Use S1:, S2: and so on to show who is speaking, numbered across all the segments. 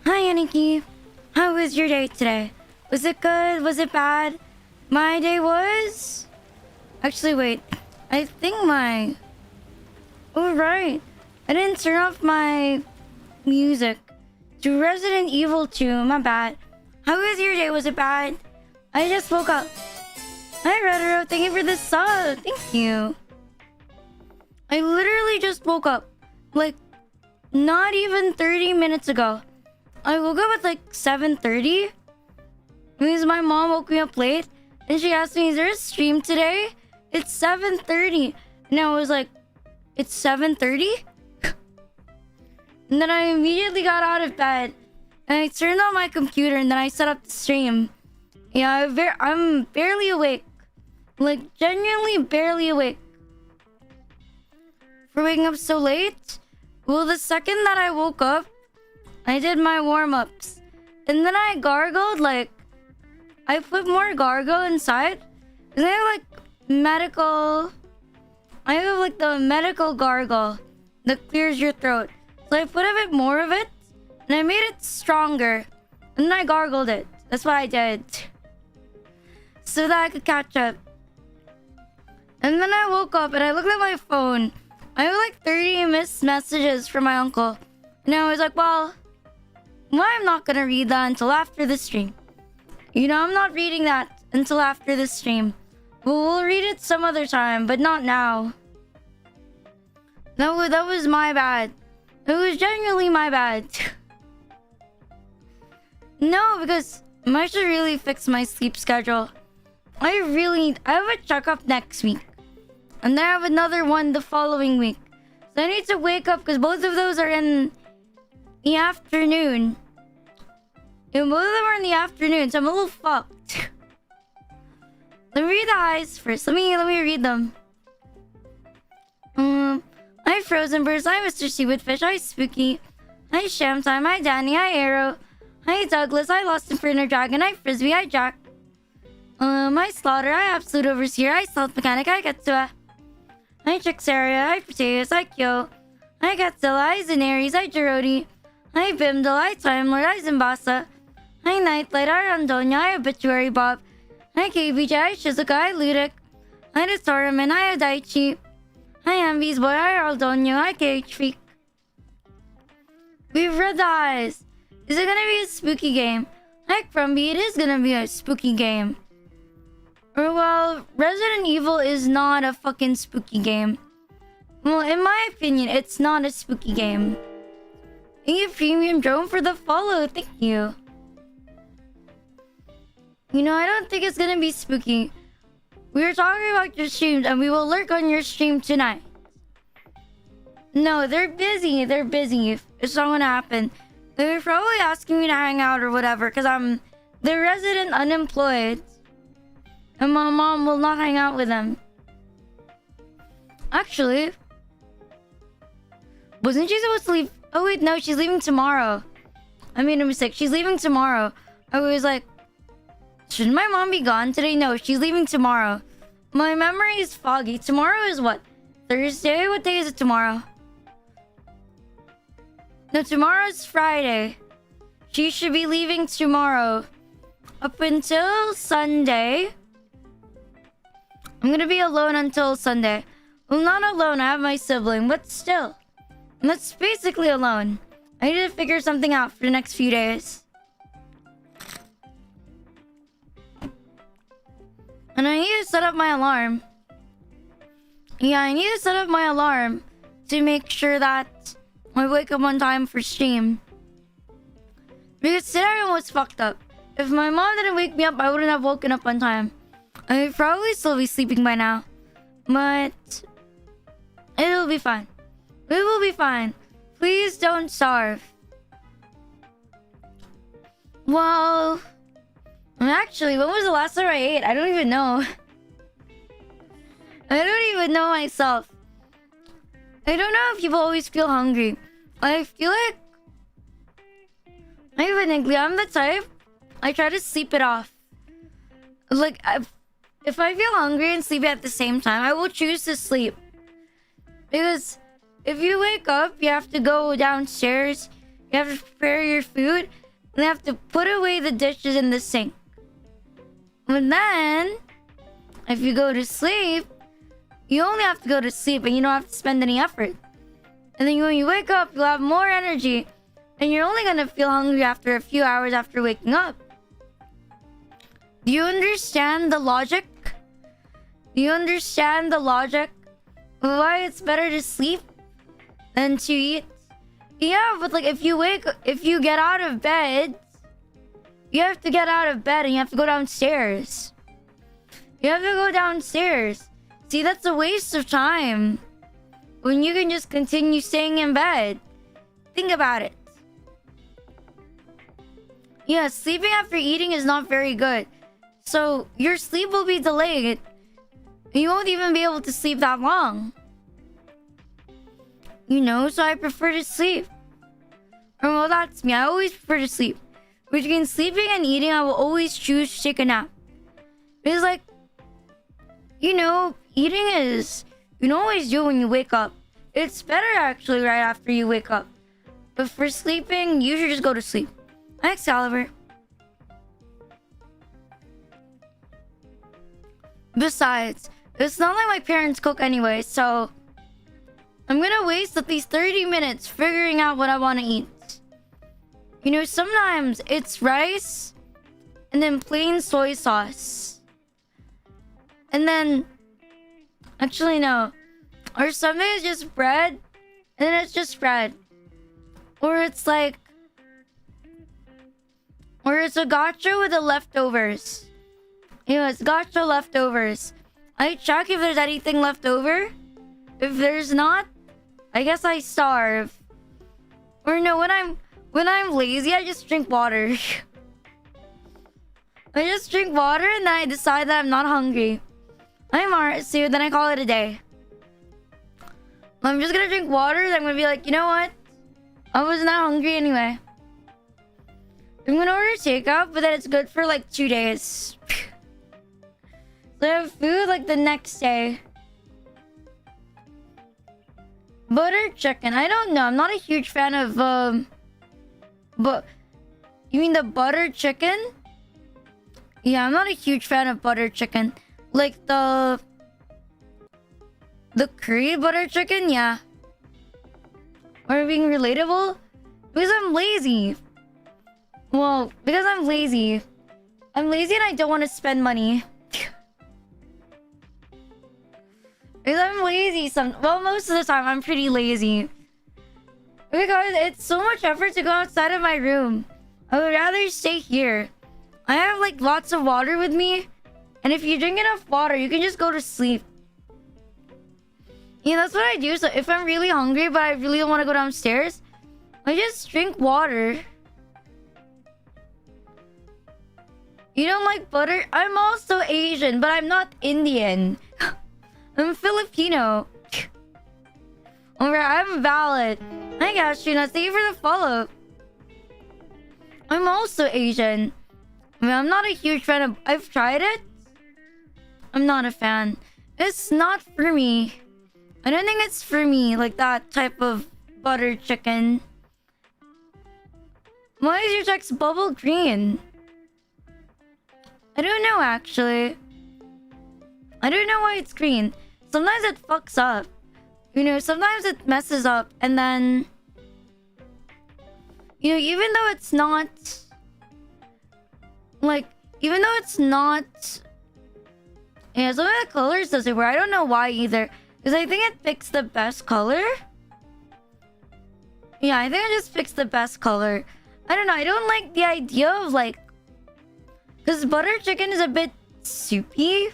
S1: Hi, Aniki. How was your day today? Was it good? Was it bad? My day was... Actually, wait. I think my... Oh, right. I didn't turn off my music to Resident Evil 2. My bad. How was your day? Was it bad? I just woke up. Hi, Redero. Thank you for the sub. Thank you. I literally just woke up. Like, not even 30 minutes ago. I woke up at like 7:30 because my mom woke me up late and she asked me, is there a stream today? It's 7:30. And I was like, it's 7:30? And then I immediately got out of bed and I turned on my computer and then I set up the stream. Yeah, I'm barely awake. Like, genuinely barely awake. For waking up so late? Well, the second that I woke up, I did my warm-ups. And then I gargled, like... I put more gargle inside. And I have, like, medical... I have, like, the medical gargle that clears your throat. So I put a bit more of it. And I made it stronger. And then I gargled it. That's what I did. So that I could catch up. And then I woke up and I looked at my phone. I have, like, 30 missed messages from my uncle. And I was like, well... I'm not gonna read that until after the stream. You know, I'm not reading that until after the stream. We'll read it some other time, but not now. That was my bad. It was genuinely my bad. No, because I should really fix my sleep schedule. I have a checkup next week. And then I have another one the following week. So I need to wake up because both of those are in the afternoon. And both of them are in the afternoon, so I'm a little fucked. Let me read the highs first. Let me read them. Hi Frozen Burst. Hi Mr. Seawood Fish. Hi Spooky. Hi Shamtime. Hi Danny. Hi Arrow. Hi Douglas. Hi Lost Inferno Dragon. Hi Frisbee. Hi Jack. Hi Slaughter. Hi Absolute Overseer. Hi Stealth Mechanic. Hi Katsua. Hi Trixaria. Hi Potatoes. Hi Kyo. Hi Godzilla. Hi Zenaries. Hi Jirodi. Hi Bimdal. Hi Time Lord. Hi Zimbasa. Hi Nightlight. Hi Rondonia. Hi Obituary Bob. Hi KBJ. Hi Shizuka. Hi Ludic. Hi Distorman. Hi Adaichi. Hi Ambies Boy. Hi Aldonio. Hi KH Freak. We've read the eyes. Is it gonna be a spooky game? Hi Crumby. It is gonna be a spooky game. Or well, Resident Evil is not a fucking spooky game. Well, in my opinion, it's not a spooky game. Thank you, Premium Drone, for the follow. Thank you. You know, I don't think it's gonna be spooky. We were talking about your streams, and we will lurk on your stream tonight. No, they're busy. They're busy. It's not gonna happen. They're probably asking me to hang out or whatever, because I'm the resident unemployed. And my mom will not hang out with them. Actually... Wasn't she supposed to leave? Oh wait, no, she's leaving tomorrow. I made a mistake. She's leaving tomorrow. I was like, shouldn't my mom be gone today? No, she's leaving tomorrow. My memory is foggy. Tomorrow is what? Thursday? What day is it tomorrow? No, tomorrow's Friday. She should be leaving tomorrow. Up until Sunday. I'm gonna be alone until Sunday. Well, not alone. I have my sibling, but still. That's basically alone. I need to figure something out for the next few days. And I need to set up my alarm. Yeah, I need to set up my alarm to make sure that I wake up on time for stream. Because today I almost fucked up. If my mom didn't wake me up, I wouldn't have woken up on time. I would probably still be sleeping by now. But it'll be fine. We will be fine. Please don't starve. Well, actually, when was the last time I ate? I don't even know. I don't even know myself. I don't know if people always feel hungry. I feel like I'm the type. I try to sleep it off. Like, if I feel hungry and sleepy at the same time, I will choose to sleep. Because if you wake up, you have to go downstairs. You have to prepare your food. And you have to put away the dishes in the sink. And then, if you go to sleep, you only have to go to sleep and you don't have to spend any effort. And then when you wake up, you'll have more energy. And you're only gonna feel hungry after a few hours after waking up. Do you understand the logic? Do you understand the logic of why it's better to sleep than to eat? Yeah, but like if you get out of bed, you have to get out of bed and you have to go downstairs. You have to go downstairs. See, that's a waste of time when you can just continue staying in bed. Think about it. Yeah, sleeping after eating is not very good. So your sleep will be delayed. You won't even be able to sleep that long. You know, so I prefer to sleep. Or well, that's me. I always prefer to sleep. Between sleeping and eating, I will always choose to take a nap. Because like, you know, eating is... You can always do it when you wake up. It's better actually right after you wake up. But for sleeping, you should just go to sleep. Thanks, Oliver. Besides, it's not like my parents cook anyway, so... I'm gonna waste at least 30 minutes figuring out what I want to eat. You know, sometimes it's rice and then plain soy sauce. And then... Actually, no. Or something is just bread and then it's just bread. Or it's like... Or it's a gacho with the leftovers. You know, it's gacho leftovers. I check if there's anything left over. If there's not, I guess I starve. Or no, when I'm lazy, I just drink water. I just drink water and then I decide that I'm not hungry. I'm alright, so then I call it a day. I'm just gonna drink water and I'm gonna be like, you know what? I was not hungry anyway. I'm gonna order takeout, but then it's good for like 2 days. So I have food like the next day. Butter chicken. I don't know. I'm not a huge fan of but you mean the butter chicken? Yeah, I'm not a huge fan of butter chicken. Like the curry butter chicken, yeah. Or being relatable? Because I'm lazy. Well, because I'm lazy. I'm lazy and I don't want to spend money. Because I'm lazy well, most of the time I'm pretty lazy. Because it's so much effort to go outside of my room. I would rather stay here. I have like lots of water with me. And if you drink enough water, you can just go to sleep. Yeah, that's what I do. So if I'm really hungry, but I really don't want to go downstairs, I just drink water. You don't like butter? I'm also Asian, but I'm not Indian. I'm Filipino. Alright, I'm valid. Hi, Gastrina. Thank you for the follow. I'm also Asian. I mean, I'm not a huge fan of... I've tried it. I'm not a fan. It's not for me. I don't think it's for me, like that type of butter chicken. Why is your text bubble green? I don't know, actually. I don't know why it's green. Sometimes it fucks up. You know, sometimes it messes up and then... You know, even though it's not... Like, even though it's not... Yeah, some of the colors doesn't work. I don't know why either. Because I think it picks the best color. Yeah, I think it just picks the best color. I don't know. I don't like the idea of like... Because butter chicken is a bit soupy.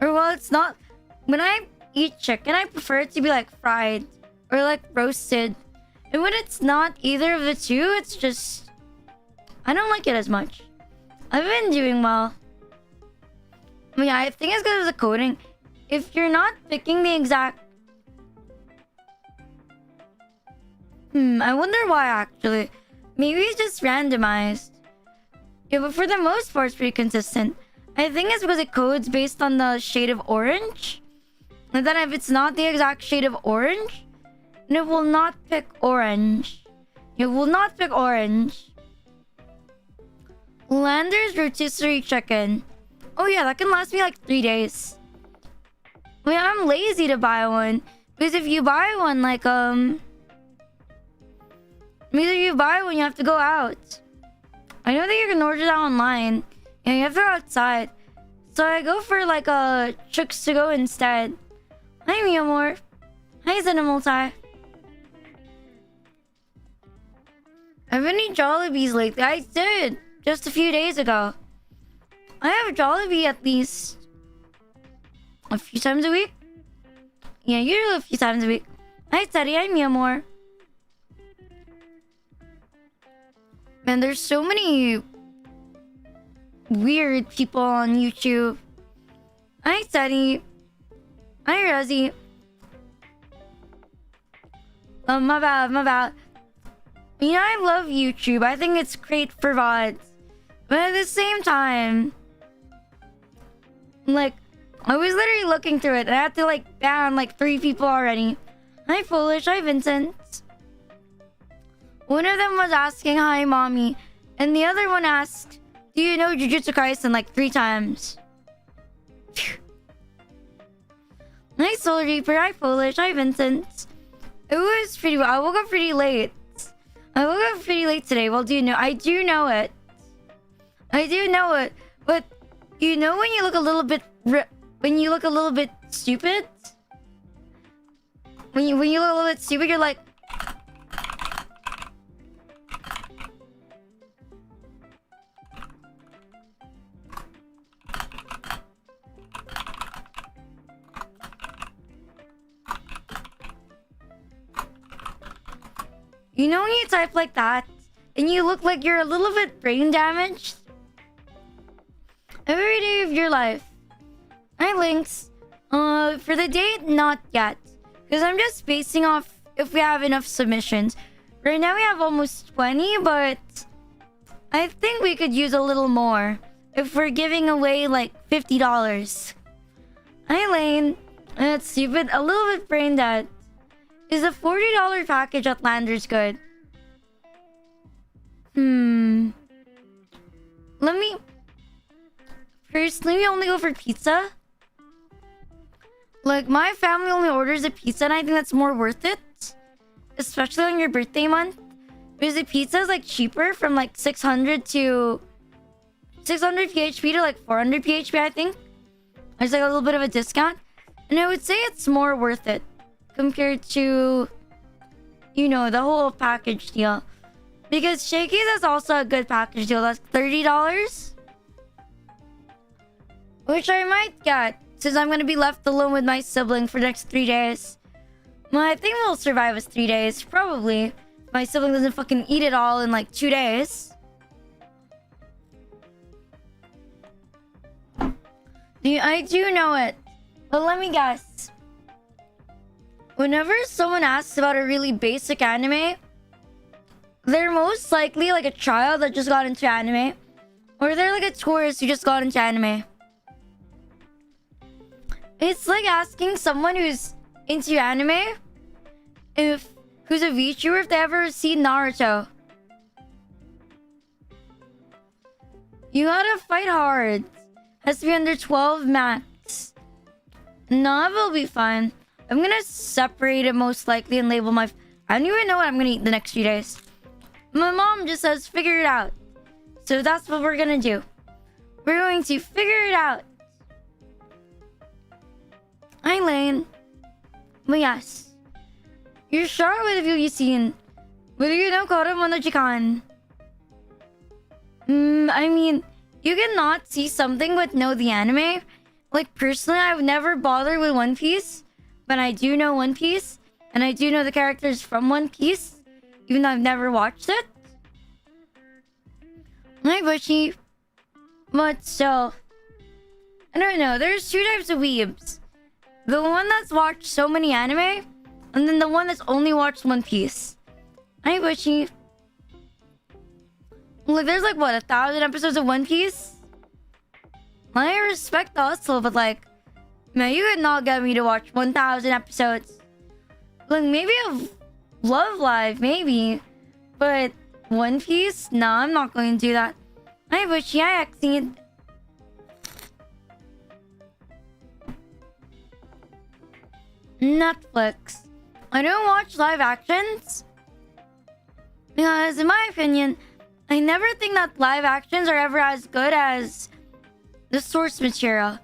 S1: Or well, it's not... When I eat chicken, I prefer it to be like fried. Or like roasted. And when it's not either of the two, it's just... I don't like it as much. I've been doing well. Yeah, I think it's because of the coating. If you're not picking the exact... I wonder why actually. Maybe it's just randomized. Yeah, but for the most part, it's pretty consistent. I think it's because it codes based on the shade of orange. And then if it's not the exact shade of orange, then it will not pick orange. You will not pick orange. Landers rotisserie chicken. Oh yeah, that can last me like 3 days. I mean, I'm lazy to buy one. Because if you buy one, like, if you buy one, you have to go out. I know that you can order that online. Yeah, you have to go outside. So I go for, like, chicks to go instead. Hi, mi amor. Hi, Cinnamulti. I've been eating Jollibees lately. I did. Just a few days ago. I have a Jollibee at least a few times a week. Yeah, usually a few times a week. Hi, Teddy. Hi, mi amor. Man, there's so many weird people on YouTube. Hi, Teddy. Hi, Rosie. Oh, my bad. You know, I love YouTube. I think it's great for VODs. But at the same time, like, I was literally looking through it and I had to, like, ban, like, 3 people already. Hi, Foolish. Hi, Vincent. One of them was asking, hi, mommy. And the other one asked, do you know Jujutsu Kaisen, like, 3 times? Hi, Soul Reaper. Hi, Foolish. Hi, Vincent. It was pretty well. I woke up pretty late. Today. Well, do you know? I do know it. But you know when you look a little bit stupid? When you look a little bit stupid, you're like, you know when you type like that and you look like you're a little bit brain damaged? Every day of your life. Hi, Links. For the date, not yet. Because I'm just basing off if we have enough submissions. Right now we have almost 20, but I think we could use a little more if we're giving away like $50. Hi, Lane. That's stupid. A little bit brain dead. Is a $40 package at Landers good? Personally, we only go for pizza. Like, my family only orders a pizza, and I think that's more worth it. Especially on your birthday month. Because the pizza is, like, cheaper from, like, 600 PHP to, like, 400 PHP, I think. There's, like, a little bit of a discount. And I would say it's more worth it compared to, you know, the whole package deal. Because Shakey's is also a good package deal. That's $30. Which I might get, since I'm going to be left alone with my sibling for the next 3 days. Well, I think we'll survive us 3 days, probably. My sibling doesn't fucking eat it all in like 2 days. I do know it. But let me guess. Whenever someone asks about a really basic anime, they're most likely like a child that just got into anime. Or they're like a tourist who just got into anime. It's like asking someone who's into anime who's a VTuber if they ever seen Naruto. You gotta fight hard. Has to be under 12 max. Nah, will be fine. I'm gonna separate it most likely and label my... I don't even know what I'm gonna eat the next few days. My mom just says figure it out. So that's what we're gonna do. We're going to figure it out. Hi, Lane. But yes. You're sure what have you seen? Whether you know Koromo no Jikan. I mean, you cannot see something but know the anime. Like, personally, I've never bothered with One Piece. But I do know One Piece. And I do know the characters from One Piece. Even though I've never watched it. Hi, Bushy. But still, I don't know. There's 2 types of weebs. The one that's watched so many anime, and then the one that's only watched One Piece. Hi, Bushy. Like, there's like, what, 1,000 episodes of One Piece? I respect the hustle, but like, man, you could not get me to watch 1,000 episodes. Like, maybe of Love Live, maybe. But One Piece? No, I'm not going to do that. Hi, Bushy. Hi, Exceed. Netflix. I don't watch live actions because, in my opinion, I never think that live actions are ever as good as the source material.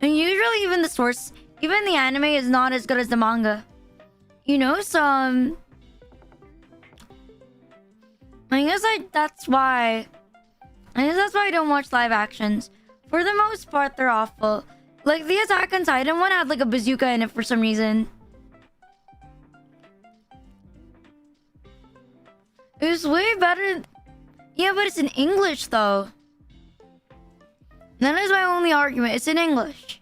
S1: And usually, even the anime is not as good as the manga. You know, so I guess that's why I don't watch live actions. For the most part, they're awful. Like the Attack on Titan one had like a bazooka in it for some reason. It was way better. Yeah, but it's in English though. That is my only argument. It's in English.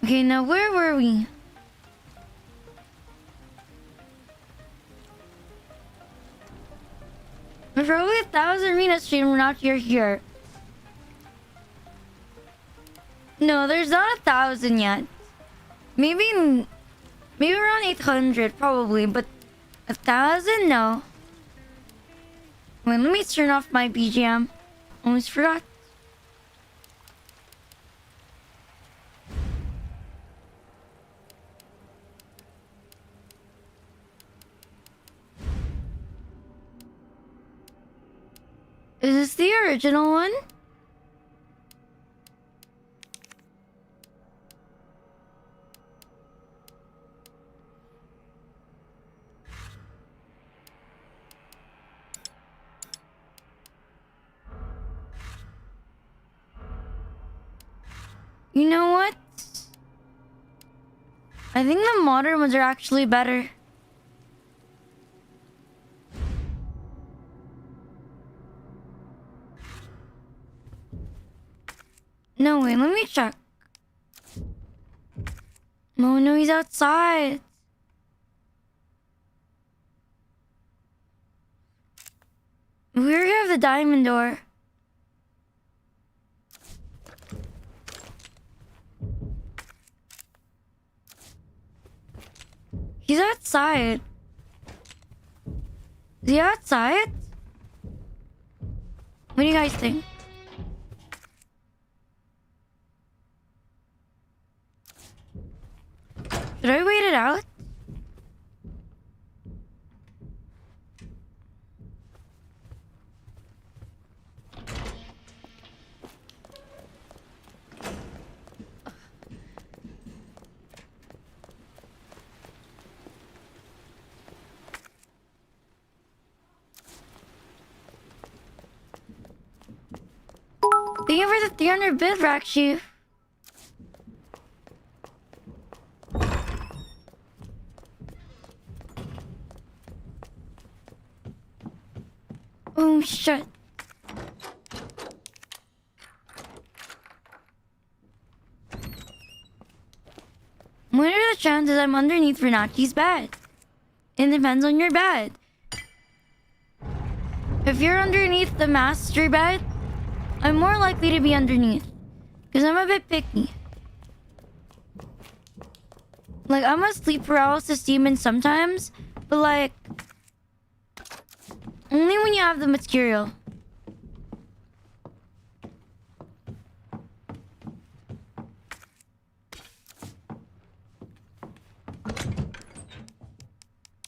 S1: Okay, now where were we? There's probably 1,000 Rina stream. We're not here. No, there's not 1,000 yet. Maybe around 800 probably, but 1,000 no. Wait, let me turn off my BGM. Almost forgot. Is this the original one? You know what? I think the modern ones are actually better. No, wait, let me check. Oh no, he's outside. We already have the diamond door. He's outside. Is he outside? What do you guys think? Should I wait it out? Thank you for the 300 bit, Rakshi. Oh, shit. What are the chances I'm underneath Renachi's bed? It depends on your bed. If you're underneath the master bed, I'm more likely to be underneath. Because I'm a bit picky. Like, I'm a sleep paralysis demon sometimes, but like, only when you have the material.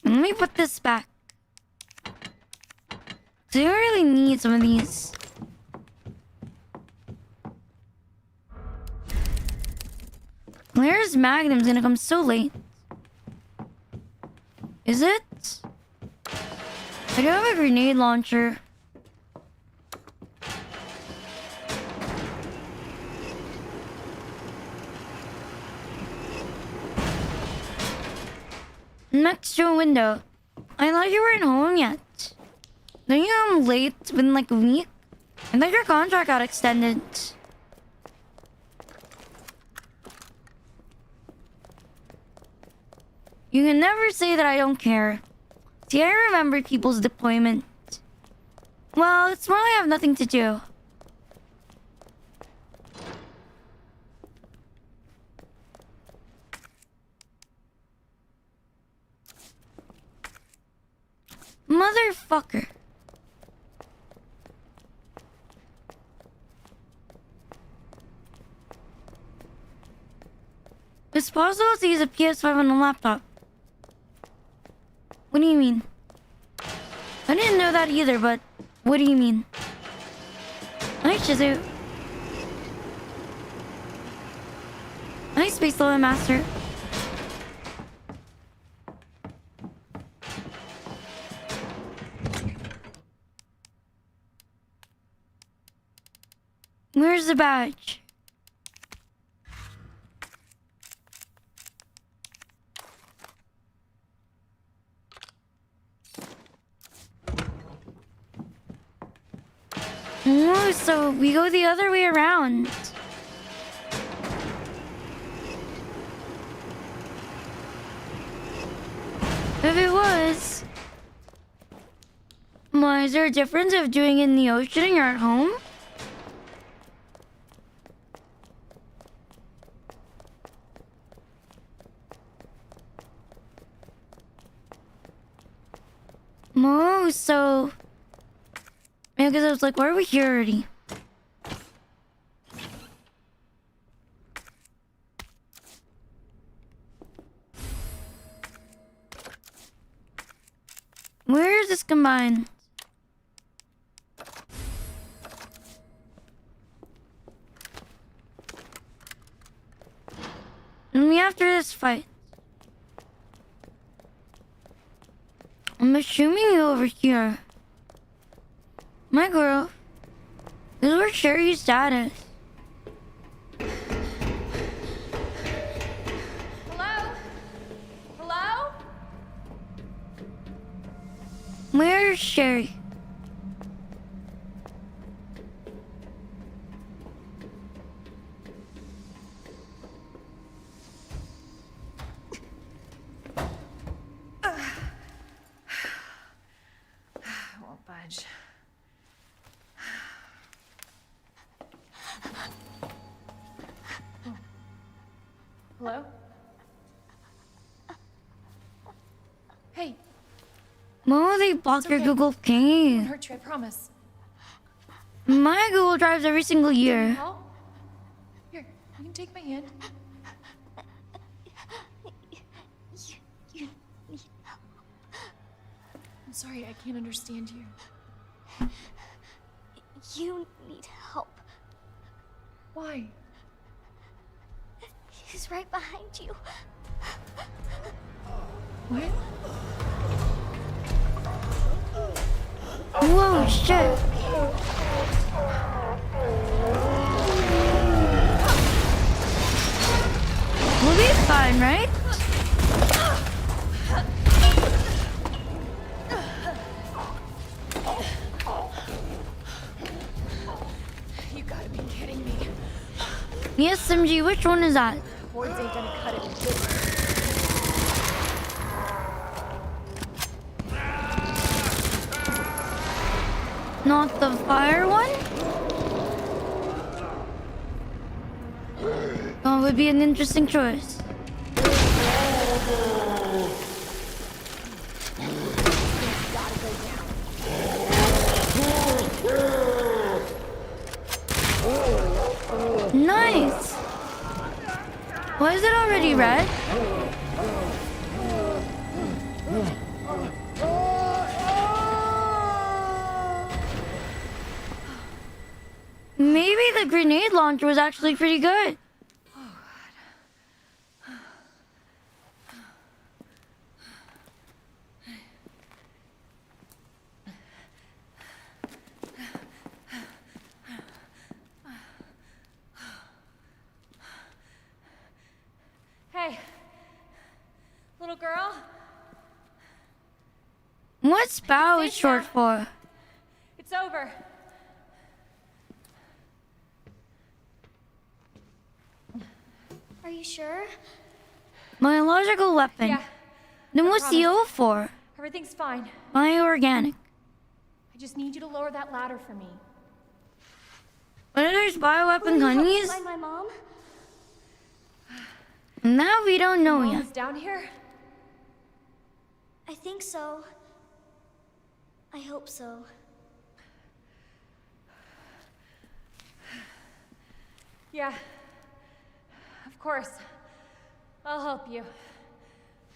S1: Let me put this back. So you really need some of these. Where's Magnum's gonna come so late? Is it? I do have a grenade launcher. Next to a window. I thought you weren't home yet. Don't you come late within like a week? I thought your contract got extended. You can never say that I don't care. See, I remember people's deployment. Well, it's more like I have nothing to do. Motherfucker. It's possible to use a PS5 on a laptop. What do you mean? I didn't know that either, but what do you mean? Nice, Shizu. Nice, Space Lord Master. Where's the badge? Oh, so we go the other way around. If it was... Why, is there a difference of doing it in the ocean and you're at home? Oh, so... Yeah, because I was like, why are we here already? Where is this combined? And we after this fight. I'm assuming you over here. My girl. This is where Sherry's dad is.
S2: Hello? Hello?
S1: Where's Sherry?
S2: Won't budge. Hello? Hey,
S1: Why they block your
S2: okay.
S1: Google
S2: won't
S1: Pay?
S2: hurt you, I promise.
S1: My Google Drives every single year.
S2: Help? Here, you can take my hand.
S3: You need help.
S2: I'm sorry, I can't understand you.
S3: You need help.
S2: Why?
S3: He's right behind you.
S2: What?
S1: Whoa, shit. We'll be fine, right?
S2: You gotta be kidding me.
S1: Yes, MG, which one is that?
S2: Boards ain't gonna cut it with this.
S1: Not the fire one? Oh, it would be an interesting choice. Nice! Why is it already red? Maybe the grenade launcher was actually pretty good.
S2: Hey, little girl.
S1: What's bow is short for?
S2: It's over.
S3: Are you sure?
S1: Biological weapon.
S2: Yeah,
S1: Then what's the O for?
S2: everything's fine.
S1: Bioorganic.
S2: I just need you to lower that ladder for me.
S1: But there's bioweapon
S3: Will you help me
S1: honeys?
S3: find my mom?
S1: That we don't know
S2: Mom
S1: yet.
S2: is down here?
S3: I think so. I hope so.
S2: Yeah. Of course. I'll help you.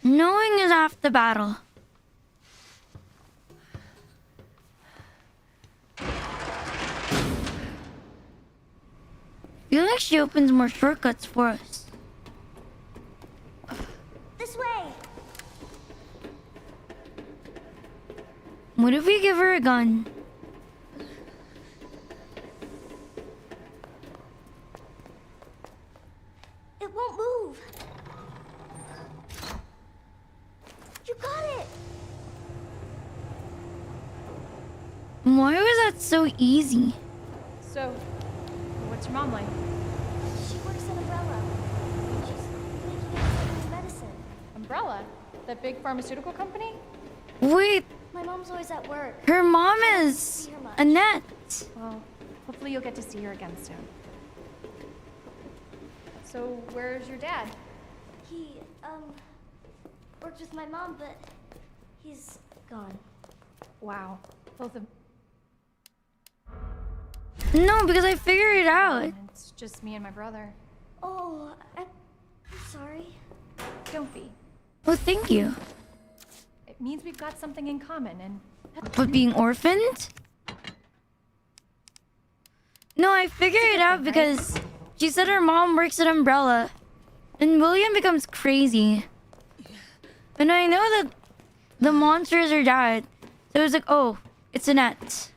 S1: Knowing is half the battle. Feel like she opens more shortcuts for us.
S3: This way!
S1: What if we give her a gun?
S3: It won't move. You got it!
S1: Why was that so easy?
S2: So, what's your mom like?
S3: She works at Umbrella. She's making up medicine.
S2: Umbrella? That big pharmaceutical company?
S1: Wait,
S3: My mom's always at work.
S1: her mom is Annette.
S2: Well, hopefully you'll get to see her again soon. So, where's your dad?
S3: He, worked with my mom, but he's gone.
S2: Wow. Both of
S1: No, because I figured it out.
S2: It's just me and my brother.
S3: Oh, I'm sorry.
S2: Don't be.
S1: Oh, thank you.
S2: It means we've got something in common, and
S1: But being orphaned? No, I figured it out because she said her mom works at Umbrella. And William becomes crazy. And I know that the monster is her dad. So it was like, oh, it's Annette.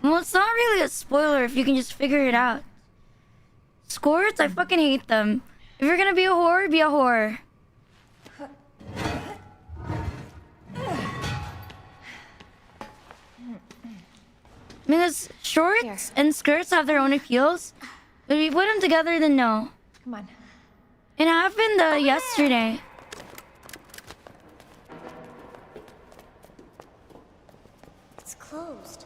S1: Well, it's not really a spoiler if you can just figure it out. Squirts? I fucking hate them. If you're gonna be a whore, be a whore. Because shorts and skirts have their own appeals. But if you put them together, then no.
S2: come on.
S1: It happened yesterday.
S3: It's closed.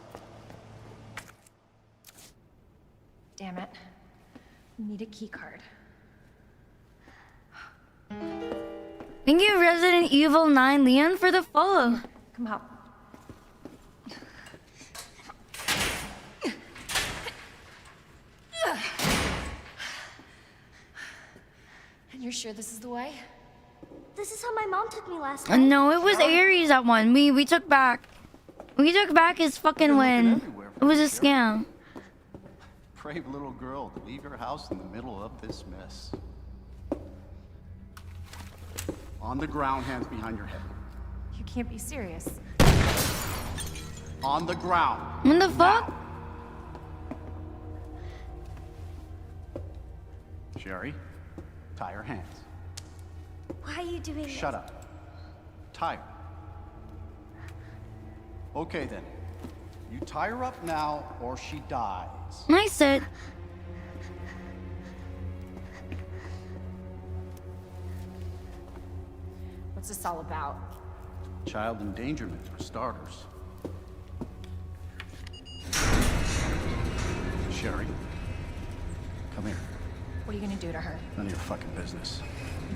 S2: Damn it. We need a key card.
S1: Thank you, Resident Evil 9 Leon, for the follow.
S2: Come help. And you're sure this is the way?
S3: This is how my mom took me last time.
S1: No, it was Ares that one. We took back. We took back his fucking win. It was a scam.
S4: Brave little girl to leave your house in the middle of this mess. On the ground, hands behind your head.
S2: You can't be serious.
S4: On the ground.
S1: What the fuck?
S4: Sherry, tie her hands.
S3: Why are you doing this?
S4: Shut up. Tie her. Okay then. You tie her up now or she dies.
S1: I said.
S2: What's this all about?
S4: Child endangerment for starters. Sherry, come here.
S2: What are you gonna do to her?
S4: None of your fucking business.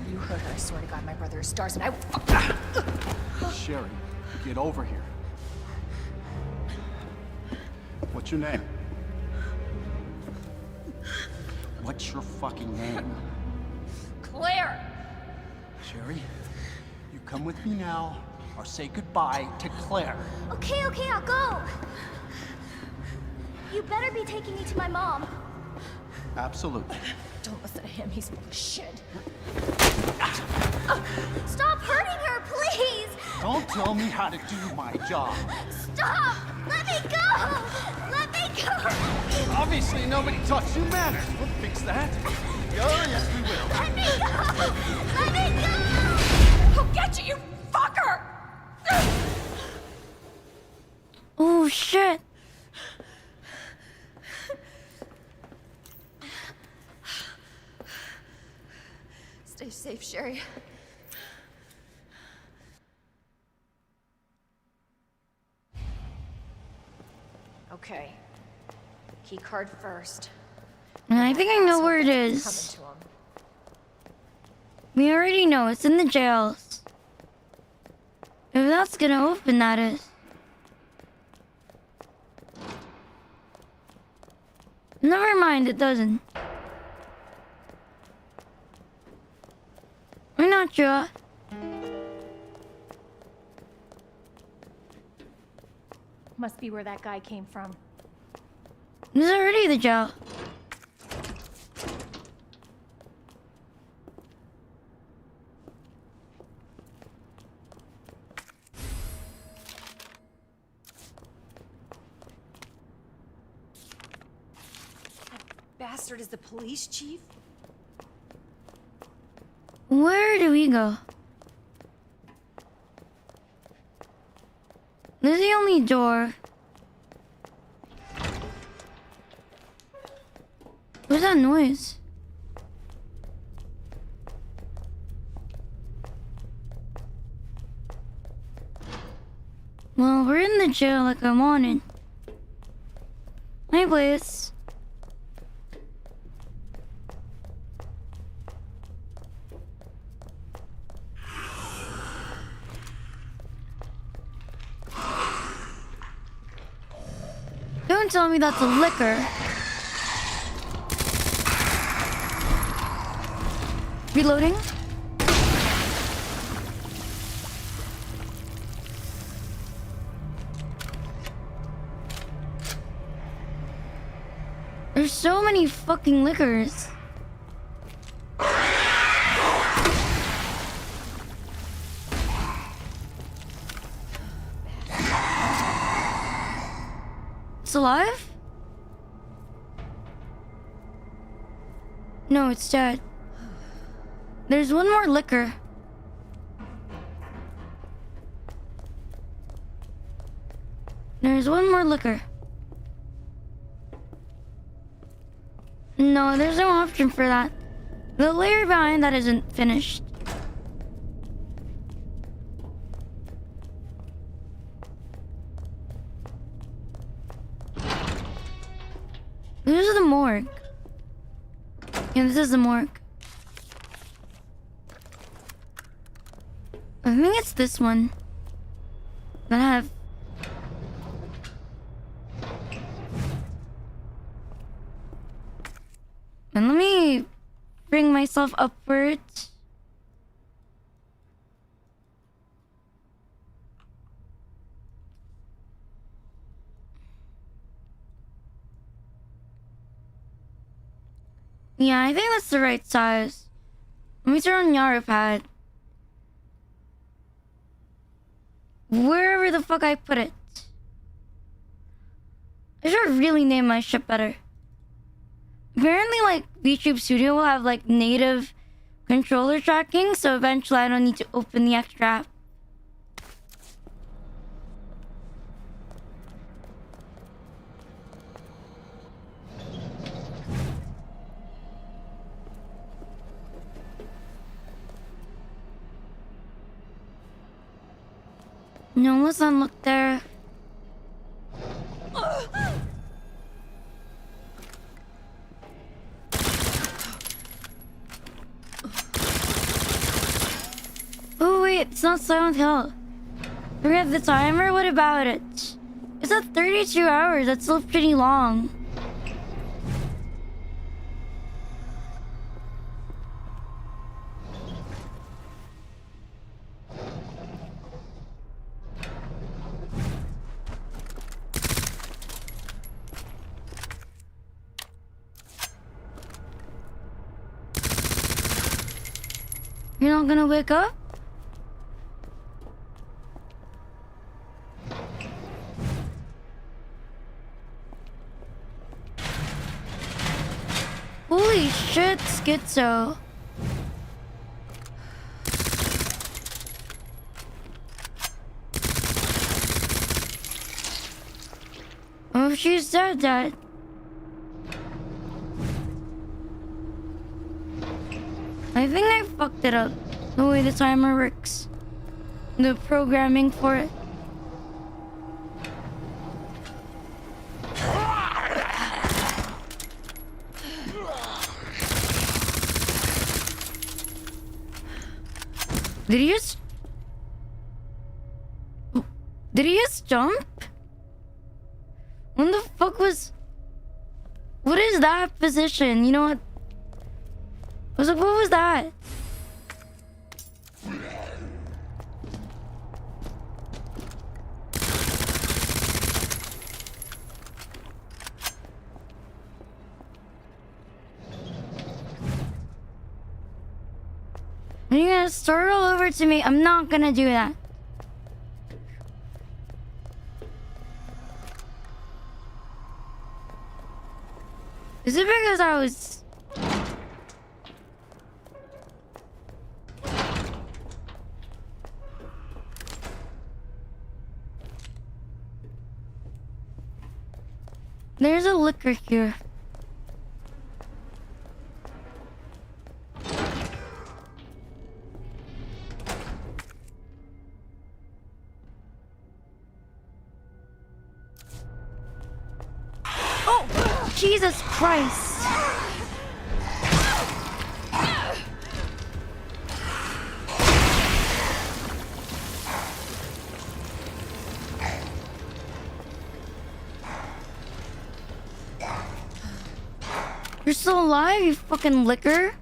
S2: If you hurt her, I swear to God, my brother is stars and I will fuck.
S4: Sherry, get over here. What's your name? What's your fucking name?
S2: Claire!
S4: Sherry, you come with me now, or say goodbye to Claire.
S3: Okay, I'll go. You better be taking me to my mom.
S4: Absolutely.
S2: Don't listen to him, he's full of shit.
S3: Stop hurting her, please!
S4: Don't tell me how to do my job.
S3: Stop! Let me go! Let me go!
S4: Obviously, nobody taught you manners. We'll fix that. Oh, yes, we will.
S3: Let me go! Let me go!
S2: I'll get you, you fucker!
S1: Oh shit.
S2: Stay safe, Sherry. Okay. Key card first.
S1: I think I know where it
S2: Coming
S1: is.
S2: to him.
S1: We already know it's in the jails. If that's gonna open, that is. Never mind, it doesn't. We're not sure.
S2: Must be where that guy came from.
S1: This is already the jail.
S2: Bastard is the police chief?
S1: Where do we go? This is the only door. What's that noise? Well, we're in the jail like I'm on it. Hi, place. Don't tell me that's a liquor. Reloading. There's so many fucking liquors. It's alive? No, it's dead. There's one more liquor. There's one more liquor. No, there's no option for that. The layer behind that isn't finished. This is the morgue. Yeah, this is the morgue. I think it's this one that I have. And let me bring myself upwards. Yeah, I think that's the right size. Let me turn on Yara pad. Wherever the fuck I put it. I should really name my ship better. Apparently, like, VTube Studio will have, like, native controller tracking, so eventually I don't need to open the extra app. No, let's not look there. Oh wait, it's not Silent Hill. Forget the timer? What about it? It's at 32 hours. That's still pretty long. You're not gonna wake up? Holy shit, schizo. Oh, she's dead. I think I fucked it up. The way the timer works. The programming for it. Did he just... Did he just jump? When the fuck was... What is that position? You know what? I was like, what was that? Are you gonna start all over to me? I'm not gonna do that. Is it because I was... There's a liquor here. Oh, Jesus Christ. You're still alive, you fucking liquor?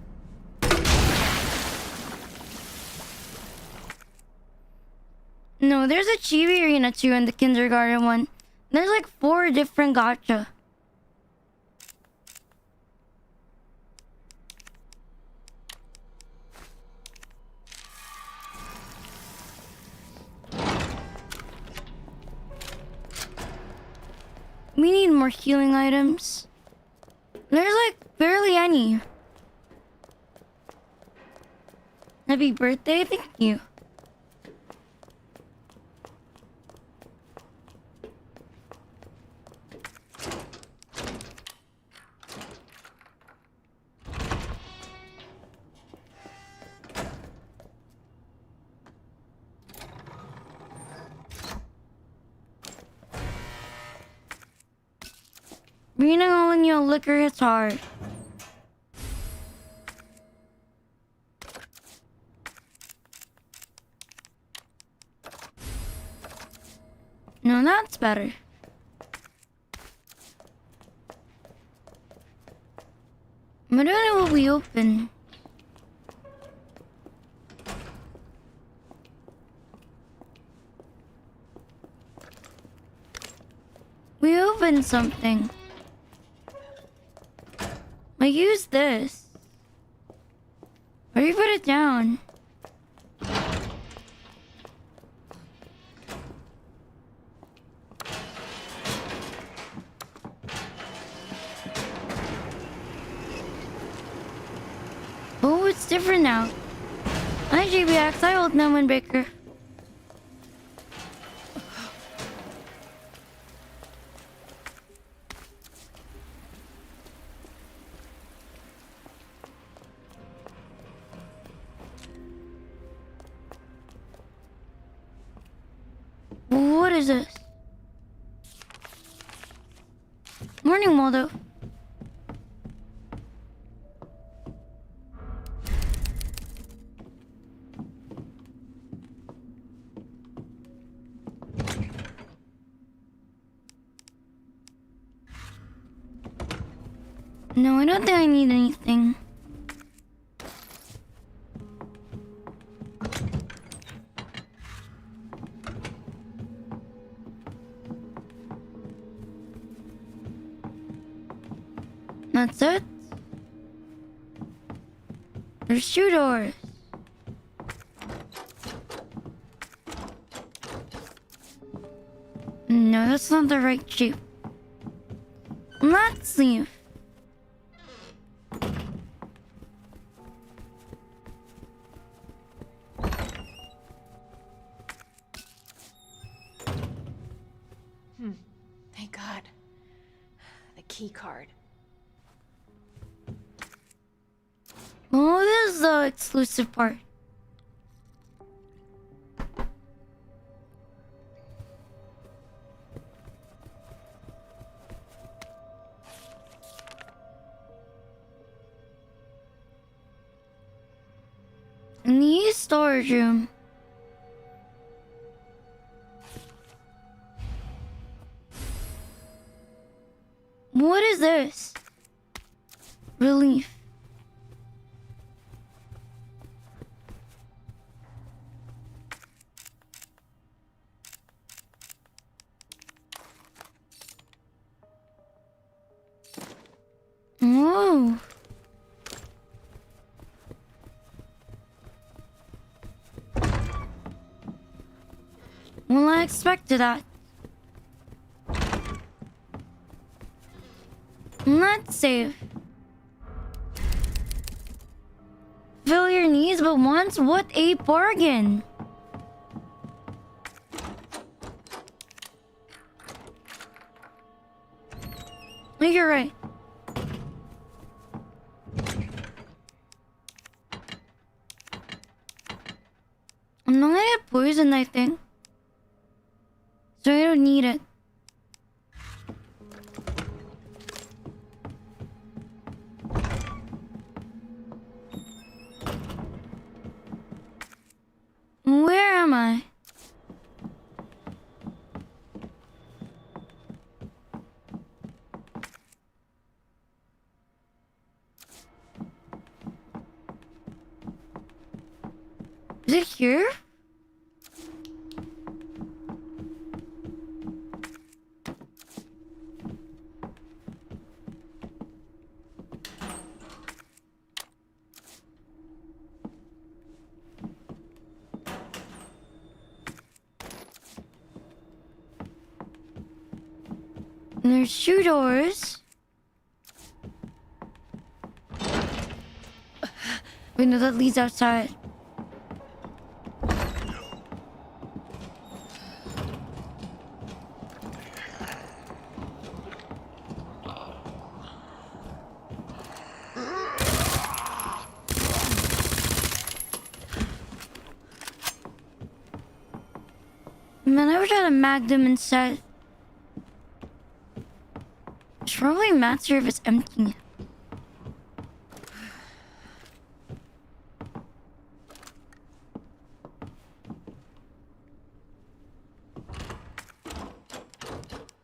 S1: No, there's a chibi arena too in the kindergarten one. There's like 4 different gacha. We need more healing items. There's like barely any. Happy birthday, thank you. Rina calling you a liquor hits hard. No, that's better. I don't know what we open. We opened something. I use this. Or you put it down. Oh, it's different now. Hi, GBX. Hi, old Noman Baker. What is this? Morning, Waldo. No, I don't think I need anything. That's it? There's 2 doors. No, that's not the right shape. Let's leave.
S2: Thank God. The key card.
S1: Oh, this is the exclusive part. And these storage room. What is this? Relief. Whoa. Well, I expected that. Let's save. Fill your needs but once? What a bargain! You're right. I'm not gonna get poisoned, I think. So I don't need it. Where am I? Is it here? And there's 2 doors. Wait, no, that leads outside. Man, I wish I had a Magnum instead. It's probably matter if it's empty.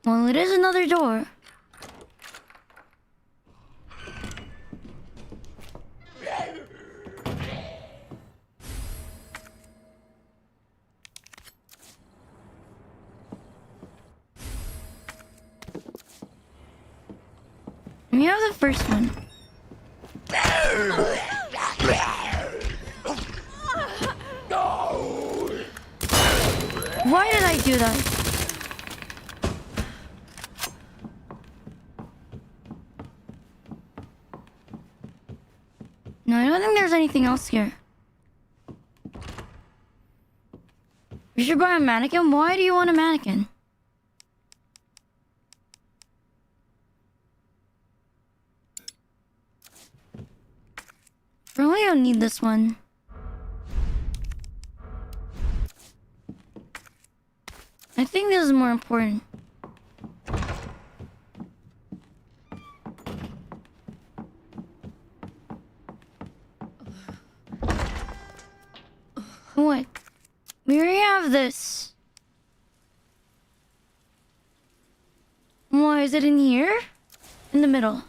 S1: Well, it is another door. We have the first one. Why did I do that? No, I don't think there's anything else here. You should buy a mannequin? Why do you want a mannequin? Probably don't need this one. I think this is more important. What? We already have this. Why is it in here? In the middle.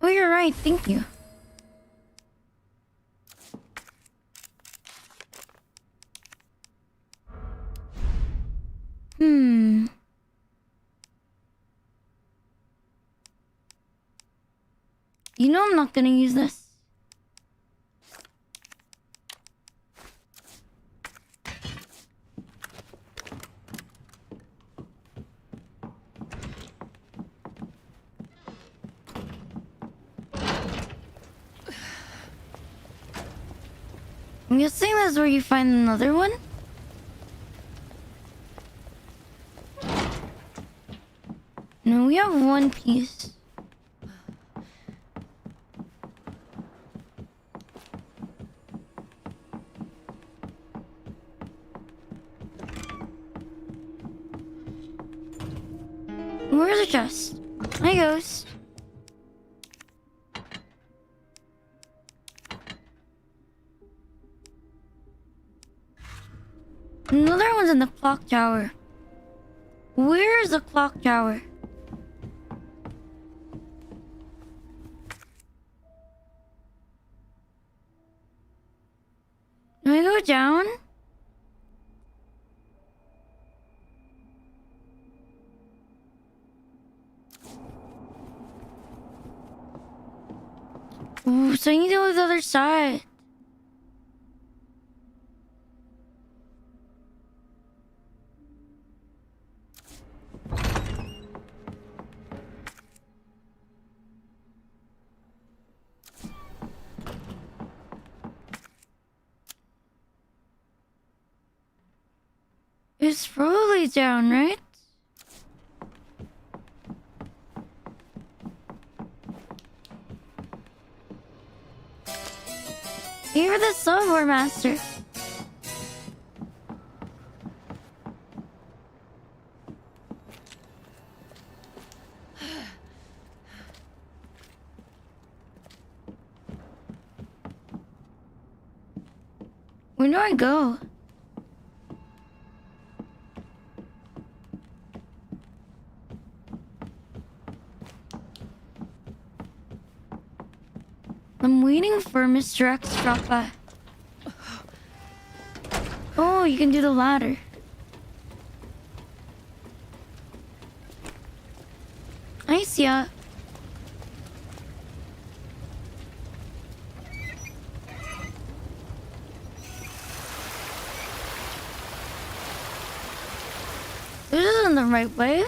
S1: Oh, you're right. Thank you. You know I'm not gonna use this. I'm guessing that's where you find another one? No, we have one piece. Where's the chest? Hi, ghost. Another one's in the clock tower. Where's the clock tower? Do I go down? Ooh, so I need to go to the other side. It's probably down, right? You're the software master. Where do I go? I'm waiting for Mr. X to drop by. Oh, you can do the ladder. Nice, yeah. This isn't the right way.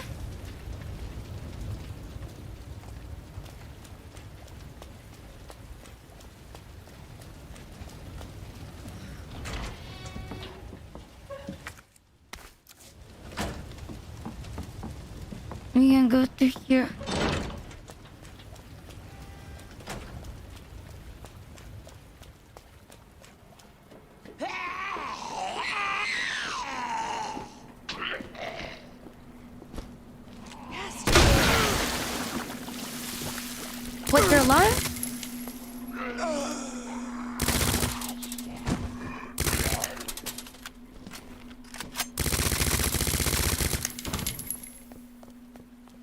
S1: We can go through here. What, they're alive?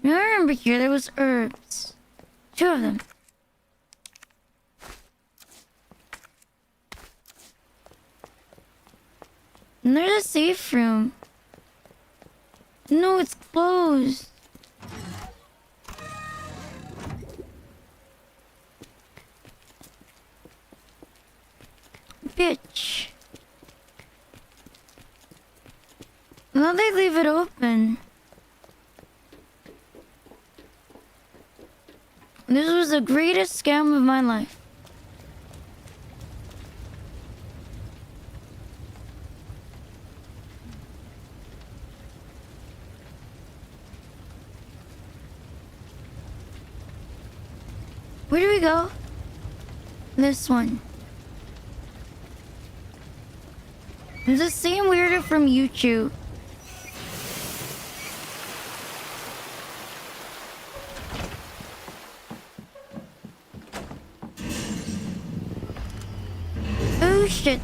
S1: Now I remember here there was herbs. 2 of them. And there's a safe room. No, it's closed. Bitch. Why'd they leave it open? This was the greatest scam of my life. Where do we go? This one. It's the same weirdo from YouTube. Oh shit.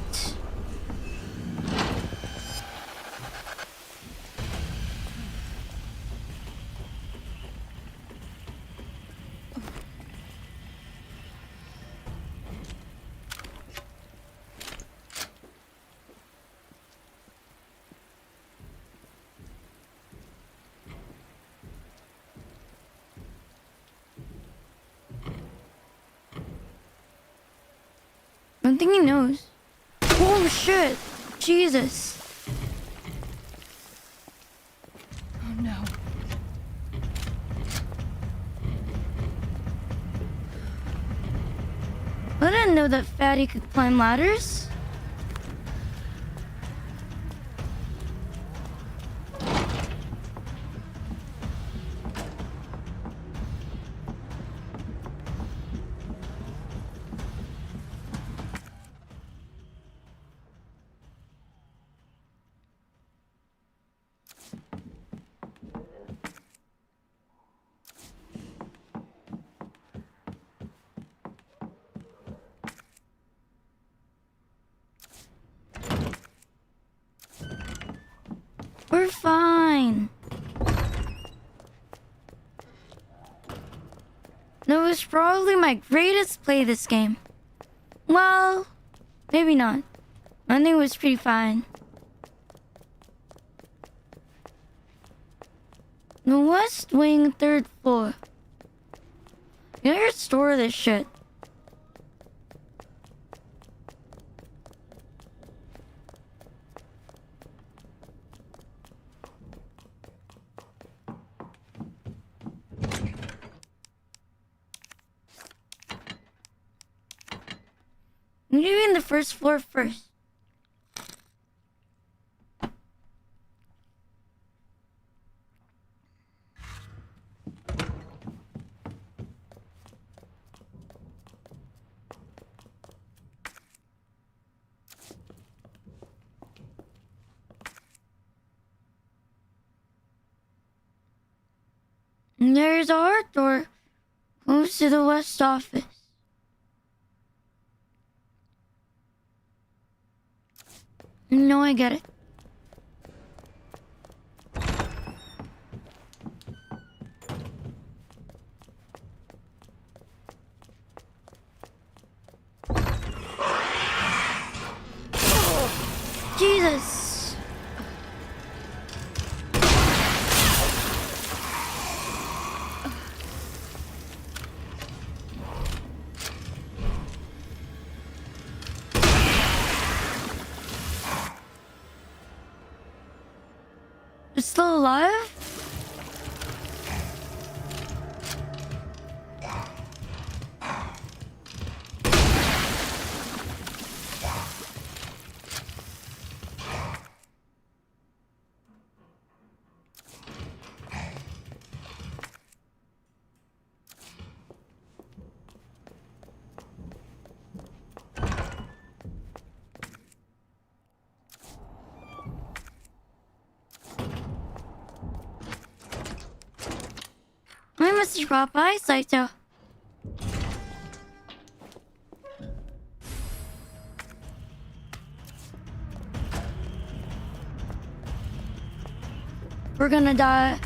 S1: I don't think he knows. Oh shit! Jesus.
S2: Oh no.
S1: I didn't know that Fatty could climb ladders. We're fine. That was probably my greatest play this game. Well, maybe not. I think it was pretty fine. The West Wing, 3rd floor. You gotta store this shit. I'm doing the 1st floor first. And there's a hard door. Goes to the west office. No, I get it. Jesus. It's still alive? I must have dropped by Saito. We're gonna die.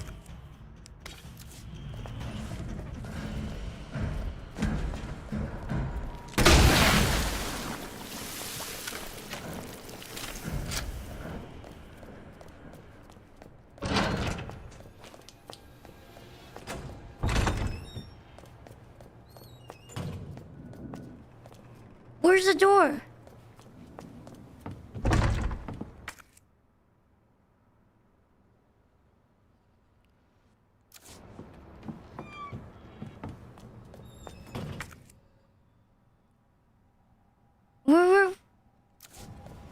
S1: Where's the door?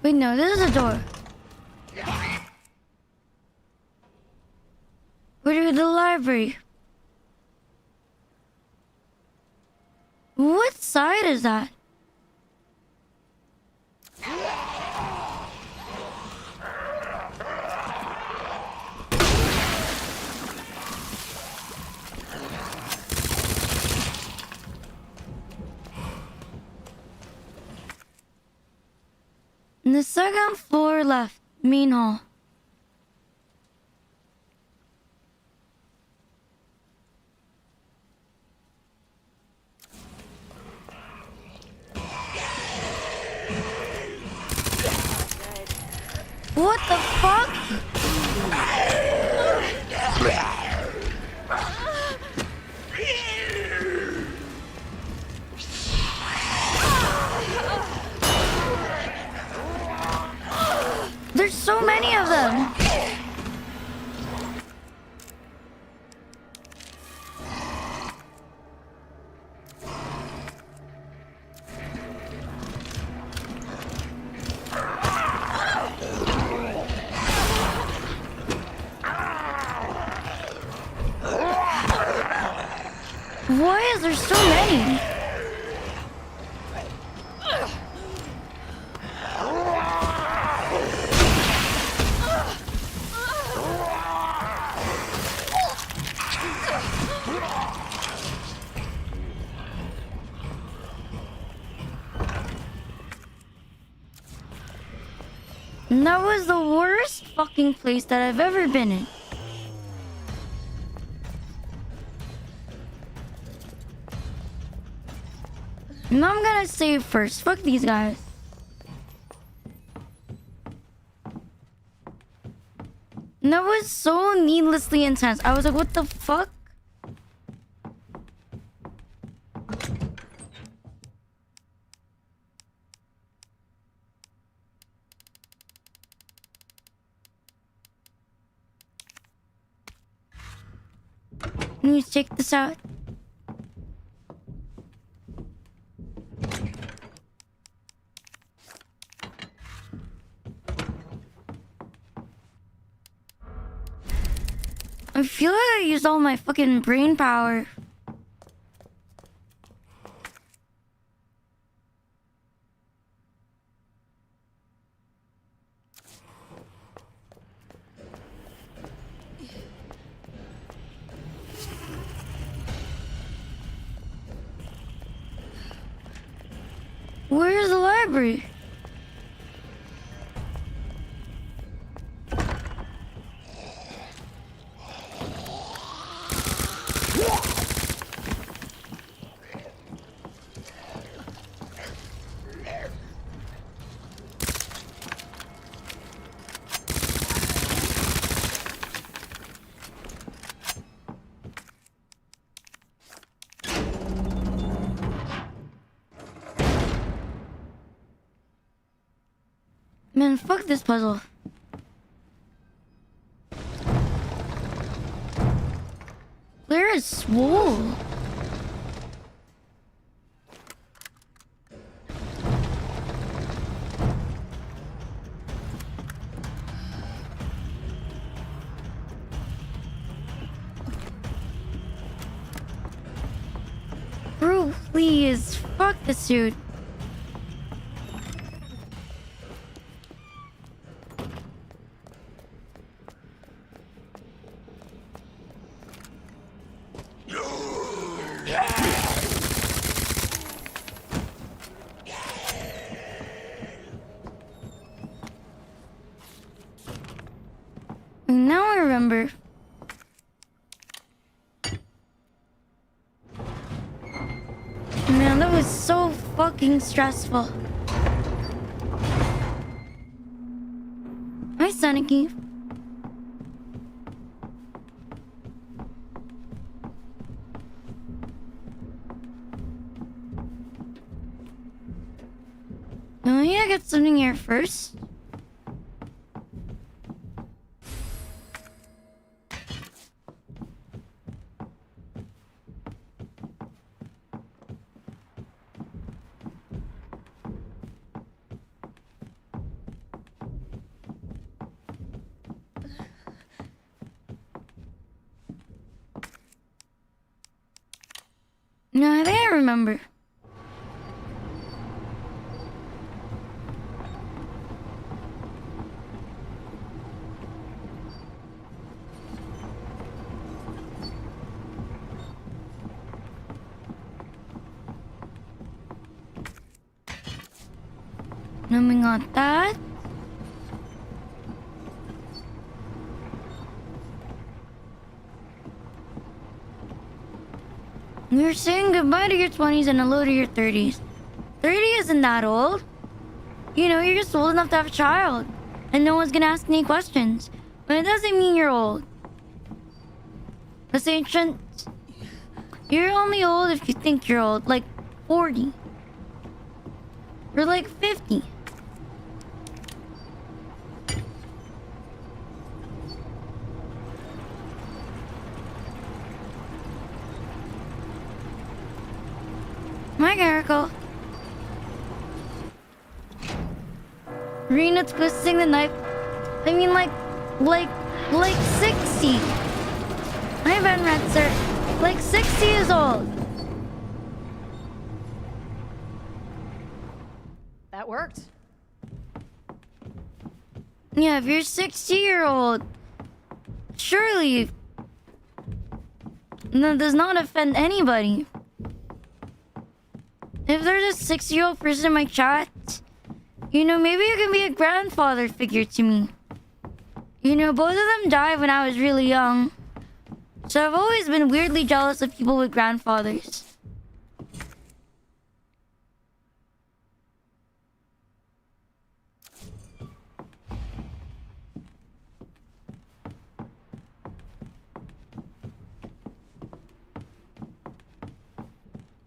S1: Wait, no, this is a door. Where to the library? What side is that? In the 2nd floor left, main hall. What the fuck? There's so many of them. Why is there so many? And that was the worst fucking place that I've ever been in. And I'm gonna save first. Fuck these guys. And that was so needlessly intense. I was like, what the fuck? Can you check this out? I feel like I used all my fucking brain power. Where's the library? Man, fuck this puzzle. Claire is swole. Bro, please. Fuck the suit. Now I remember. Man, that was so fucking stressful. Hi, Aniki. Oh, yeah, get something here first. No, I think I remember. Then we got that. You're saying goodbye to your 20s and hello to your 30s. 30 isn't that old. You know, you're just old enough to have a child. And no one's gonna ask any questions. But it doesn't mean you're old. That's ancient. You're only old if you think you're old. Like 40. Or like 50. My Garricle. Rina twisting the knife. I mean, like 60. Hi, Ben Red, sir. Like 60 years old.
S2: That worked.
S1: Yeah, if you're 60-year-old, surely that does not offend anybody. If there's a 60-year-old person in my chat, You know, maybe you can be a grandfather figure to me. You know, both of them died when I was really young. So I've always been weirdly jealous of people with grandfathers.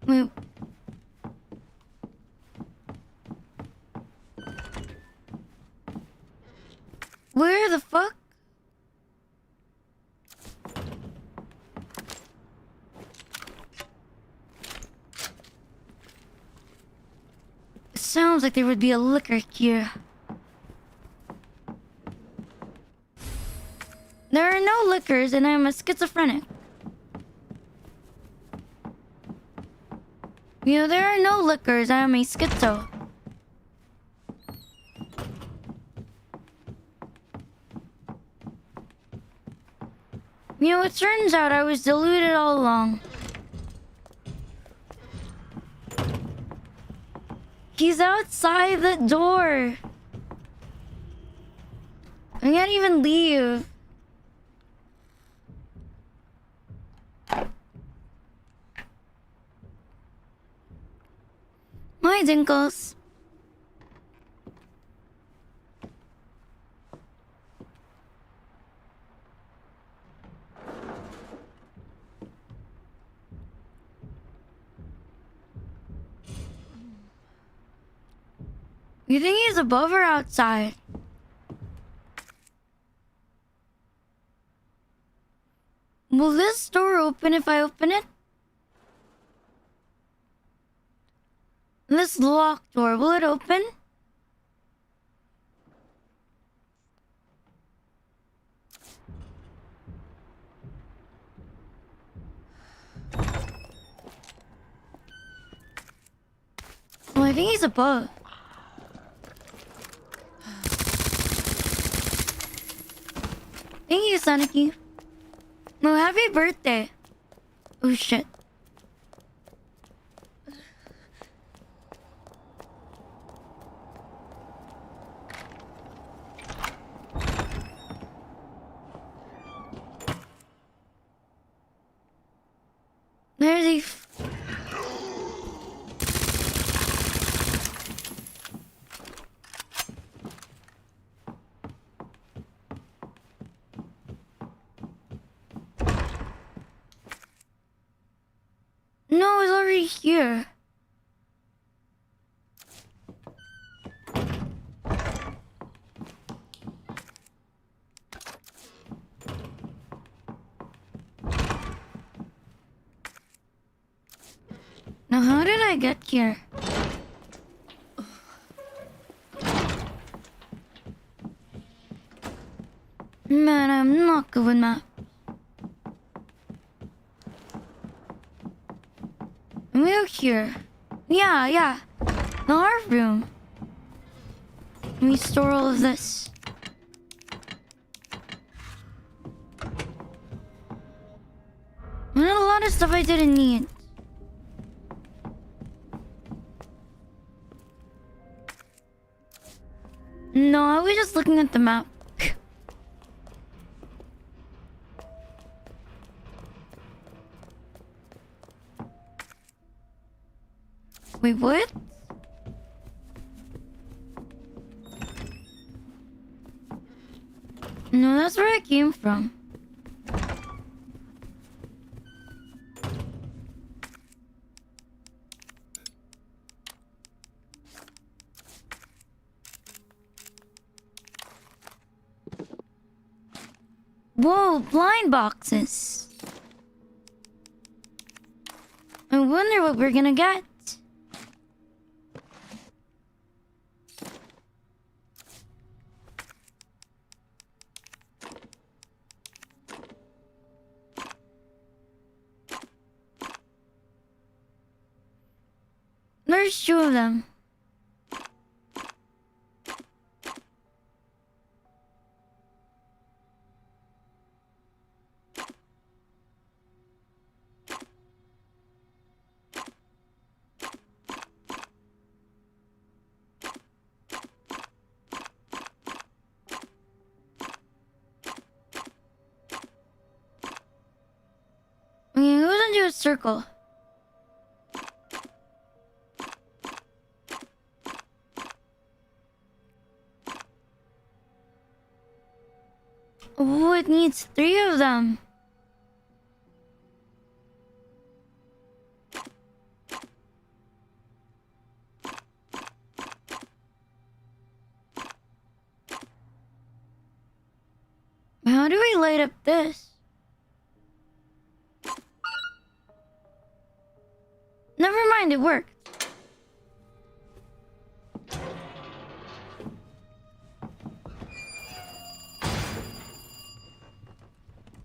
S1: Wait. Where the fuck? It sounds like there would be a liquor here. There are no liquors and I'm a schizophrenic. You know, there are no liquors, I am a schizo. You know, it turns out I was deluded all along. He's outside the door. I can't even leave. Hi, Dinkles. You think he's above or outside? Will this door open if I open it? This locked door, will it open? Oh, I think he's above. Thank you, Aniki. Oh, happy birthday. Oh, shit. There's a... No, it's already here. Now, how did I get here? Man, I'm not good with math. We're here. Yeah. The art room. Let me store all of this. I had a lot of stuff I didn't need. No, I was just looking at the map. Wait, what? No, that's where I came from. Whoa, blind boxes. I wonder what we're gonna get. There's two of them. a circle. Oh, it needs 3 of them. How do we light up this? Never mind, it worked.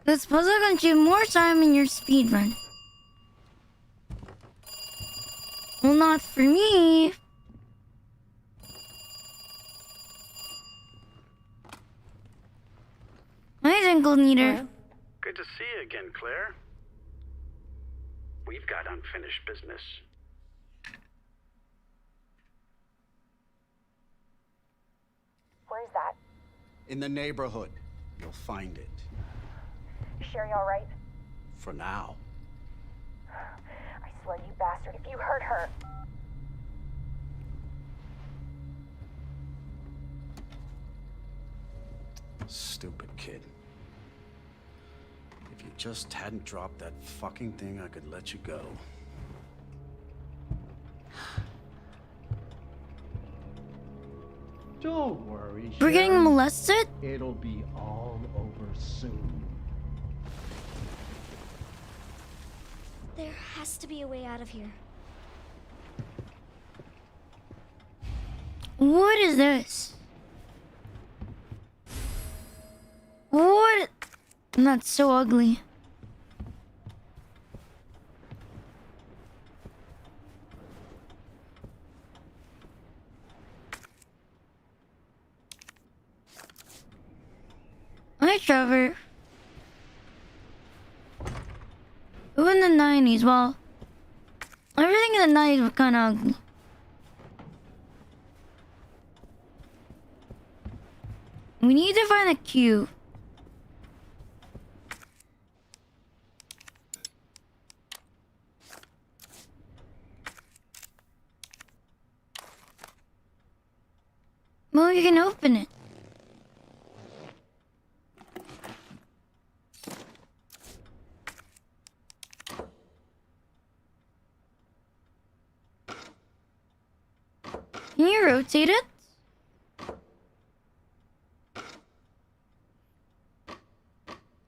S1: This puzzle consumes more time in your speed run. Well, not for me. Hi, Ankle Neater.
S5: Good to see you again, Claire. We've got unfinished business.
S2: Where's that?
S4: In the neighborhood. You'll find it.
S2: Sherry all right?
S4: For now.
S2: I swear, you bastard, if you hurt her...
S4: Stupid kid. If you just hadn't dropped that fucking thing, I could let you go.
S6: Don't worry,
S1: We're getting
S6: Sherry.
S1: molested?
S6: It'll be all over soon.
S3: There has to be a way out of here.
S1: What is this? What? That's so ugly. Hi, Trevor. Who in the 90s? Well, everything in the 90s was kind of ugly. We need to find a cube. Well, you can open it. Can you rotate it?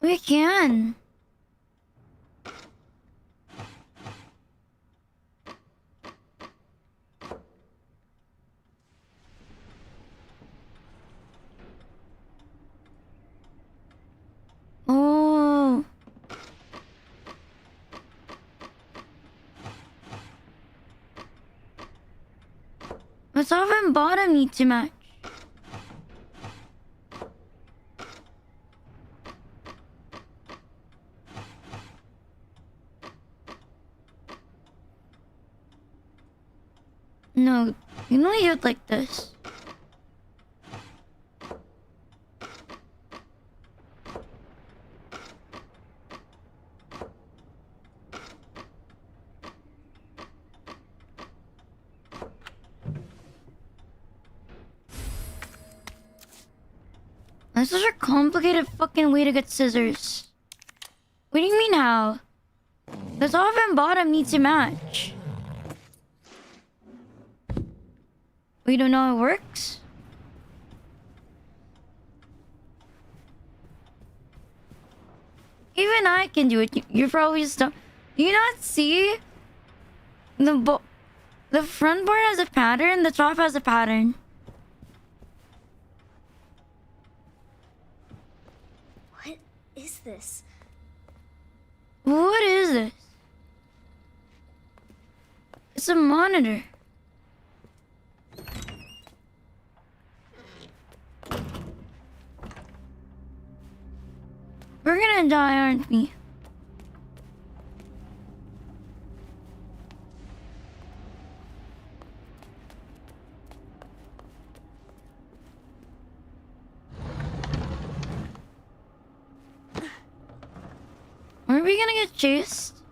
S1: We can. Oh. The top and bottom need to match. No, you know you would like this. That's such a complicated fucking way to get scissors. What do you mean how? The top and bottom need to match. We don't know how it works? Even I can do it. You're probably stuck. Do you not see? The front part has a pattern, the top has a pattern.
S3: What is this?
S1: What is this? It's a monitor. We're gonna die, aren't we? Are we gonna get chased?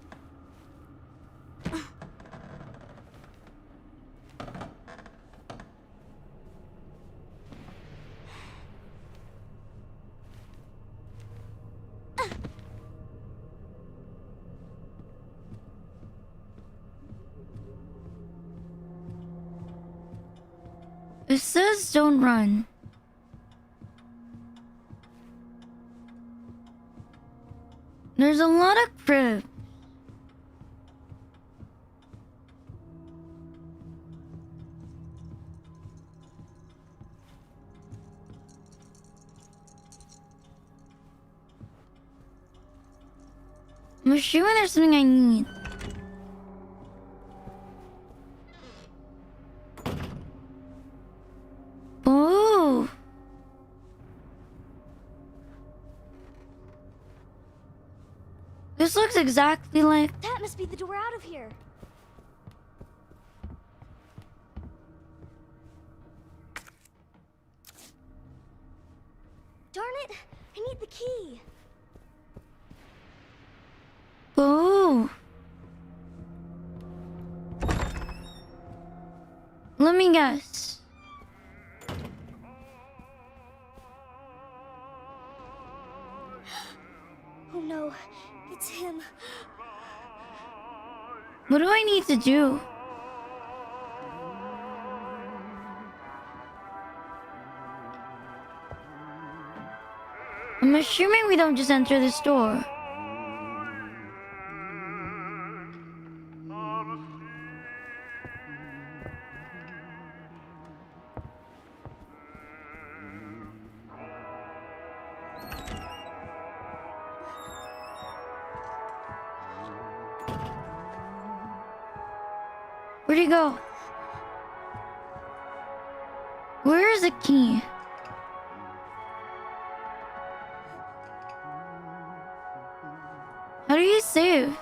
S1: says don't run. There's a lot of cribs. I'm assuming there's something I need. Oh. This looks exactly like...
S3: That must be the door out of here. Darn it! I need the key.
S1: Oh. Let me guess.
S3: Oh no, it's him.
S1: What do I need to do? I'm assuming we don't just enter this door. Where'd he go? Where is the key? How do you save?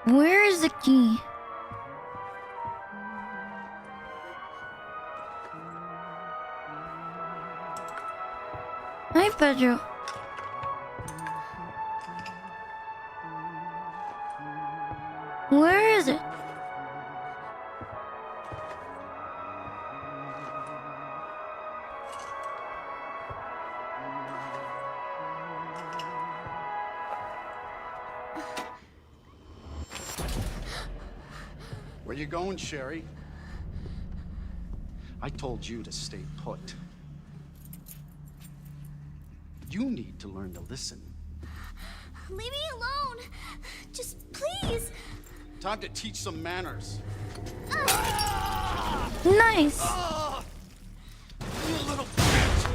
S1: Where is the key? Hi, Pedro. Where is it?
S4: Where you going, Sherry? I told you to stay put. You need to learn to listen.
S3: Leave me alone. Just please.
S4: Time to teach some manners.
S1: Nice.
S4: You little bitch!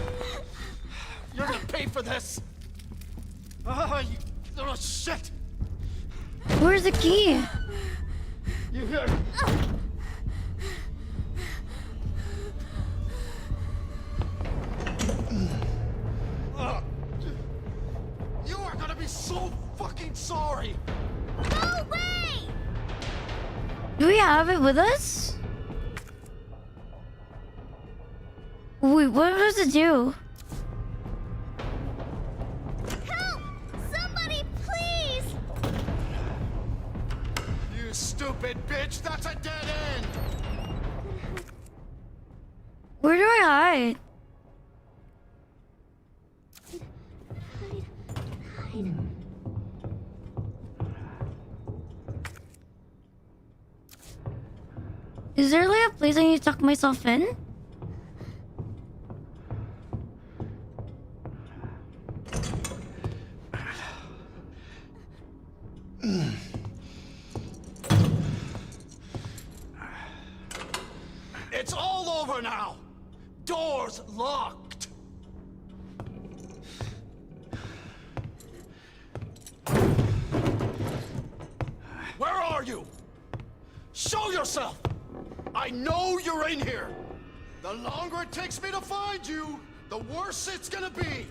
S4: You're gonna pay for this! You little shit!
S1: Where's the key?
S4: You hear? You are gonna be so fucking sorry!
S3: No way!
S1: Do we have it with us? Wait, what does it do?
S3: Help! Somebody, please!
S4: You stupid bitch! That's a dead end!
S1: Where do I hide? Is there like a place I need to tuck myself in?
S4: It's all over now! Doors locked! Where are you? Show yourself! I know you're in here! The longer it takes me to find you, the worse it's gonna be!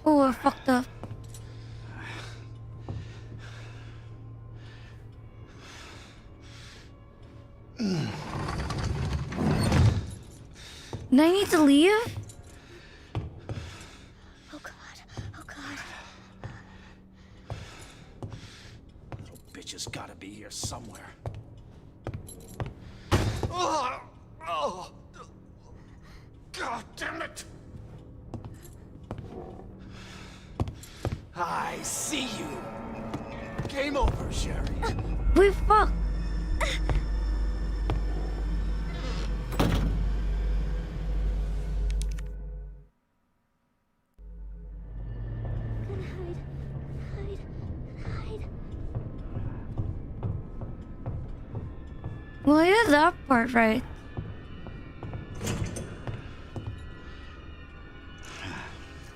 S1: Oh, I fucked up. Do I need to leave?
S3: Oh god, oh god.
S4: bitch has gotta be here somewhere. Oh, oh. God damn it! I see you. Game over, Sherry.
S1: We fuck.
S3: Gonna hide.
S1: Well, I did that part right.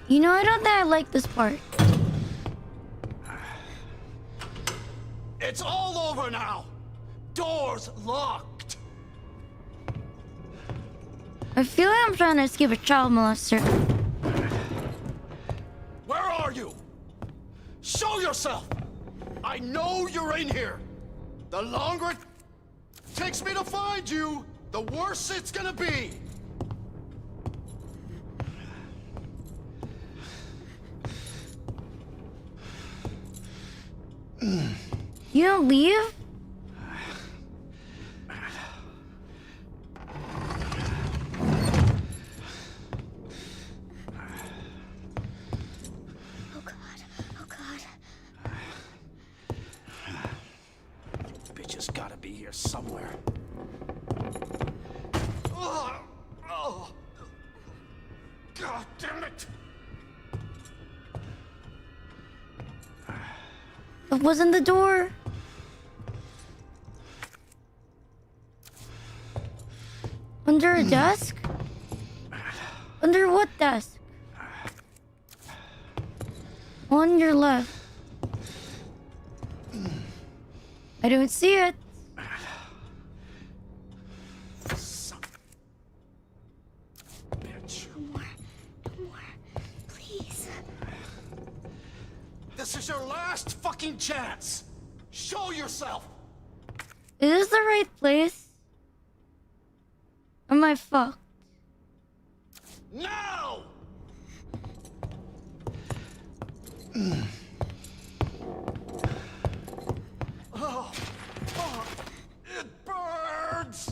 S1: You know, I don't think I like this part.
S4: It's all over now. Doors locked.
S1: I feel like I'm trying to escape a child molester.
S4: Where are you? Show yourself! I know you're in here. The longer it takes me to find you, the worse it's gonna be.
S1: You don't leave?
S3: Oh God.
S4: Bitch has gotta be here somewhere. Oh, oh. God damn it!
S1: It wasn't the door. Under a desk? Under what desk? On your left. I don't see it.
S4: Son of a bitch.
S3: No more. Please.
S4: This is your last fucking chance. Show yourself.
S1: Is this the right place? Am I fucked?
S4: Now! Oh, it burns!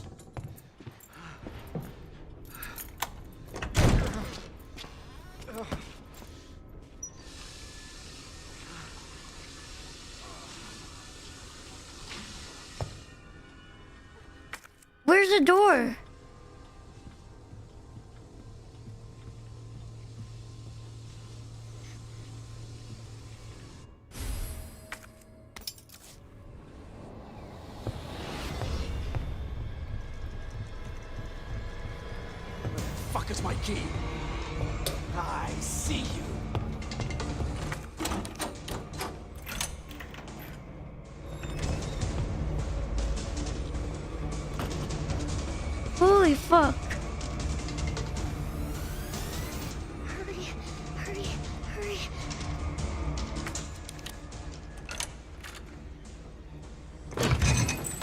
S1: Where's the door?
S4: Fuck is my key? I see you.
S1: Holy fuck.
S3: Hurry.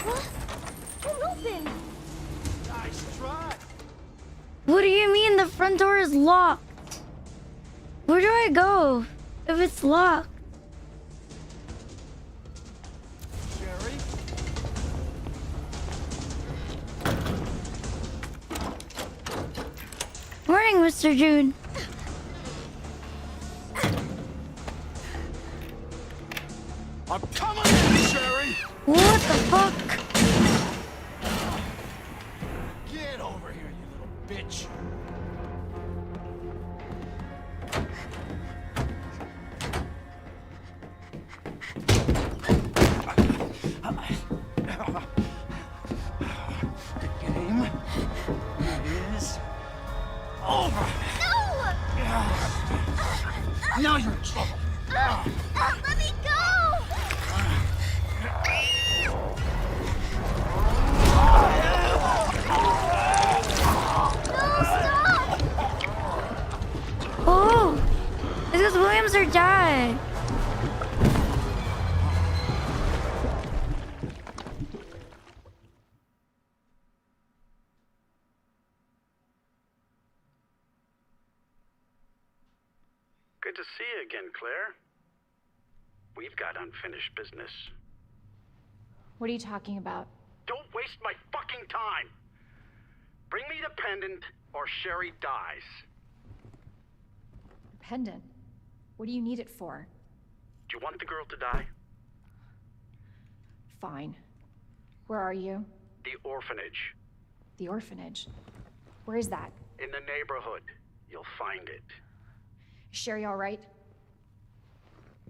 S3: What? Don't open.
S4: Nice try.
S1: What do you mean the front door is locked? Where do I go if it's locked?
S4: Sherry?
S1: Morning, Mr. June.
S4: I'm coming in, Sherry!
S1: What the fuck?
S4: Get over here, you little bitch. The game is over.
S3: No!
S4: Now you're in trouble.
S3: Let me go! No, stop!
S1: Oh! Is this Williams or Dad?
S5: Good to see you again, Claire. We've got unfinished business.
S2: What are you talking about?
S5: Don't waste my fucking time! Bring me the pendant, or Sherry dies.
S2: Pendant? What do you need it for?
S5: Do you want the girl to die?
S2: Fine. Where are you?
S5: The orphanage.
S2: The orphanage. Where is that?
S5: In the neighborhood. You'll find it.
S2: Is Sherry all right?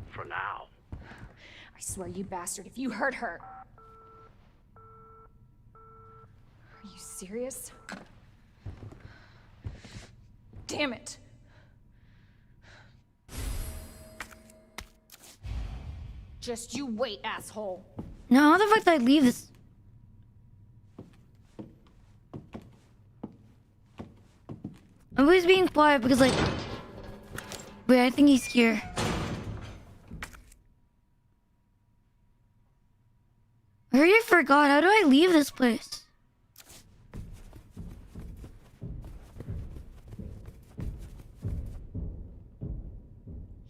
S5: For now.
S2: I swear, you bastard, if you hurt her... Are you serious? Damn it! Just you wait, asshole.
S1: Now, how the fuck did I leave this? I'm always being quiet because, like... Wait, I think he's here. I already forgot. How do I leave this place?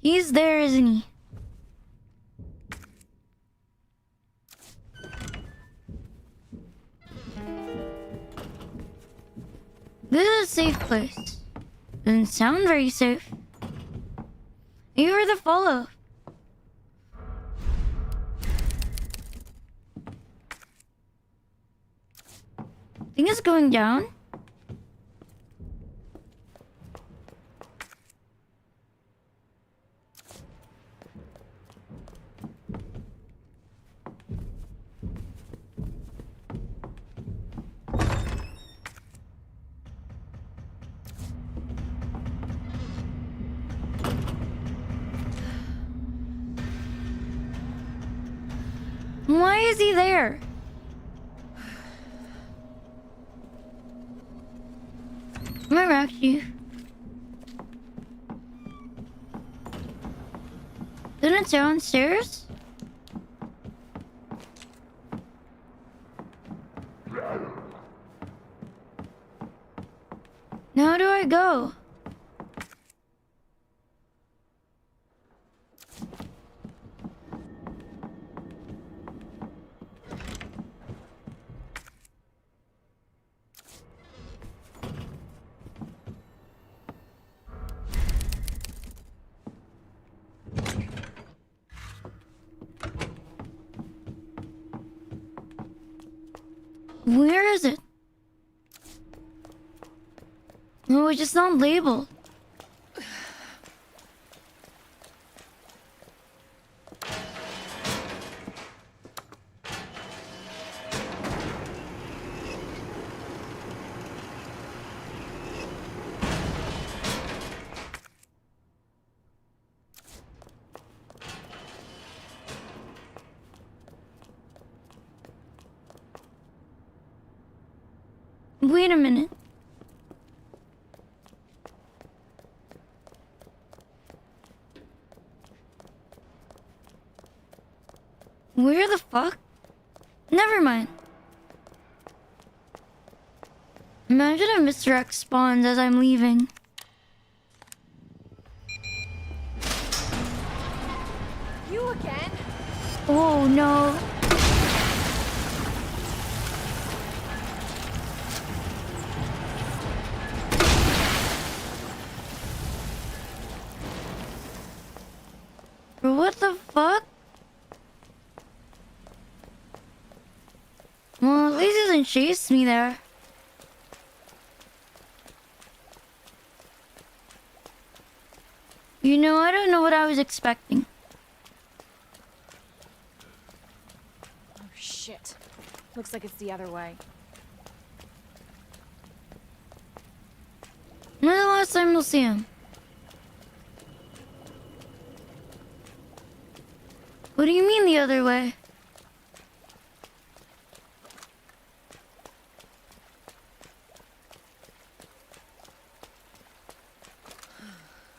S1: He's there, isn't he? This is a safe place. Doesn't sound very safe. Maybe we're the follow. Think it's going down? Why is he there? Where are you? Isn't it downstairs? Now how do I go? Where is it? No, it's just not labeled. Wait a minute. Where the fuck? Never mind. Imagine if Mr. X spawns as I'm leaving.
S2: You again?
S1: Oh no. Bro, what the fuck? Well, at least he doesn't chase me there. You know, I don't know what I was expecting.
S2: Oh, shit. Looks like it's the other way.
S1: When's the last time we'll see him? What do you mean the other way?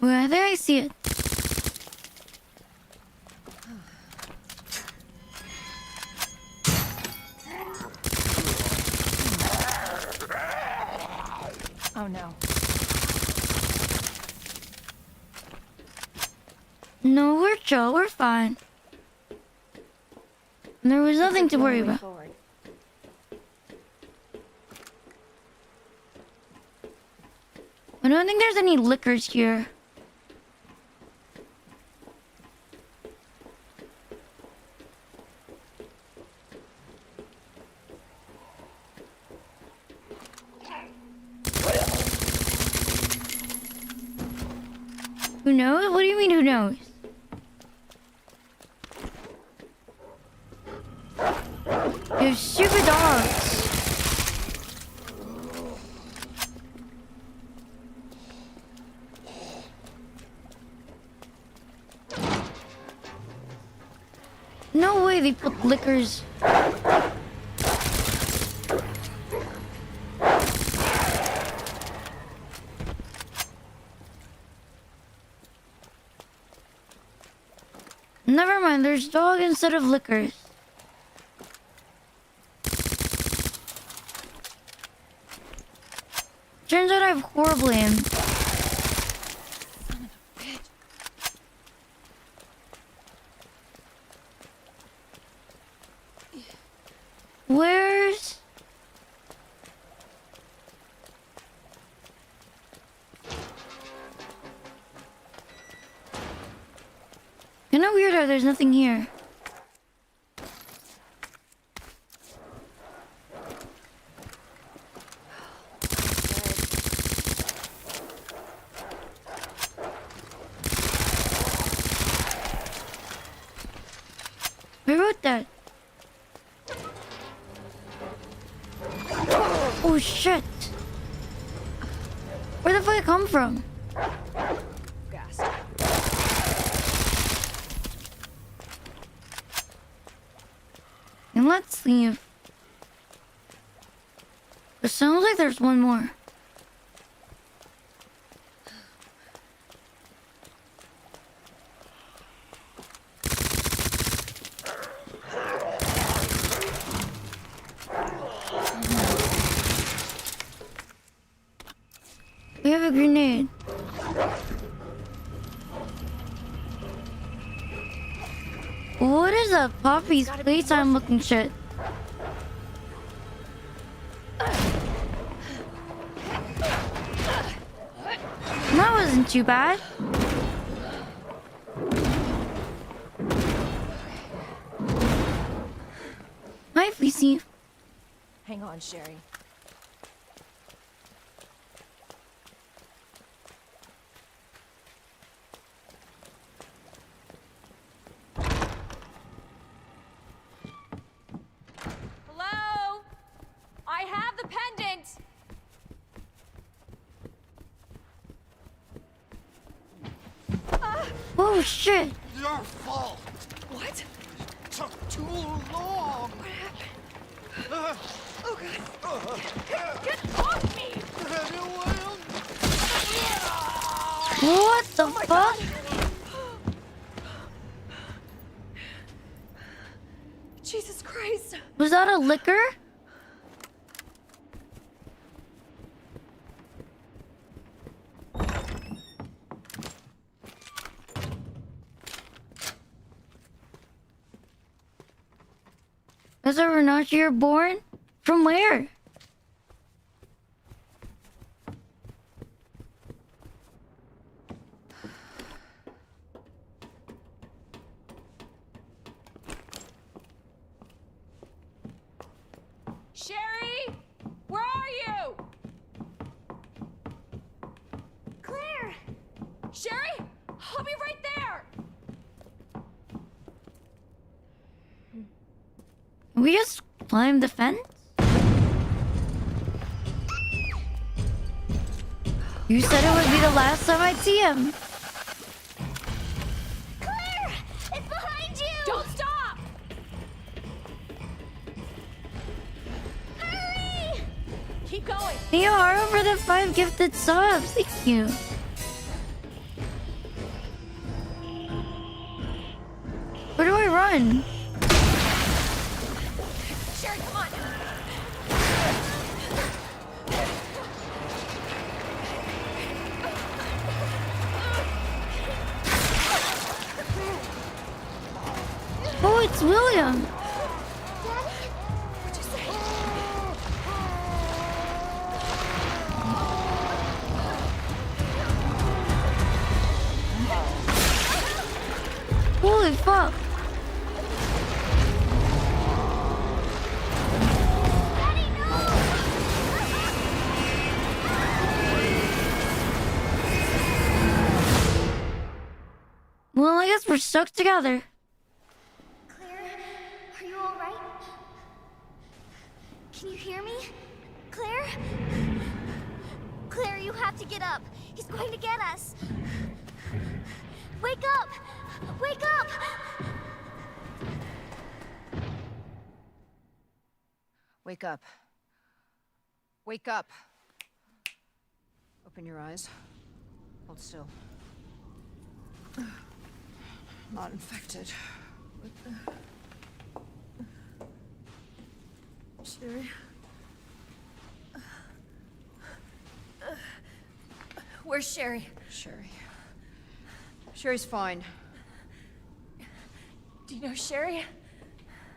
S1: Well, there I see it.
S2: Oh no.
S1: No, we're chill. We're fine. There was nothing to worry about.
S2: Forward.
S1: I don't think there's any liquors here. Who knows? What do you mean, who knows? You stupid dogs. No way they put liquors. Never mind, there's dog instead of liquors. Turns out I have horrible aim. Where's... Kinda weird how there's nothing here. Who wrote that? Oh shit! Where the fuck did it come from?
S2: Gas.
S1: And let's leave. It sounds like there's one more. We have a grenade. What is that Poppy's playtime looking shit? That wasn't too bad. Hi, Fleecy.
S2: Hang on, Sherry. Hello? I have the pendant.
S1: Oh shit!
S4: Your fault.
S2: What?
S4: Took too long.
S2: What happened? Oh god. Get off me!
S1: What the fuck?
S2: Jesus Christ.
S1: Was that a liquor? Is that Renato you're born? From where?
S2: Sherry? Where are you? Claire! Sherry? I'll be right there!
S1: We just climbed the fence? You said it would be the last time I'd see him.
S3: Claire! It's behind you!
S2: Don't stop!
S3: Hurry!
S2: Keep going!
S1: Thank you, Haro, for the 5 gifted subs. Thank you. Where do I run?
S2: Sherry, come on!
S1: Oh, it's William. up.
S3: Daddy, no!
S1: Well, I guess we're stuck together.
S3: Claire, are you all right? Can you hear me? Claire? Claire, you have to get up. He's going to get us. Wake up! Wake up!
S2: Wake up. Wake up. Open your eyes. Hold still. Not infected. What the... Sherry?
S3: Where's Sherry?
S2: Sherry's fine.
S3: Do you know Sherry?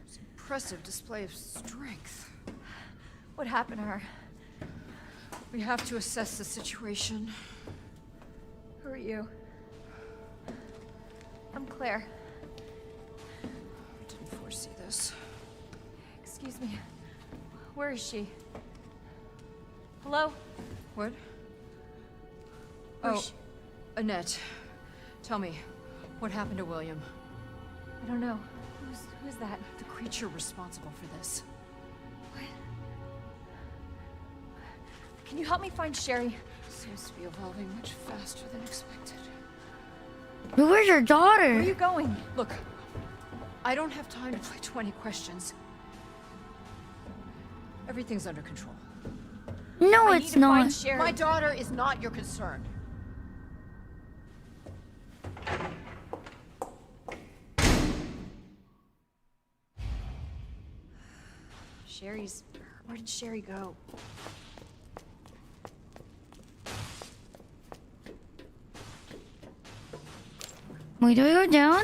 S2: It's an impressive display of strength.
S3: What happened to her?
S2: We have to assess the situation.
S3: Who are you? I'm Claire.
S2: I didn't foresee this.
S3: Excuse me. Where is she? Hello?
S2: What?
S3: Where's
S2: Annette. Tell me, what happened to William?
S3: I don't know. Who's that?
S2: The creature responsible for this.
S3: What? Can you help me find Sherry?
S2: Seems to be evolving much faster than expected.
S1: Where's your daughter?
S3: Where are you going?
S2: Look, I don't have time to play 20 questions. Everything's under control.
S1: No,
S3: I
S1: it's
S3: need to find
S1: not.
S3: Sherry.
S2: My daughter is not your concern.
S3: Where did Sherry go?
S1: Wait, do we go down?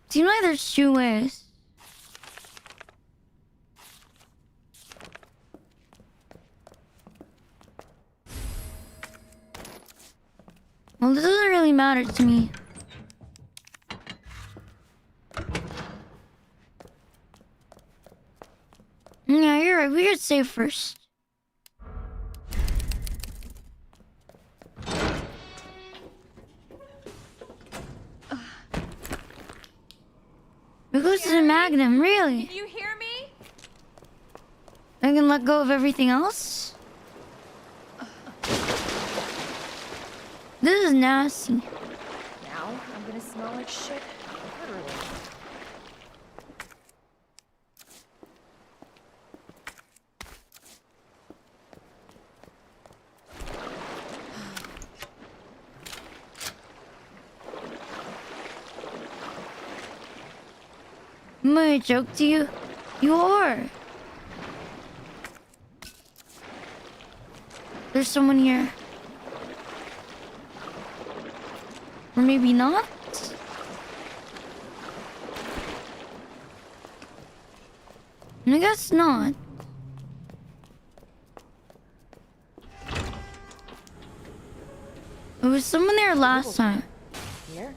S1: Seems like there's two ways. Well, this doesn't really matter to me. Yeah, you're right. We should save first. It goes to the Magnum, really?
S3: Can you hear me?
S1: I can let go of everything else? This is nasty.
S3: Now I'm gonna smell like shit. Literally.
S1: Am I a joke to you? You are. There's someone here. Or maybe not? I guess not. There was someone there last time.
S3: Here?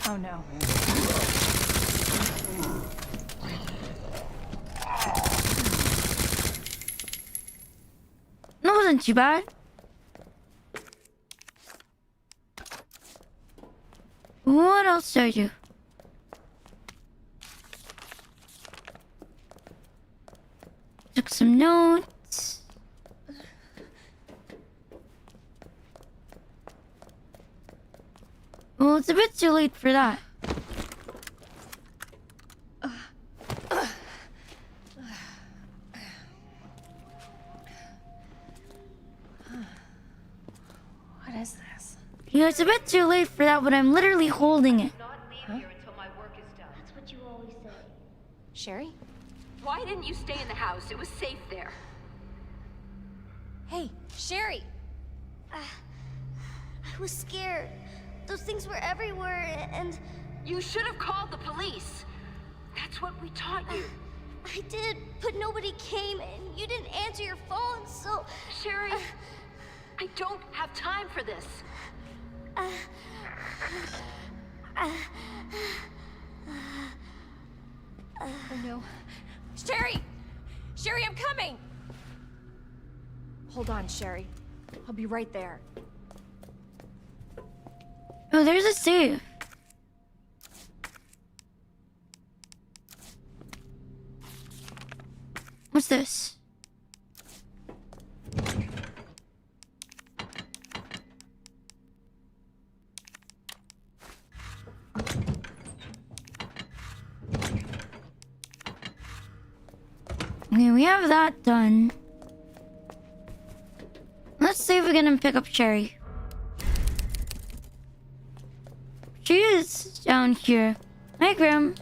S3: Oh no.
S1: That wasn't too bad. What else did I do? Took some notes. Well, it's a bit too late for that.
S3: What is this?
S1: Yeah, it's a bit too late for that, but I'm literally holding it.
S3: That's what you always say.
S2: Sherry?
S7: Why didn't you stay in the house? It was safe there.
S2: Hey, Sherry!
S3: I was scared. Those things were everywhere, and
S7: You should have called the police. That's what we taught you.
S3: I did, but nobody came, and you didn't answer your phone, so...
S7: Sherry, I don't have time for this.
S2: Oh no. Sherry! Sherry, I'm coming! Hold on, Sherry. I'll be right there.
S1: Oh, there's a safe. What's this? Okay, we have that done. Let's see if we can pick up Sherry. She is down here. Hi, Grim.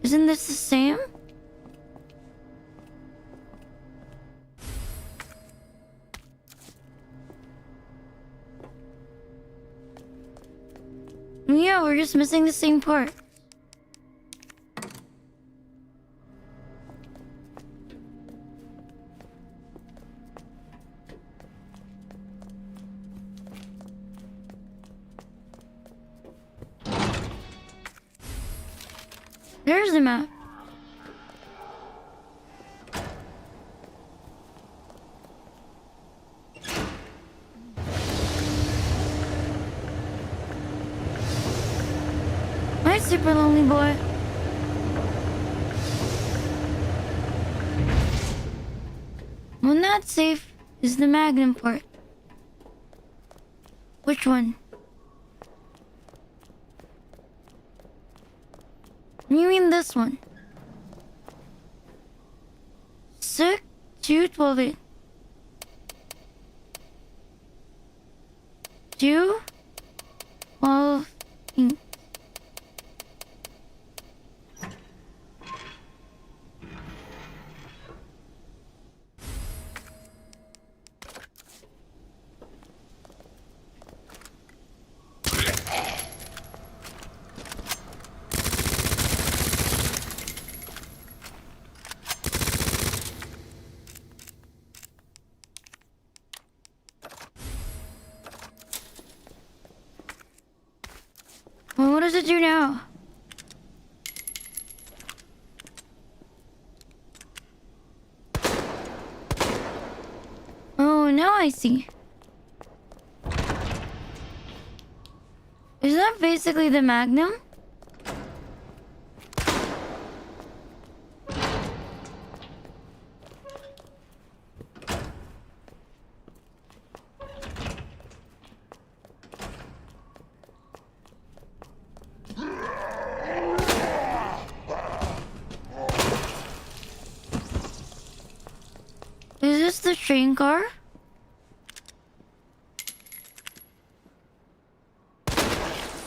S1: Isn't this the same? Yeah, we're just missing the same part. There's the map. Hi, super lonely boy. One that's safe is the Magnum port. Which one? You mean this one? 6, 2, 12, 8. 2, 12, 8. Well, what does it do now? Oh, now I see. Is that basically the Magnum? Is this the train car?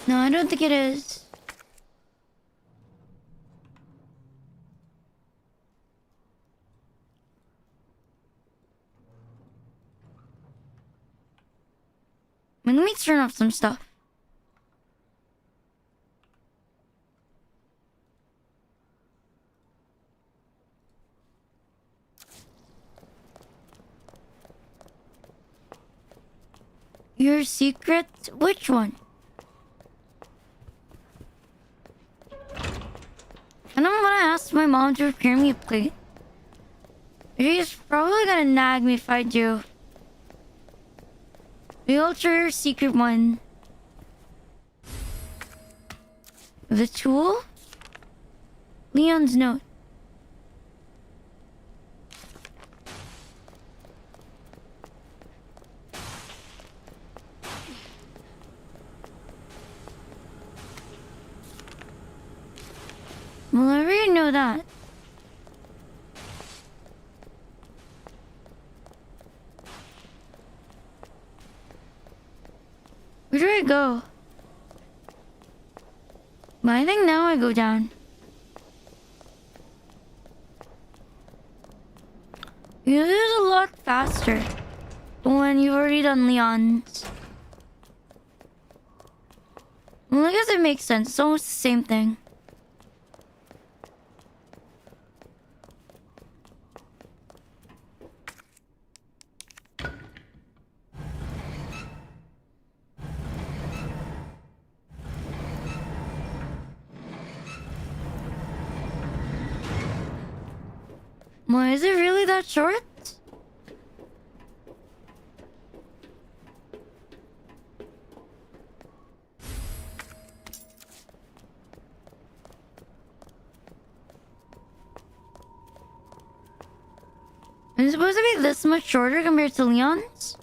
S1: No, I don't think it is. Let me turn off some stuff. Your secret? Which one? And I'm gonna ask my mom to repair me a plate. She's probably gonna nag me if I do. The ultra secret one. The tool? Leon's note. Well, I already know that. go. But I think now I go down. You know, there's a lot faster when you've already done Leon's. Well, I guess it makes sense. It's almost the same thing. Why is it really that short? Is it supposed to be this much shorter compared to Leon's?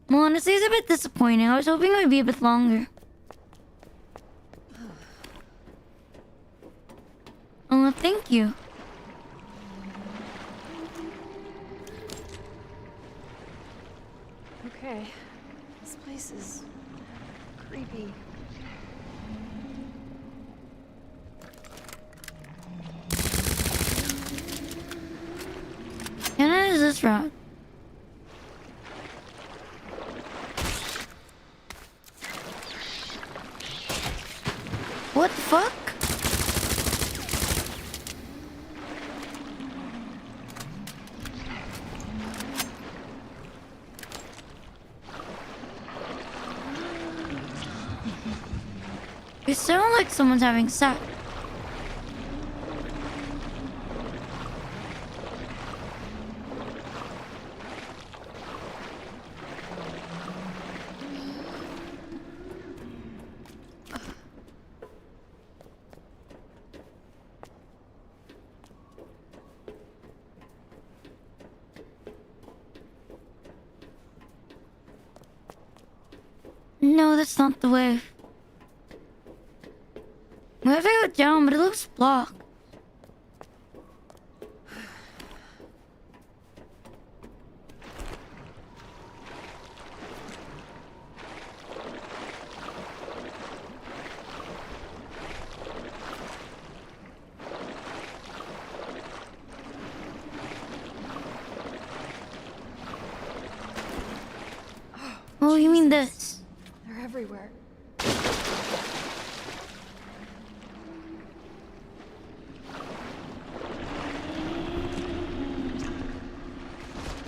S1: Well, honestly, it's a bit disappointing. I was hoping it would be a bit longer. Oh, thank you.
S2: Okay. This place is creepy.
S1: And how is this route? What the fuck? It sounds like someone's having sex. No, that's not the way. We have to go down, but it looks blocked. Oh, you mean this?
S2: They're everywhere.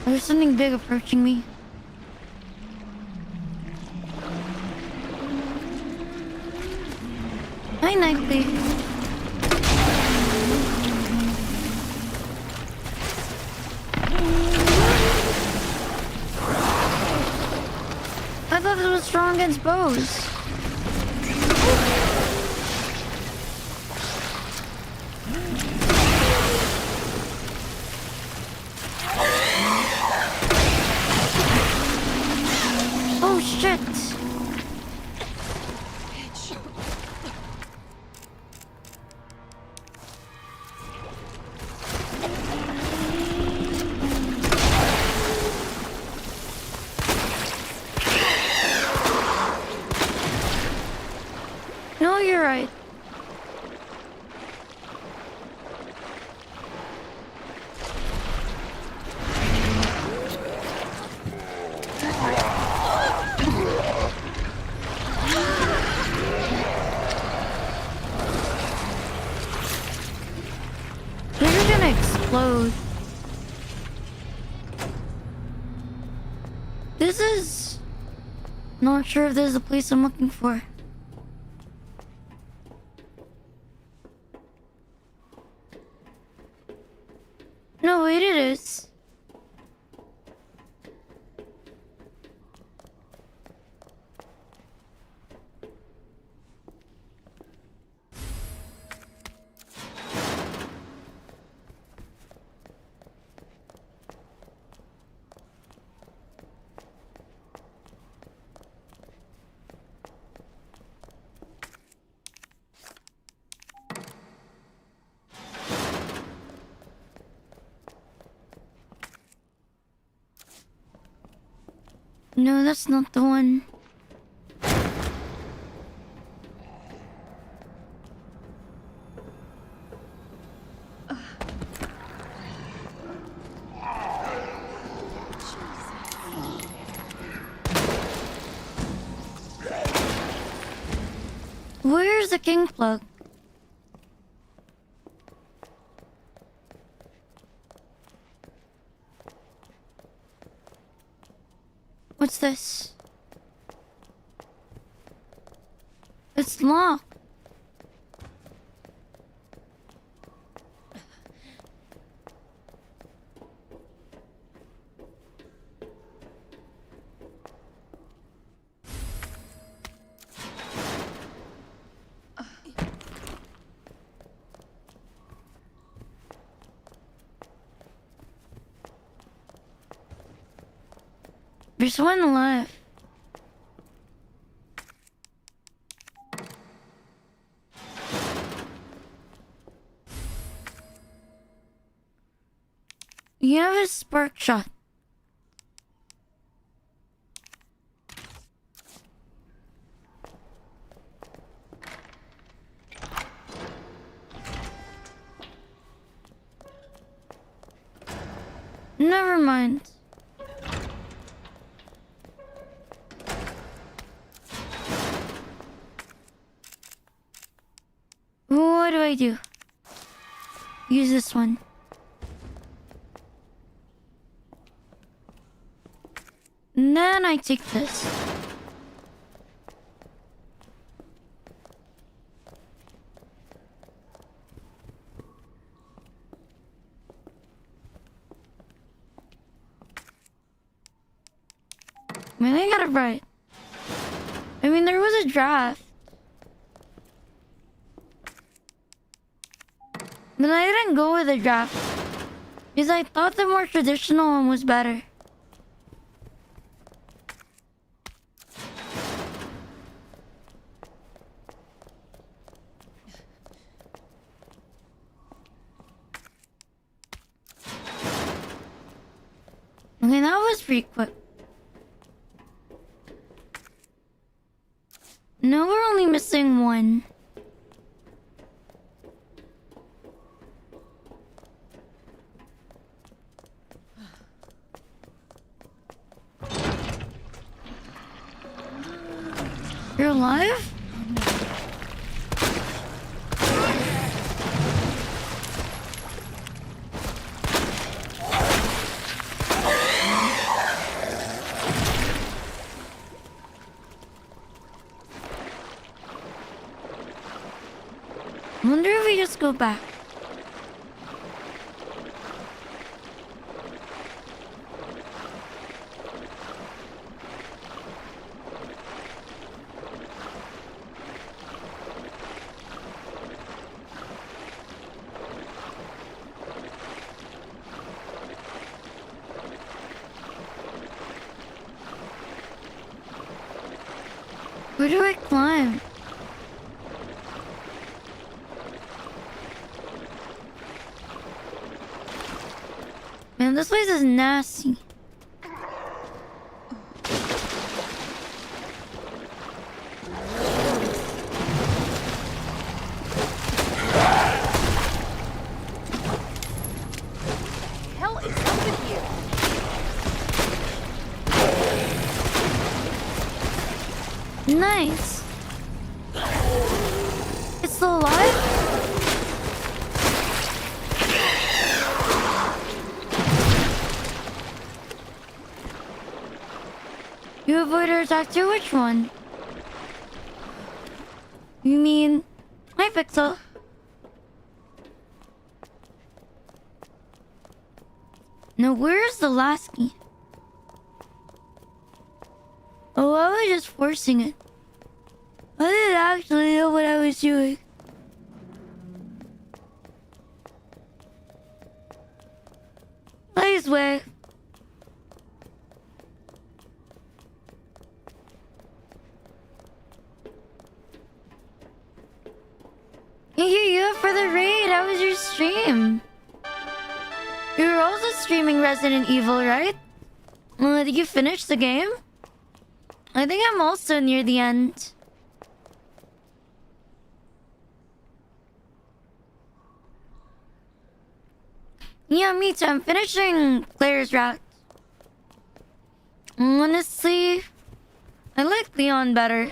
S1: There's something big approaching me. Hi, Nightly. I thought this was strong against bows. Oh shit! No, you're right. They're gonna explode. This is... Not sure if this is the place I'm looking for. No, wait, it is. No, that's not the one. Where's the king plug? What's this? It's locked. There's one left. You have a spark shot. Never mind. What do I do? Use this one. And then I take this. I mean, I got it right. I mean, there was a draft. But I didn't go with the draft. Because I thought the more traditional one was better. Okay, that was pretty quick. No, we're only missing one. You're alive? I wonder if we just go back. Where do I climb? Man, this place is nasty.
S2: Hell is up with you?
S1: Nice. It's still alive? You avoided attack to which one? You mean... Hi, Pixel. Now, where's the last key? Oh, I was just forcing it. I didn't actually know what I was doing. Nice way. Thank you for the raid. How was your stream? You were also streaming Resident Evil, right? Did you finish the game? I think I'm also near the end. Yeah, me too. I'm finishing Claire's route. Honestly, I like Leon better.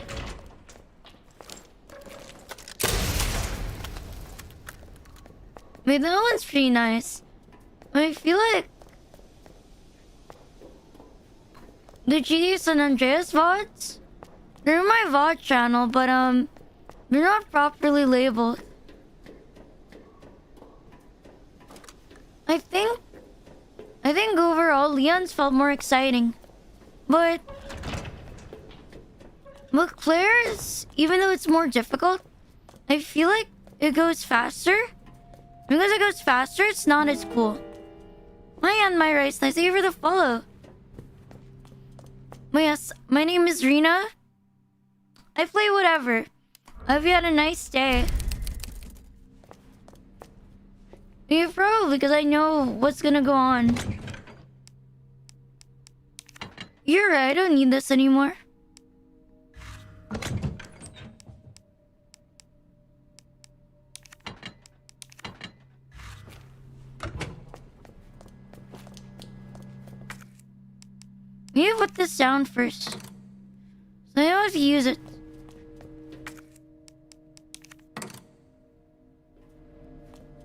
S1: Wait, that one's pretty nice. I feel like the GTA San Andreas VODs, they're my VOD channel, but they're not properly labeled. I think overall Leon's felt more exciting. But Claire's, even though it's more difficult, I feel like it goes faster. Because it goes faster, it's not as cool. Hi, my rice. Nice. Thank you for the follow. But yes, my name is Rina. I play whatever. I hope you had a nice day. Yeah, probably, because I know what's gonna go on. You're right, I don't need this anymore. Maybe put this down first, so I know how to use it.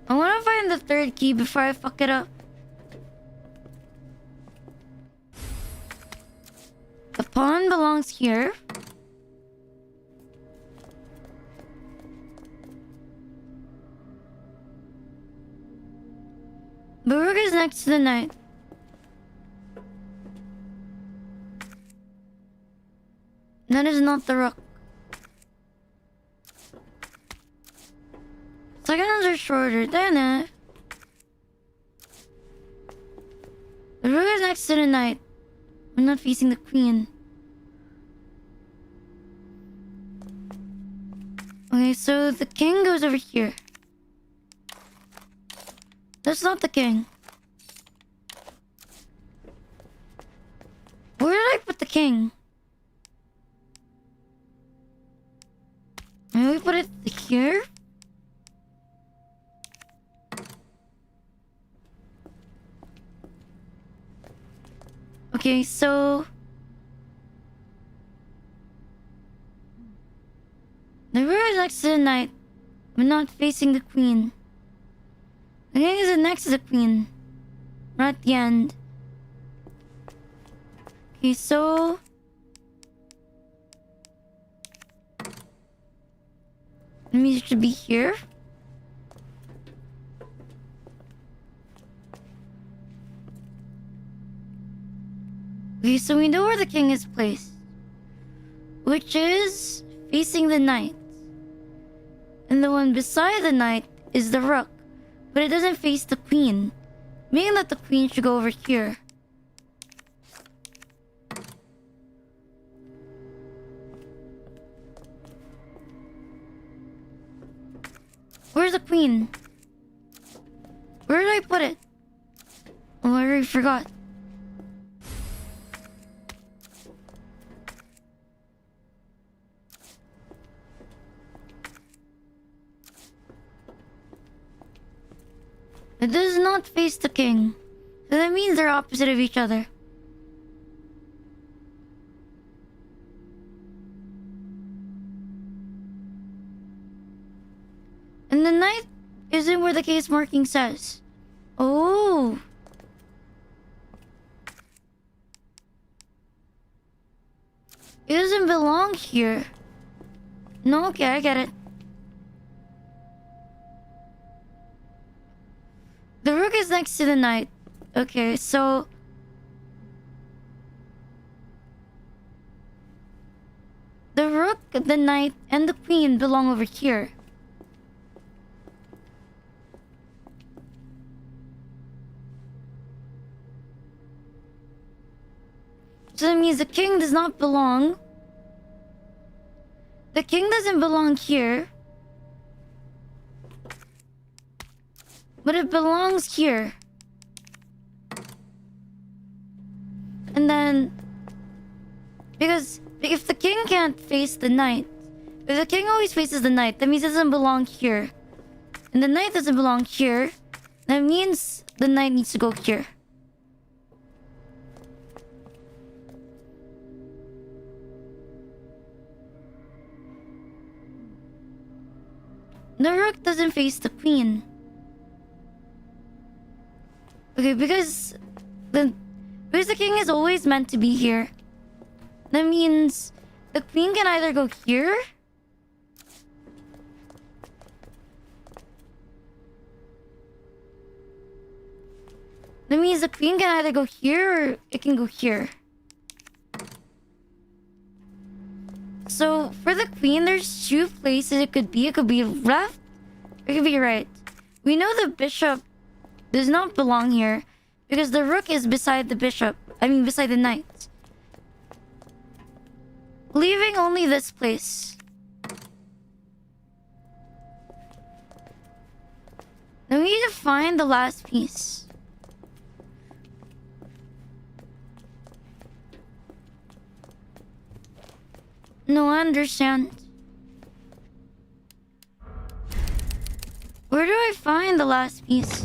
S1: I want to find the third key before I fuck it up. The pawn belongs here. The rook is next to the knight. That is not the rook. Second ones are shorter, then the rook is next to the knight. We're not facing the queen. Okay, so the king goes over here. That's not the king. Where did I put the king? Maybe we put it here? Okay, so the rook is next to the knight. We're not facing the queen. The king is next to the queen. We're at the end. Okay, so maybe it should be here. Okay, so we know where the king is placed, which is facing the knight. And the one beside the knight is the rook, but it doesn't face the queen, meaning that the queen should go over here. Where's the queen? Where did I put it? Oh, I already forgot. It does not face the king. So that means they're opposite of each other. And the knight isn't where the case marking says. Oh. It doesn't belong here. No, okay, I get it. The rook is next to the knight. Okay, so the rook, the knight, and the queen belong over here. So that means the king does not belong. The king doesn't belong here. But it belongs here. And then because If the king can't face the knight, if the king always faces the knight, that means it doesn't belong here. And the knight doesn't belong here. That means the knight needs to go here. The rook doesn't face the queen. Okay, because the king is always meant to be here. That means the queen can either go here. That means the queen can either go here or it can go here. So for the queen, there's two places it could be. It could be left or it could be right. We know the bishop does not belong here because the rook is beside the bishop. I mean, beside the knight. Leaving only this place. Then we need to find the last piece. No, I understand. Where do I find the last piece?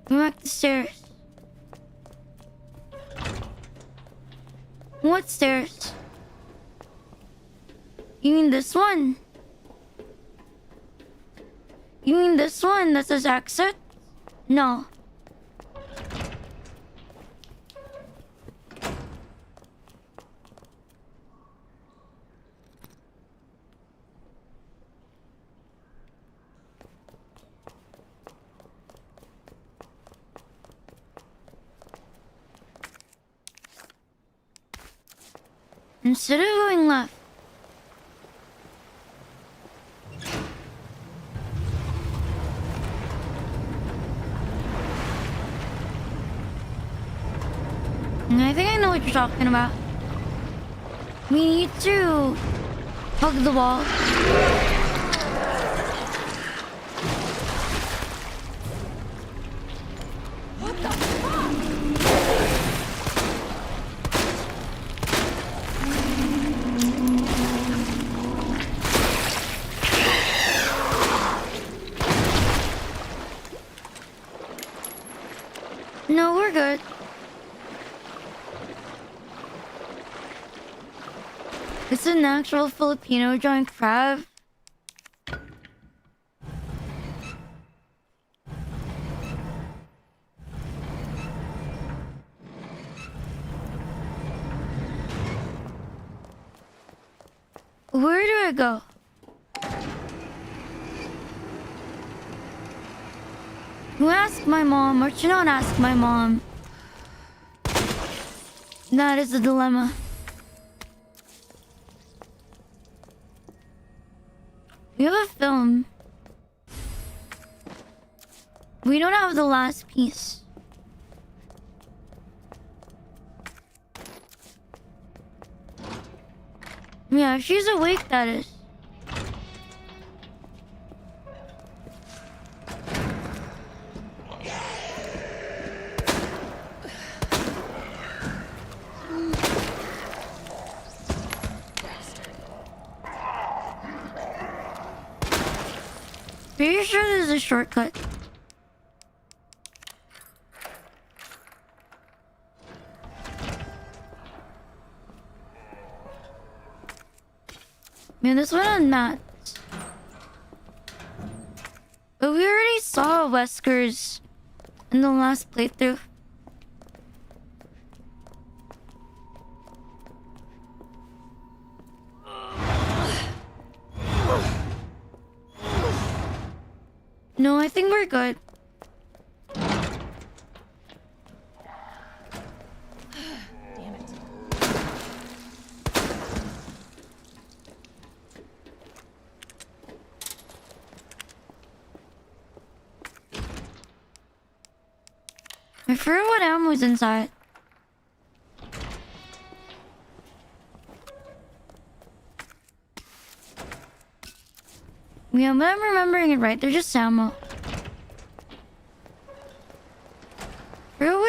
S1: Go back the stairs. What stairs? You mean this one? You mean this one that says exit? No. Instead of going left. I think I know what you're talking about. We need to hug the wall. No, we're good. It's a natural Filipino giant crab. Where do I go? You ask my mom, or you don't ask my mom. That is the dilemma. We have a film. We don't have the last piece. Yeah, she's awake, that is. Pretty sure there's a shortcut. Man, this one on mats. But we already saw Wesker's in the last playthrough. No, I think we're good.
S2: Damn it.
S1: I forgot what ammo's inside. Yeah, but I'm remembering it right. They're just ammo.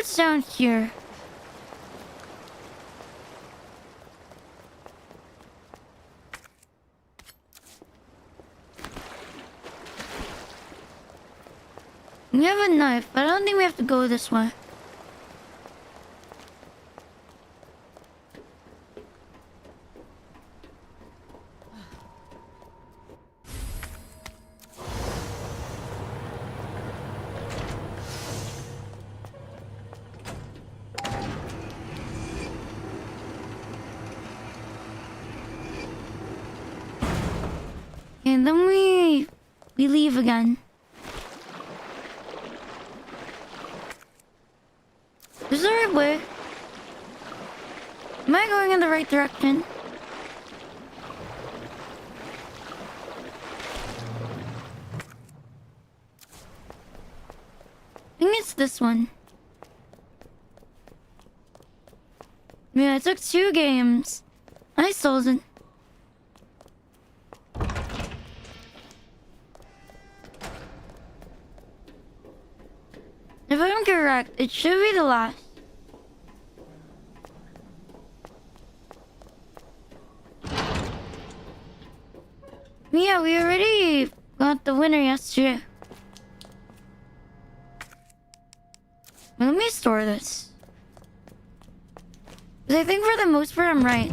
S1: what's down here. We have a knife, but I don't think we have to go this way. And then we leave again. Is the right way? Am I going in the right direction? I think it's this one. Yeah, it took 2 games. I sold it. If I'm correct, it should be the last. Yeah, we already got the winner yesterday. Well, let me store this. 'Cause I think for the most part I'm right.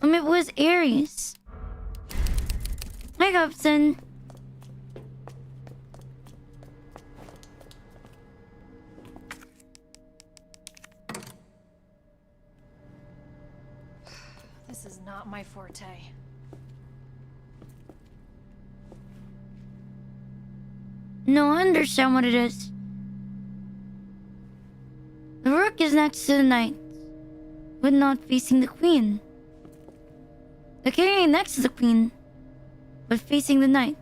S1: It was Aries. Hi, Gobson.
S2: This is not my forte.
S1: No, I understand what it is. The rook is next to the knight, but not facing the queen. The king is next to the queen, but facing the knight.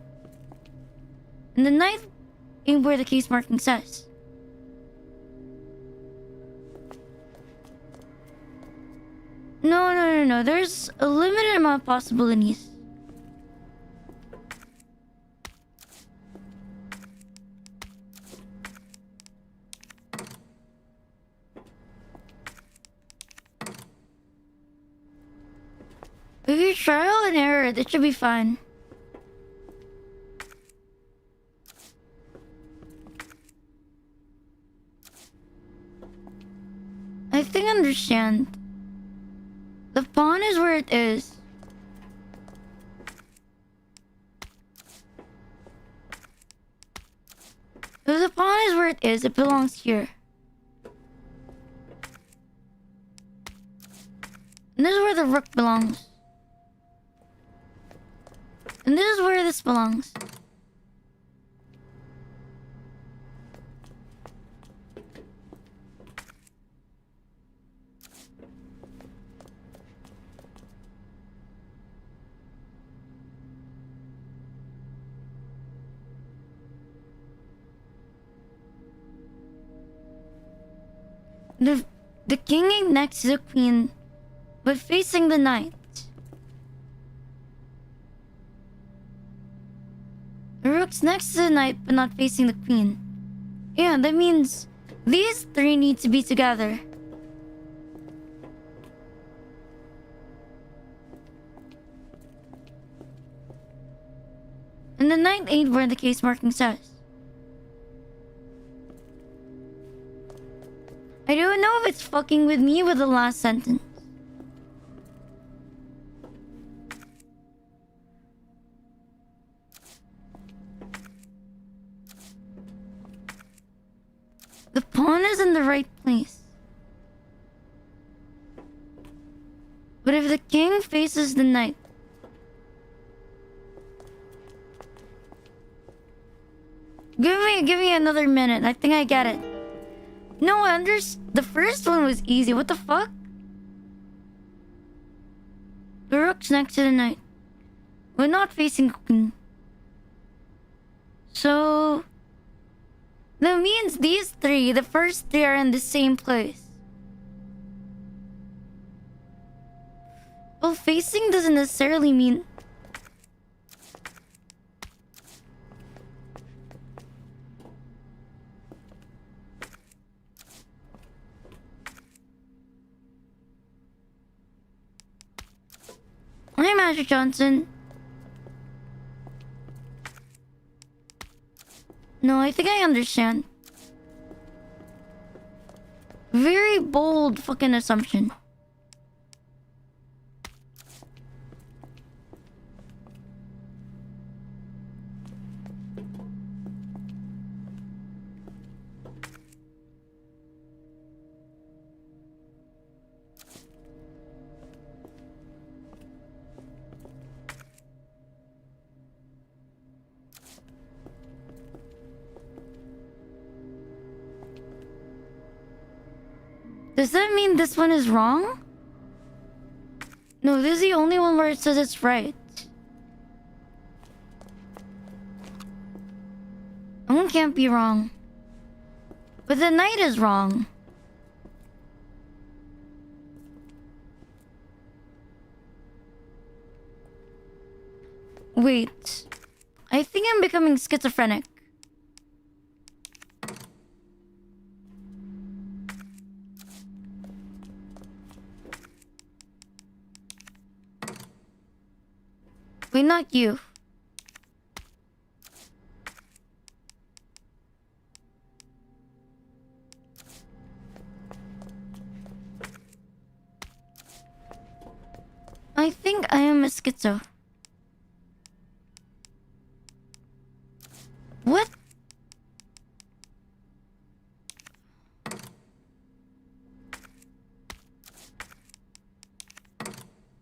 S1: And the knight ain't where the case marking says. No. There's a limited amount of possibilities. If you trial and error, that should be fine. I think I understand. The pawn is where it is. If the pawn is where it is, it belongs here. And this is where the rook belongs. And this is where this belongs. The king ain't next to the queen, but facing the knight. The rook's next to the knight, but not facing the queen. Yeah, that means these 3 need to be together. And the knight ain't where the case marking says. I don't know if it's fucking with me with the last sentence. The pawn is in the right place. But if the king faces the knight... Give me another minute. I think I get it. No, the first one was easy. What the fuck? The rook's next to the knight. We're not facing queen. So... that means these 3, the first 3 are in the same place. Well, facing doesn't necessarily mean... Mr. Johnson. No, I think I understand. Very bold fucking assumption. Does that mean this one is wrong? No, this is the only one where it says it's right. That one can't be wrong. But the night is wrong. Wait. I think I'm becoming schizophrenic. Wait, not you. I think I am a schizo. What?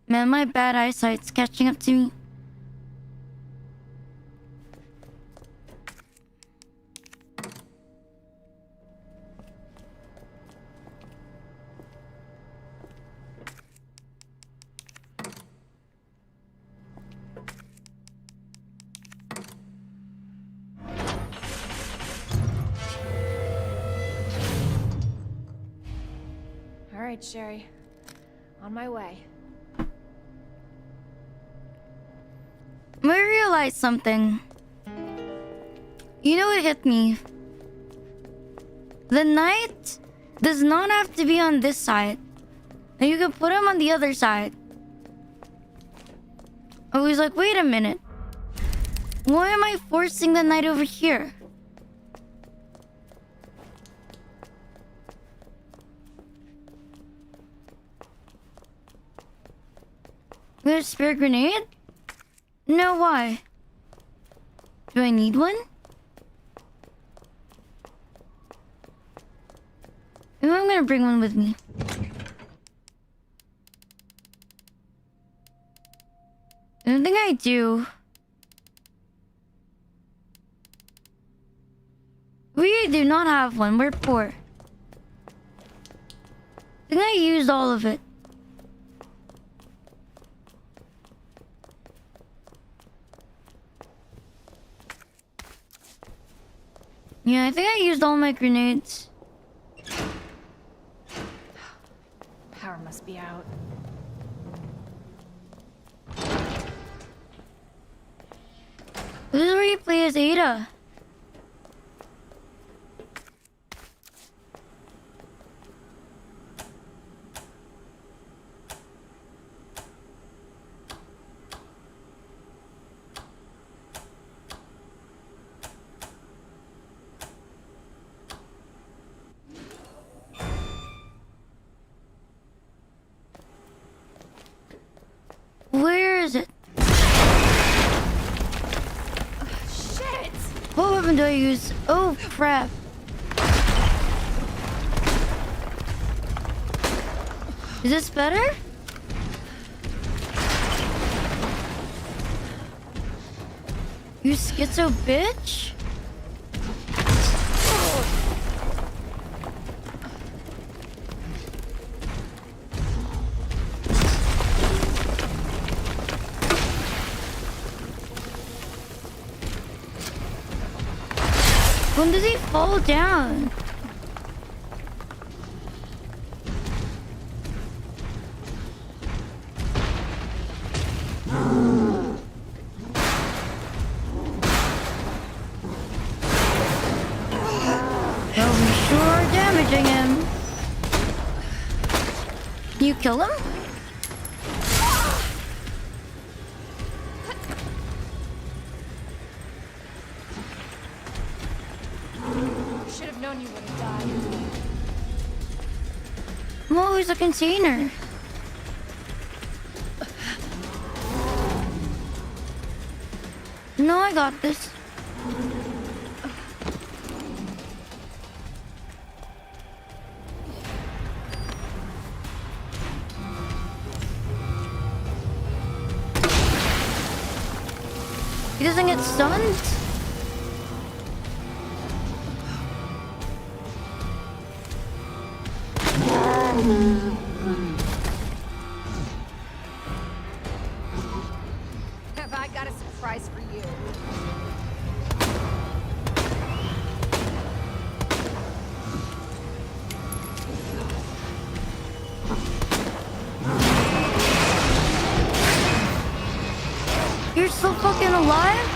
S1: Man, my bad eyesight's catching up to me.
S2: All right, Sherry. On my way.
S1: I realized something. You know what hit me? The knight does not have to be on this side. And you can put him on the other side. I was like, wait a minute. Why am I forcing the knight over here? We have a spare grenade? No, why? Do I need one? Maybe I'm gonna bring one with me. I don't think I do. We do not have one. We're poor. I think I used all of it. Yeah, I think I used all my grenades.
S2: Power must be out.
S1: This is where you play as Ada. Where is it?
S2: Shit!
S1: What weapon do I use? Oh, crap. Is this better? You schizo bitch? When does he fall down? Well, we sure are damaging him. Can you kill him? it's a container. No, I got this. He doesn't get stunned?
S2: Have I got a surprise for you?
S1: You're still fucking alive?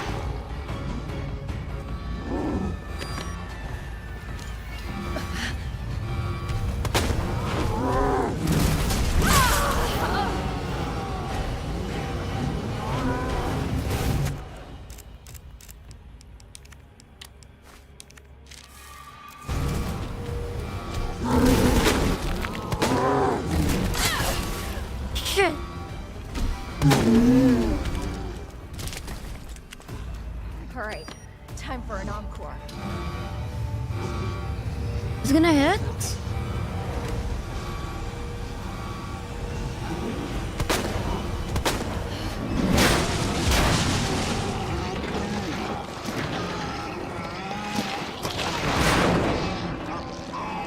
S1: Shit.
S2: All right, time for an encore.
S1: It's gonna hit?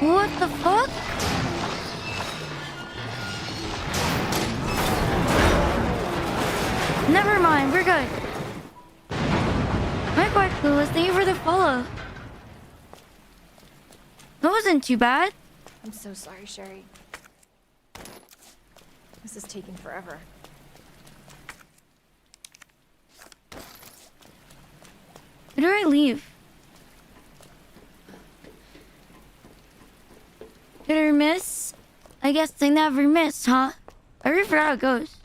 S1: What the fuck? Never mind, we're good. My quite clueless. Thank you for the follow. That wasn't too bad.
S2: I'm so sorry, Sherry. This is taking forever.
S1: Where do I leave? Hit or miss? I guess they never miss, huh? I already forgot how it goes.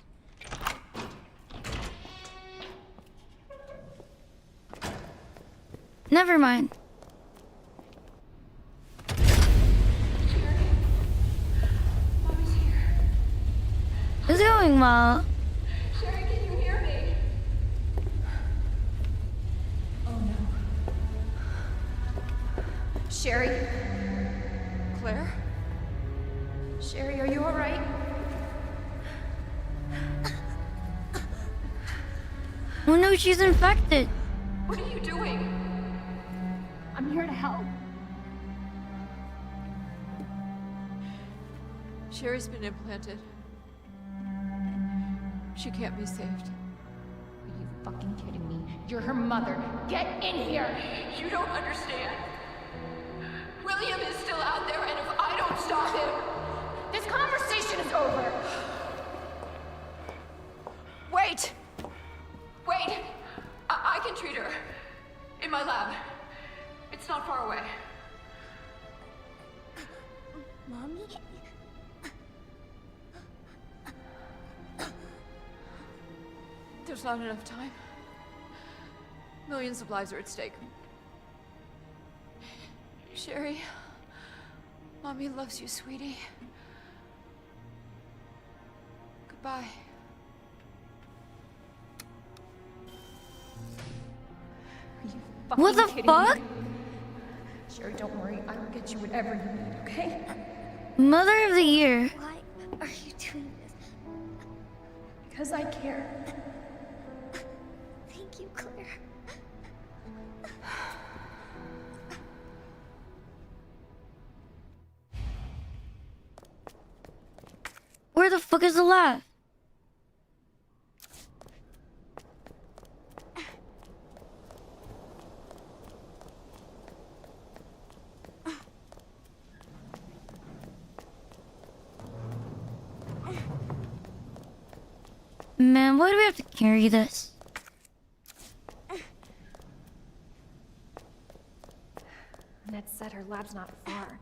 S1: Never mind.
S7: Mommy's here.
S1: It's going well.
S7: Sherry, can you hear me?
S2: Sherry? Claire? Sherry, are you all right?
S1: Oh no, she's infected.
S7: What are you doing?
S2: I'm here to help.
S8: Sherry's been implanted. She can't be saved.
S2: Are you fucking kidding me? You're her mother. Get in here!
S7: You don't understand. William is still out there, and if I don't stop him...
S2: This conversation is over!
S7: Wait! Wait! I can treat her. In my lab. It's not far away.
S3: Mommy?
S8: There's not enough time. Millions of lives are at stake. Sherry, Mommy loves you, sweetie. Goodbye.
S2: Are you fucking
S1: What the
S2: kidding
S1: fuck?
S2: me? Sherry, don't worry. I will get you whatever you need, okay?
S1: Mother of the Year.
S3: Why are you doing this?
S2: Because I care.
S3: Thank you, Claire.
S1: Where the fuck is the lab? Man, why do we have to carry this?
S2: Ned said her lab's not far.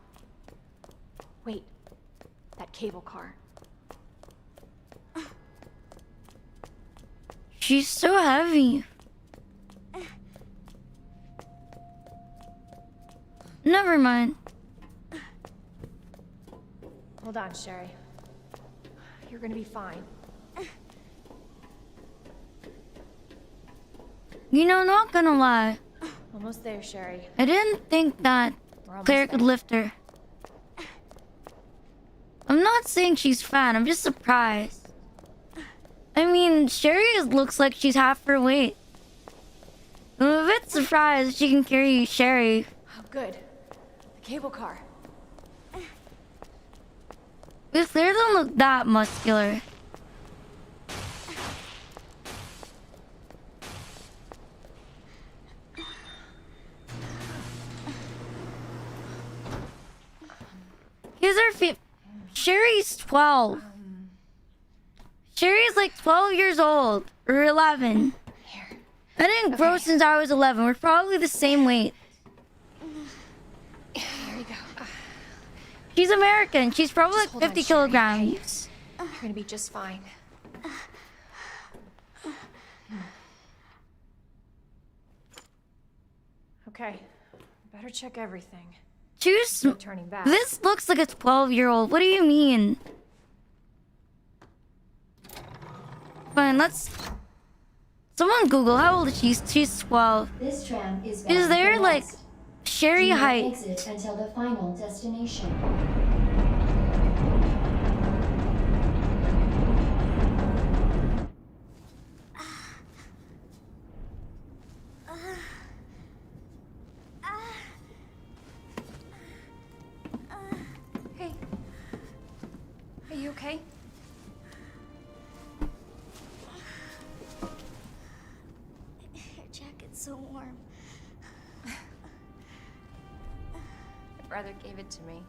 S2: Wait, that cable car.
S1: She's so heavy. Never mind.
S2: Hold on, Sherry. You're gonna be fine.
S1: You know, not gonna lie.
S2: Almost there, Sherry.
S1: I didn't think that
S2: We're almost
S1: Claire could
S2: there.
S1: lift her. I'm not saying she's fat, I'm just surprised. I mean, Sherry looks like she's half her weight. I'm a bit surprised she can carry Sherry.
S2: Oh, good. The cable car.
S1: But Claire don't look that muscular. Here's our Sherry's 12. Sherry's like 12 years old. Or 11.
S2: Here.
S1: I didn't grow since I was 11. We're probably the same weight.
S2: There you go.
S1: She's American. She's probably like
S2: Just hold on,
S1: 50
S2: Sherry.
S1: kilograms.
S2: You're gonna be just fine. Okay. Better check everything.
S1: Choose.
S2: No turning back.
S1: This looks like a 12-year-old. What do you mean? Fine, let's... Someone Google how old is she? She's 12.
S9: This tram is
S1: Is there like Sherry height?
S9: Exit until the final destination.
S2: Hey. Are you okay?
S3: Your jacket's so warm.
S2: My brother gave it to me.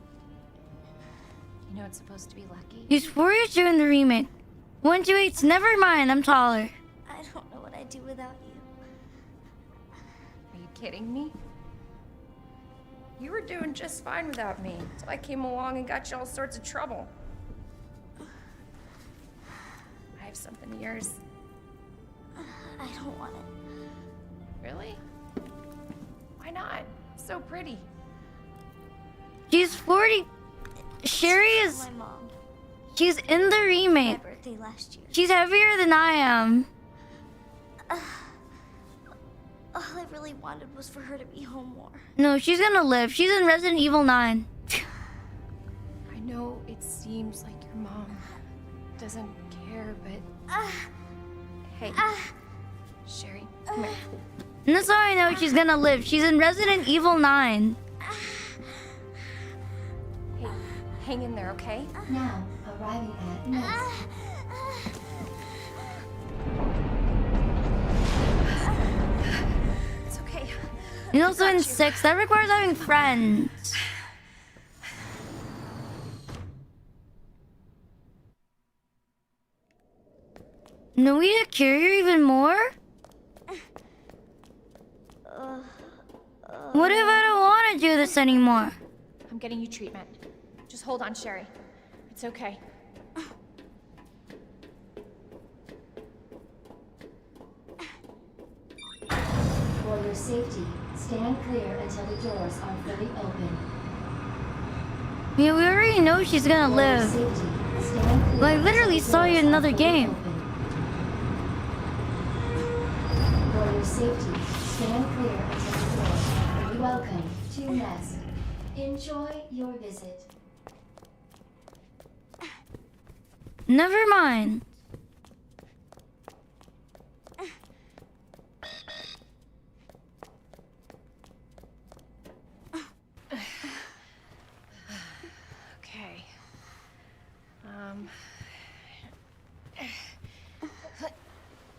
S2: You know it's supposed to be lucky.
S1: He's 4 years doing the remake. 128's never mind, I'm taller.
S3: I don't know what I'd do without you.
S2: Are you kidding me? You were doing just fine without me, so I came along and got you all sorts of trouble. I have something of yours.
S3: I don't want it.
S2: Really? Why not? It's so pretty.
S1: She's 40. Sherry is...
S3: My mom.
S1: She's in the
S3: My
S1: remake.
S3: birthday last year.
S1: She's heavier than I am.
S3: All I really wanted was for her to be home more.
S1: No, she's gonna live. She's in Resident Evil 9.
S2: I know it seems like your mom doesn't care, but... Hey, Sherry, come here.
S1: And that's how I know she's gonna live. She's in Resident Evil 9.
S2: Hey, hang in there, okay?
S9: Now, arriving at next.
S2: It's okay.
S1: And also in 6, that requires having friends. No, we need to carry her even more? What if I don't want to do this anymore?
S2: I'm getting you treatment. Just hold on, Sherry. It's okay.
S9: For your safety, stand clear until the doors are fully open.
S1: Yeah, we already know she's gonna
S9: For your
S1: live.
S9: safety, stand clear
S1: Well, I literally
S9: until the
S1: saw you in
S9: doors are
S1: another
S9: fully
S1: game.
S9: open. For your safety, stand clear until the doors are fully welcome to Nest. Enjoy your visit.
S1: Never mind.
S2: Okay.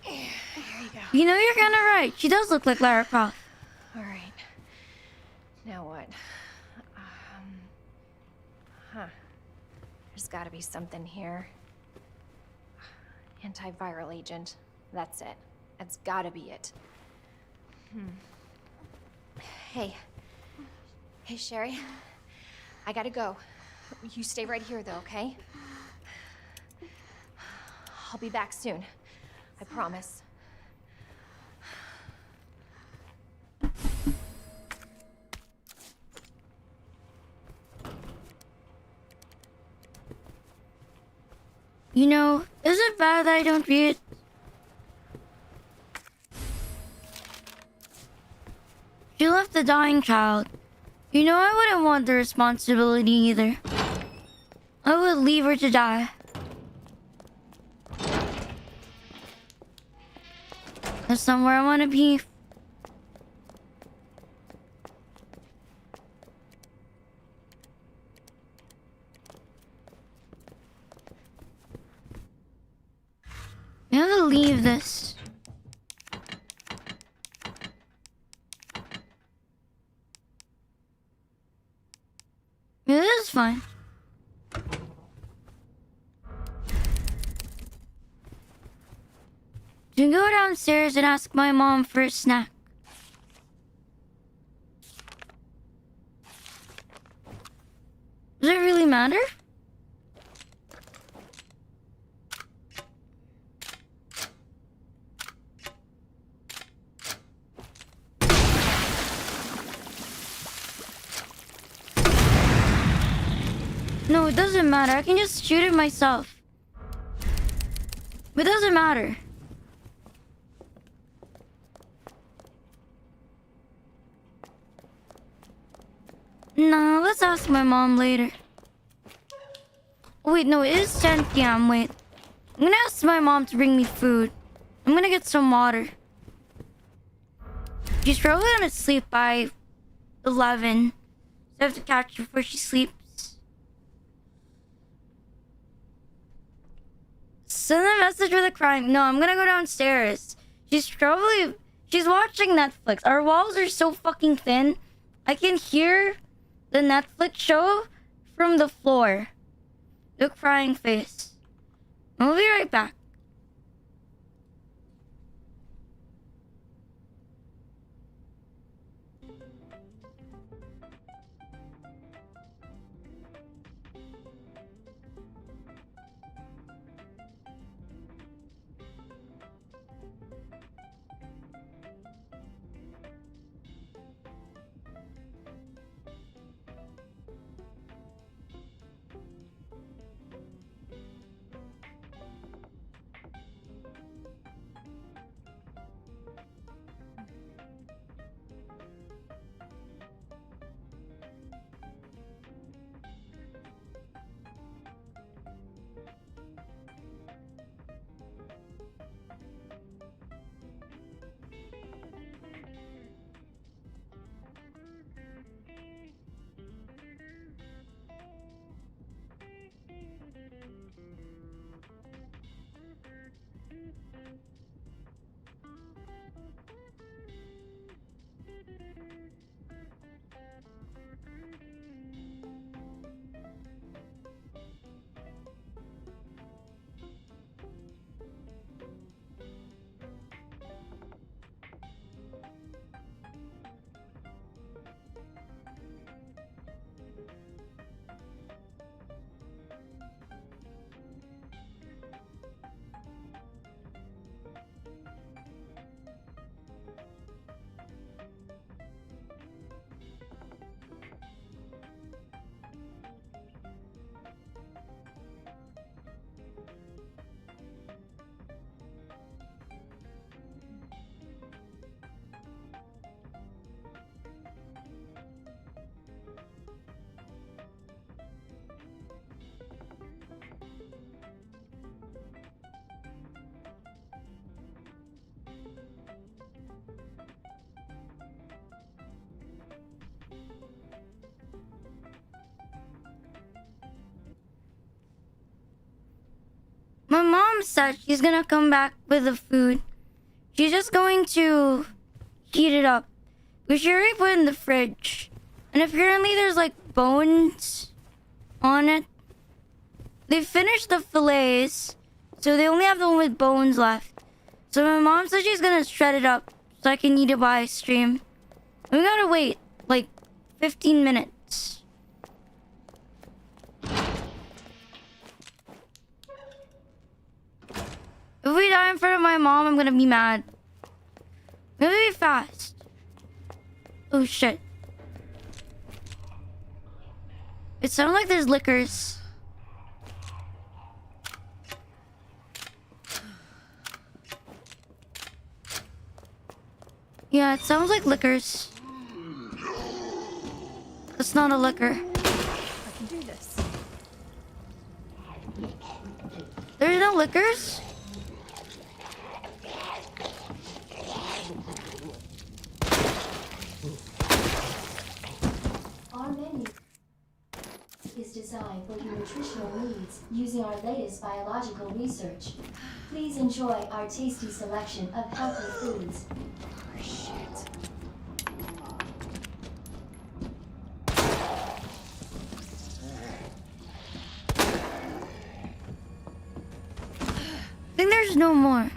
S2: Here you go.
S1: You know, you're kinda right. She does look like Lara Croft.
S2: All right. Now what? There's got to be something here. Antiviral agent. That's it. That's got to be it. Hey. Hey, Sherry. I gotta go. You stay right here, though, okay? I'll be back soon. I promise.
S1: You know, is it bad that I don't read? She left a dying child. You know, I wouldn't want the responsibility either. I would leave her to die. That's not where I want to be. I have to leave this. Yeah, this is fine. You can go downstairs and ask my mom for a snack. Does it really matter? No, it doesn't matter. I can just shoot it myself. It doesn't matter. Nah, let's ask my mom later. Wait, no, it is 10 p.m. Wait. I'm gonna ask my mom to bring me food. I'm gonna get some water. She's probably gonna sleep by 11. So I have to catch her before she sleeps. Send a message with a crying. No, I'm gonna go downstairs. She's watching Netflix. Our walls are so fucking thin. I can hear the Netflix show from the floor. The crying face. I'll be right back. My mom said she's gonna come back with the food. She's just going to heat it up. We should already put it in the fridge. And apparently there's like bones on it. They finished the fillets, so they only have the one with bones left. So my mom said she's gonna shred it up so I can eat it by stream. We gotta wait like 15 minutes. If we die in front of my mom, I'm gonna be mad. Maybe be fast. Oh shit. It sounds like there's liquors. Yeah, it sounds like liquors. It's not a liquor.
S2: I can do this.
S1: There's no liquors?
S9: Our menu is designed for your nutritional needs using our latest biological research. Please enjoy our tasty selection of healthy foods.
S2: Oh, shit.
S1: I think there's no more.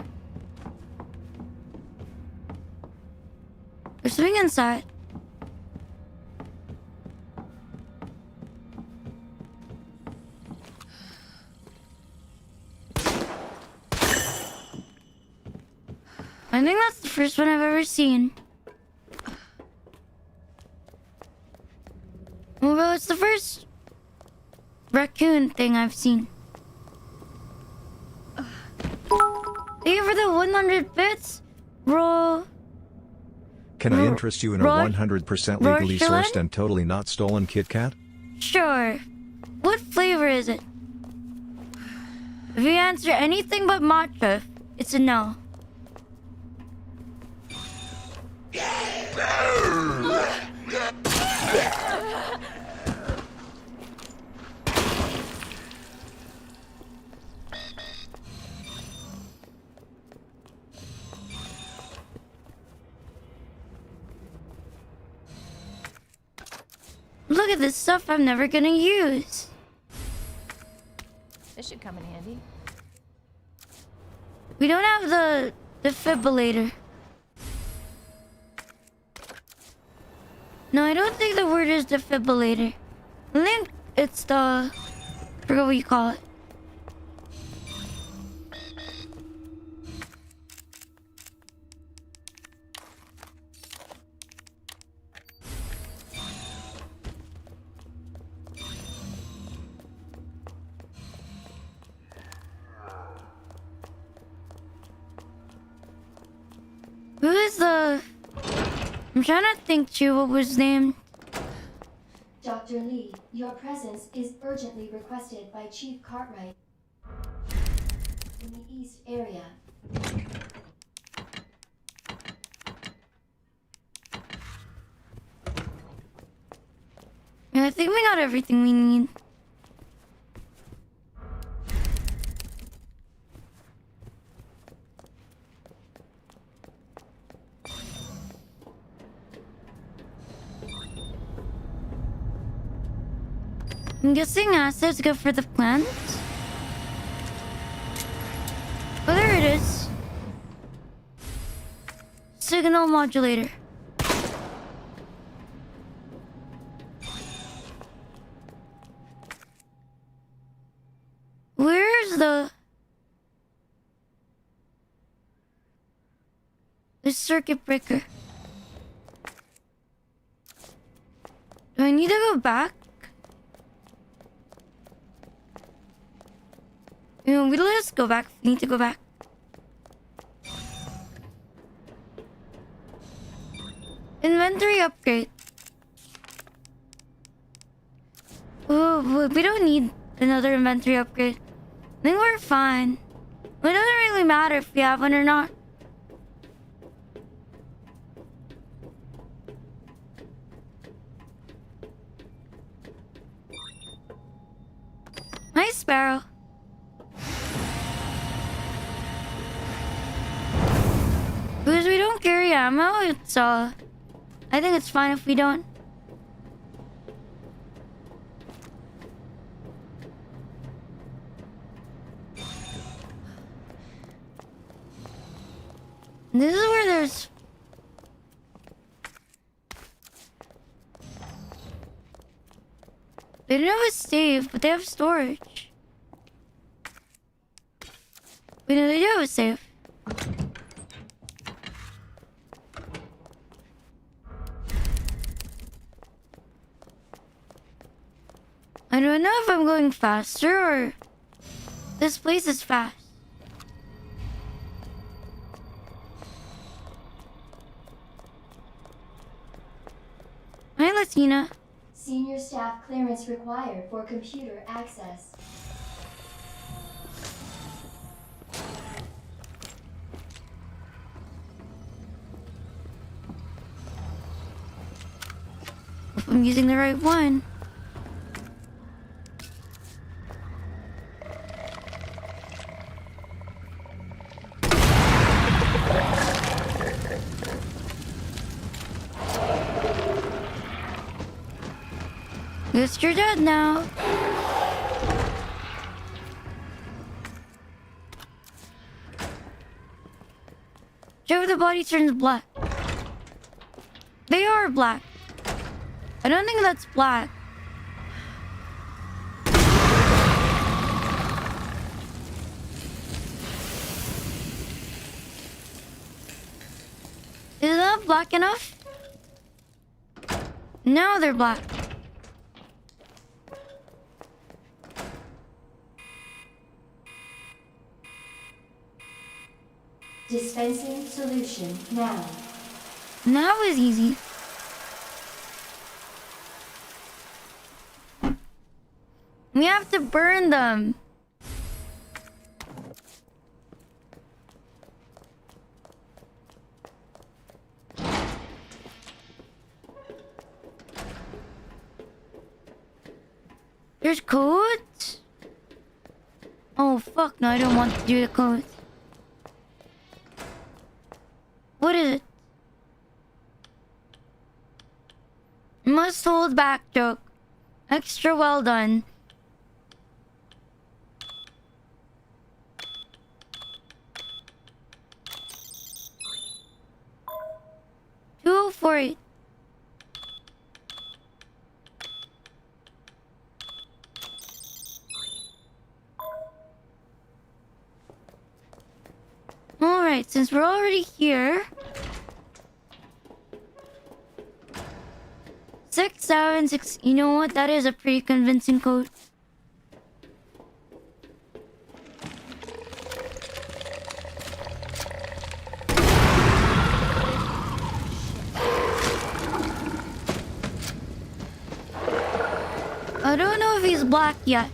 S1: There's something inside. I think that's the first one I've ever seen. Well, it's the first raccoon thing I've seen. Thank you for the 100 bits, bro.
S10: Can I interest you in a 100% legally sourced and totally not stolen Kit Kat?
S1: Sure. What flavor is it? If you answer anything but matcha, it's a no. Look at this stuff I'm never gonna use.
S2: This should come in handy.
S1: We don't have the defibrillator. No, I don't think the word is defibrillator. I think it's the... I forget what you call it. Who is the... I'm trying to think too what was named.
S9: Dr. Lee, your presence is urgently requested by Chief Cartwright in the East area.
S1: Yeah, I think we got everything we need. I'm guessing acid's good for the plants. Oh, there it is. Signal modulator. Where's the circuit breaker? Do I need to go back? We let us go back. We need to go back. Inventory upgrade. Oh, we don't need another inventory upgrade. I think we're fine. It doesn't really matter if we have one or not. Hi, Sparrow. Because we don't carry ammo, it's I think it's fine if we don't. This is where there's... They don't have a save, but they have storage. Wait, no, they do have a save. I don't know if I'm going faster or... This place is fast. I Hi, Latina.
S9: Senior staff clearance required for computer access.
S1: If I'm using the right one. Guess you're dead now. Show the body turns black. They are black. I don't think that's black. Is that black enough? Now they're black.
S9: Dispensing solution now.
S1: That was easy. We have to burn them. There's codes? Oh fuck, no, I don't want to do the codes. What is it? Must hold back joke. Extra well done. Two for it. Alright, since we're already here. 676. You know what? That is a pretty convincing code. I don't know if he's black yet.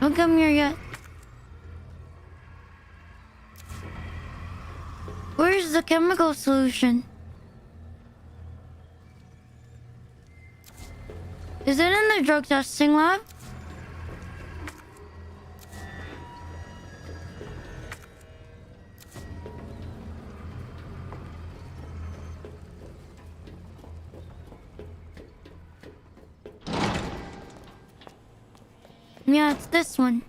S1: Don't come here yet. Where's the chemical solution? Is it in the drug testing lab? Yeah, it's this one.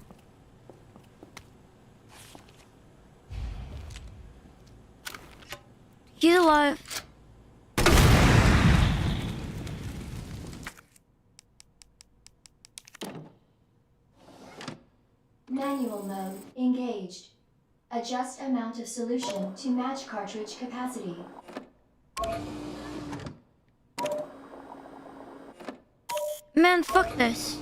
S1: He's alive.
S9: Manual mode engaged. Adjust amount of solution to match cartridge capacity.
S1: Man, fuck this.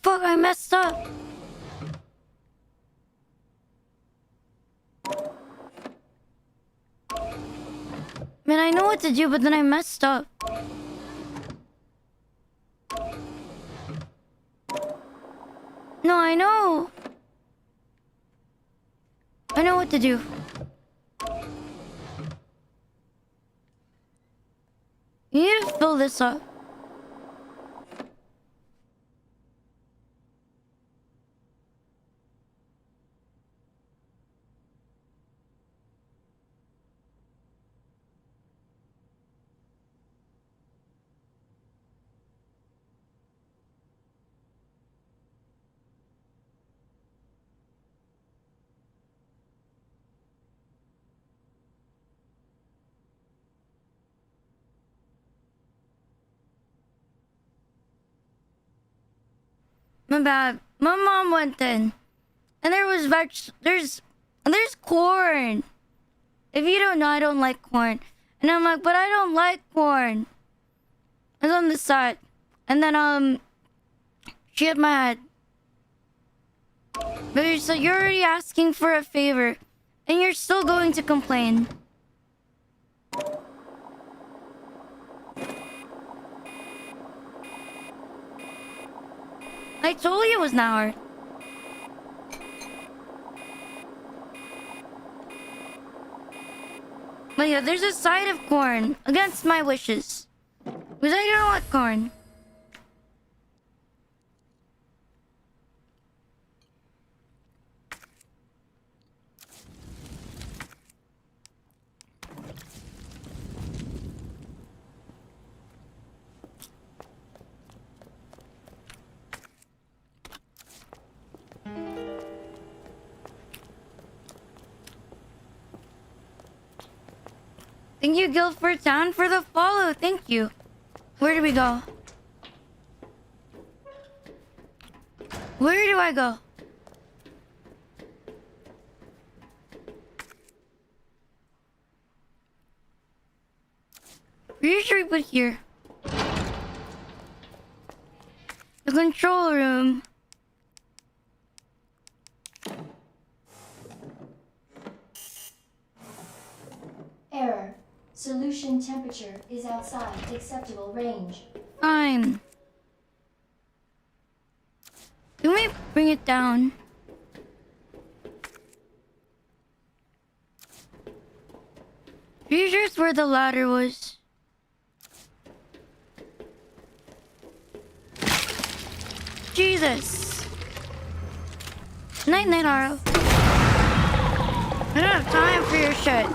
S1: Fuck, I messed up. Man, I know what to do, but then I messed up. No, I know. what to do. You need to fill this up. My bad. My mom went in. And there was there's corn. If you don't know, I don't like corn. And I'm like, but I don't like corn. It's on the side. And then she hit my head. But so you're already asking for a favor. And you're still going to complain. I told you it was not hard. But yeah, there's a side of corn against my wishes. Because I don't like corn. Thank you, Guildford Town, for the follow. Thank you. Where do we go? Where do I go? Pretty sure we put here. The control room.
S9: Error. Solution temperature is outside acceptable range.
S1: Fine. Can we bring it down? Pretty sure it's where the ladder was. Jesus. Night, night, Aro. I don't have time for your shit.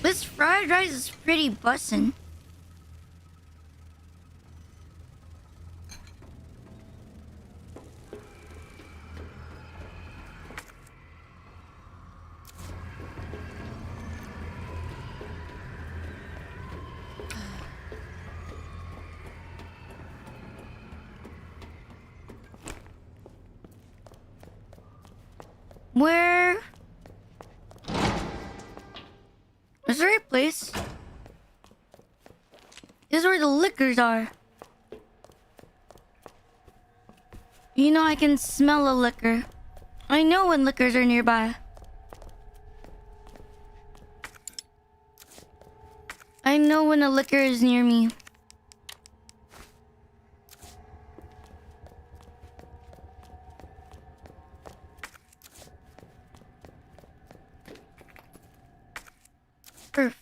S1: This fried rice is pretty bussin'. Where? Is there a place? This is where the liquors are. You know, I can smell a liquor. I know when liquors are nearby. I know when a liquor is near me. Perf.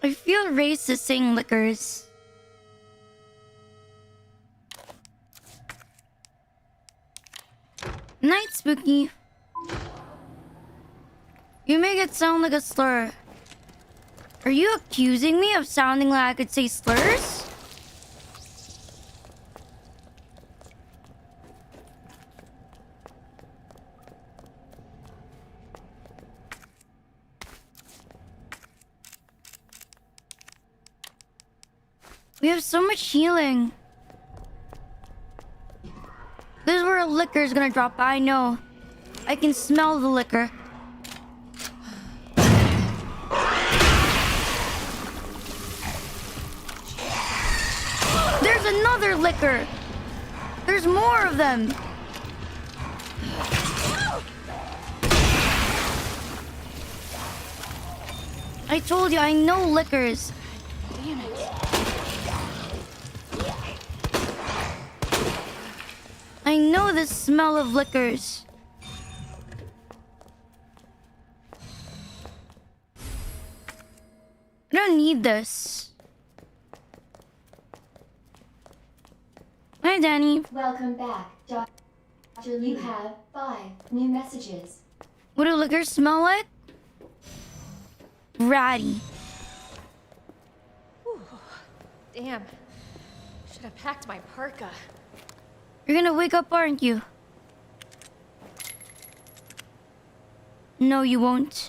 S1: I feel racist saying liquors. Night, Spooky. You make it sound like a slur. Are you accusing me of sounding like I could say slurs? We have so much healing. This is where more liquor is gonna drop. I know. I can smell the liquor. There's another liquor. There's more of them. I told you, I know liquors.
S8: Damn it.
S1: I know the smell of liquors. I don't need this. Hi, Danny.
S9: Welcome back, Doctor. You have 5 new messages.
S1: What do liquors smell like? Ratty.
S2: Damn. Should have packed my parka.
S1: You're gonna wake up, aren't you? No, you won't.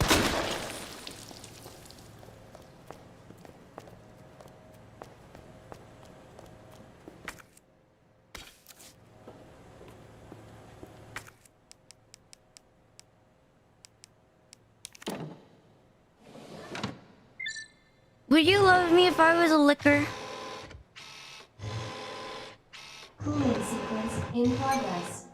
S1: Would you love me if I was a liquor?
S9: Cooling sequence in progress.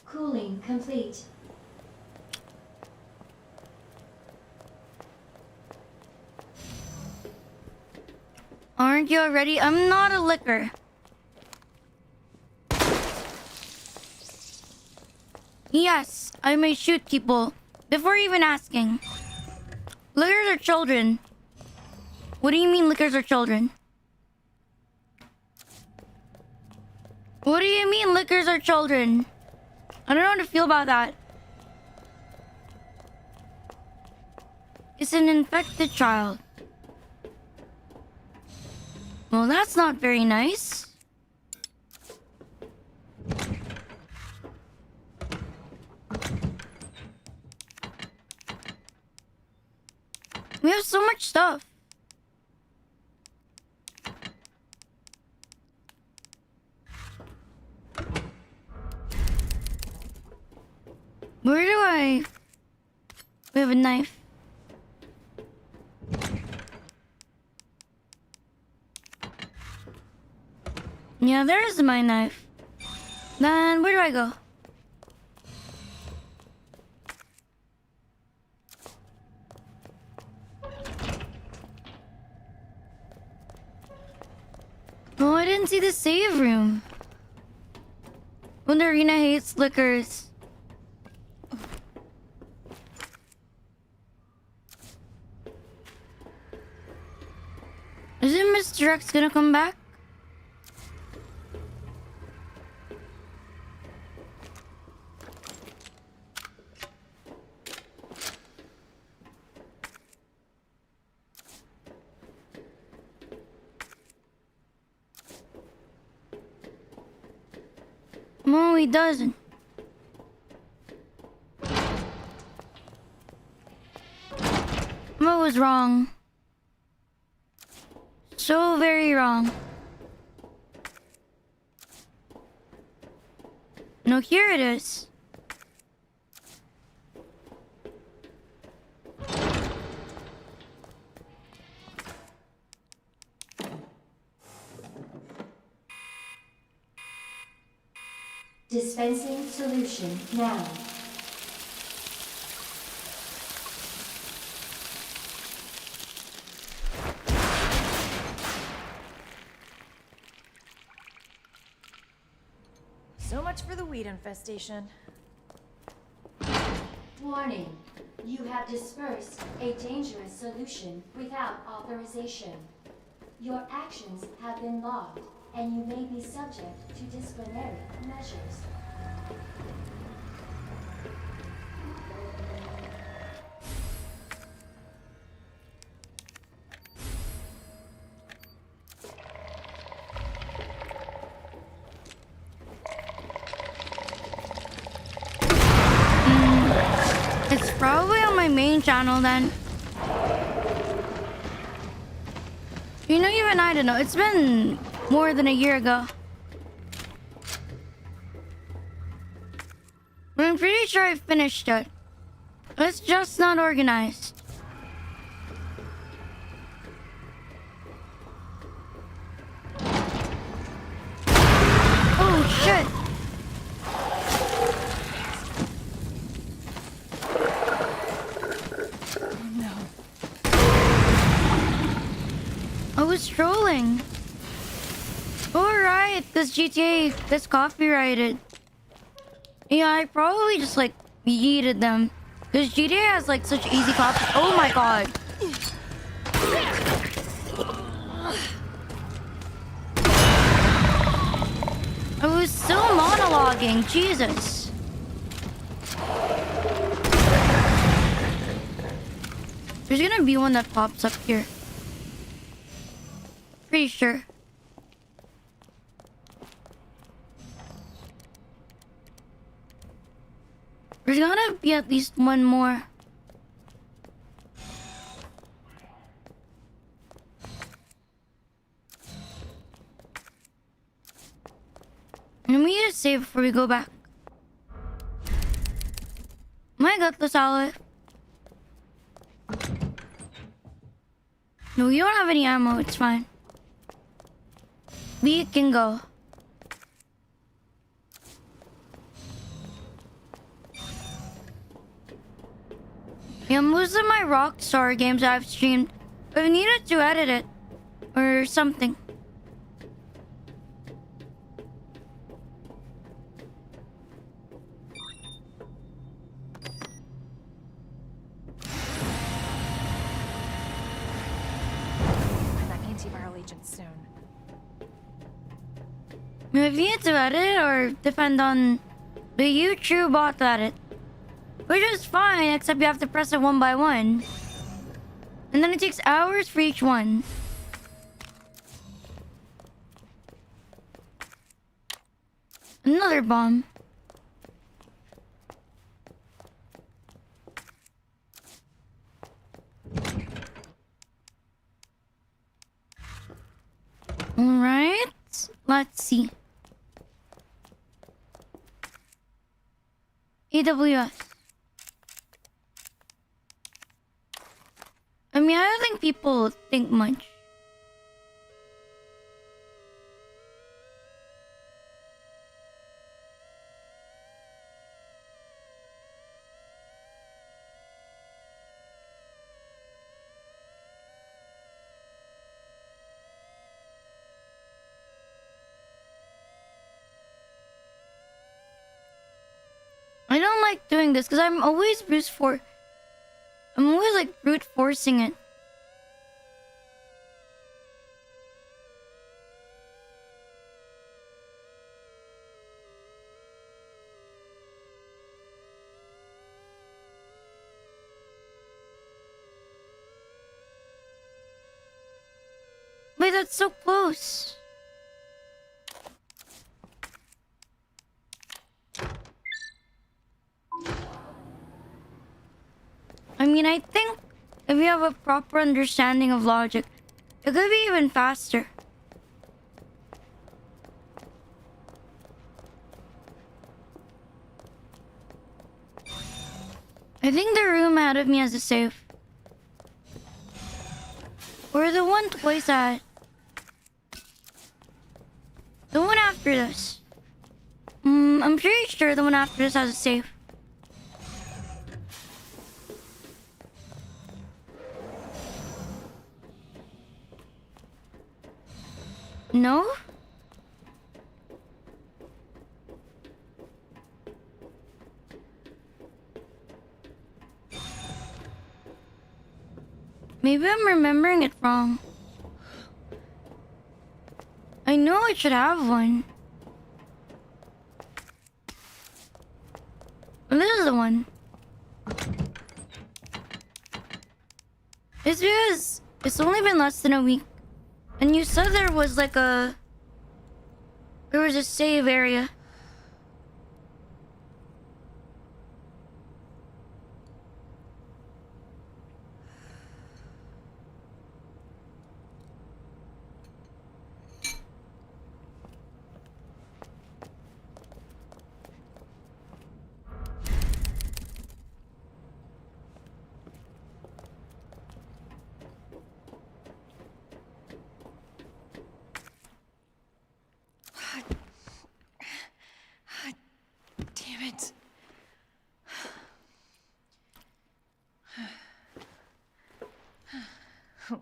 S9: Cooling complete.
S1: Aren't you already? I'm not a liquor. Yes, I may shoot people before even asking. Liquors are children. What do you mean liquors are children? What do you mean liquors are children? I don't know how to feel about that. It's an infected child. Well, that's not very nice. We have so much stuff. Where do I... We have a knife. Yeah, there's my knife. Then where do I go? Oh, I didn't see the save room. Wonder Rina hates liquors. Isn't Mr. X gonna come back? No, he doesn't. Mo was wrong. So very wrong. No, here it is.
S9: Dispensing solution now.
S2: So much for the weed infestation.
S9: Warning. You have dispersed a dangerous solution without authorization. Your actions have been logged, and you may be subject to disciplinary measures.
S1: Probably on my main channel then. You know, even I don't know. It's been more than a year ago. But I'm pretty sure I finished it. It's just not organized. Oh shit. I was trolling. Alright, because GTA gets copyrighted. Yeah, I probably just like yeeted them. Because GTA has like such easy copy. Oh my god. I was still monologuing. Jesus. There's gonna be one that pops up here. Pretty sure. There's gotta be at least one more. And we need to save before we go back. My gutless salad. No, you don't have any ammo. It's fine. We can go. Yeah, most of my Rockstar games I've streamed, I've needed to edit it or something.
S2: That antiviral agent soon.
S1: If you need to edit or depend on the YouTube bot to edit. Which is fine, except you have to press it one by one. And then it takes hours for each one. Another bomb. Alright, let's see. AWS. I mean, I don't think people think much. I don't like doing this because I'm always like brute forcing it. Wait, that's so close. I mean, I think if you have a proper understanding of logic, it could be even faster. I think the room ahead of me has a safe. Or the one twice at. The one after this. I'm pretty sure the one after this has a safe. No? Maybe I'm remembering it wrong. I know it should have one. This is the one. It's because it's only been less than a week. And you said there was like a save area.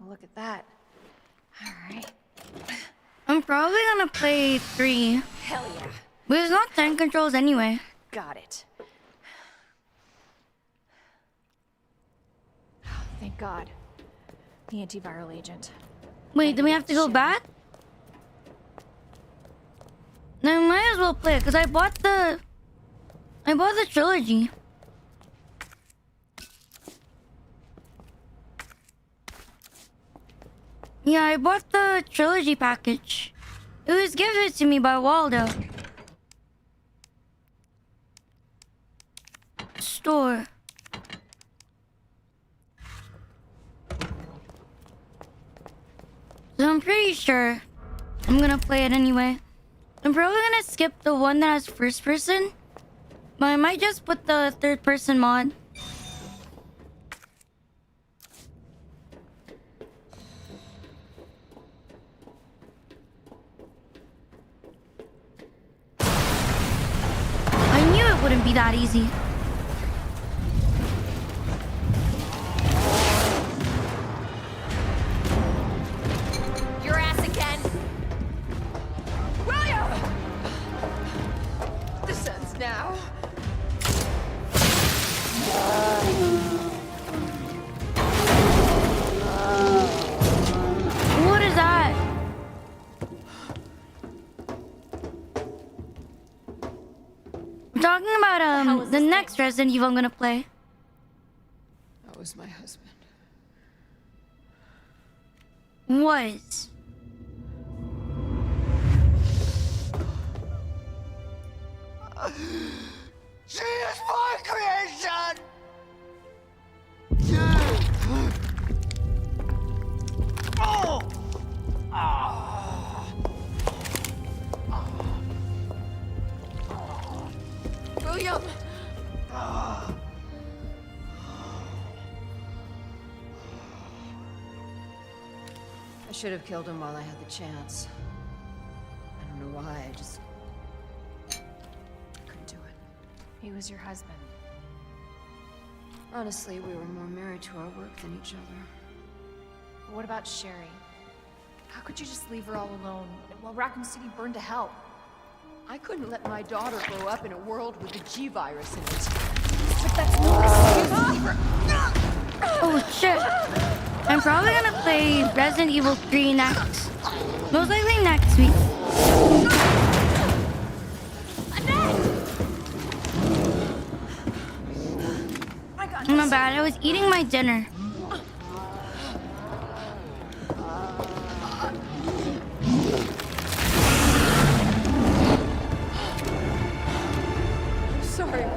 S2: look at that. All right.
S1: I'm probably gonna play 3.
S2: Hell yeah.
S1: But it's not 10 controls anyway.
S2: Got it. Thank God. The antiviral agent.
S1: Wait, do we have to go back? Then I might as well play it because I bought the trilogy. Yeah, I bought the trilogy package. It was given to me by Waldo. Store. So I'm pretty sure I'm gonna play it anyway. I'm probably gonna skip the one that has first person, but I might just put the third person mod. I knew it wouldn't be that easy.
S2: Your ass again. William! This ends now.
S1: What is that? I'm talking about the next Resident Evil I'm gonna play.
S8: That was my husband.
S1: Was.
S4: She is my creation! Oh!
S8: William! I should have killed him while I had the chance. I don't know why, I just couldn't do it.
S2: He was your husband.
S8: Honestly, we were more married to our work than each other.
S2: What about Sherry? How could you just leave her all alone while Raccoon City burned to hell?
S8: I couldn't let my daughter grow up in a world with the G virus in it.
S2: But that's no excuse to leave her.
S1: Oh shit. I'm probably gonna play Resident Evil 3 next. Most likely next week. My bad, I was eating my dinner.
S8: Sorry.
S1: No,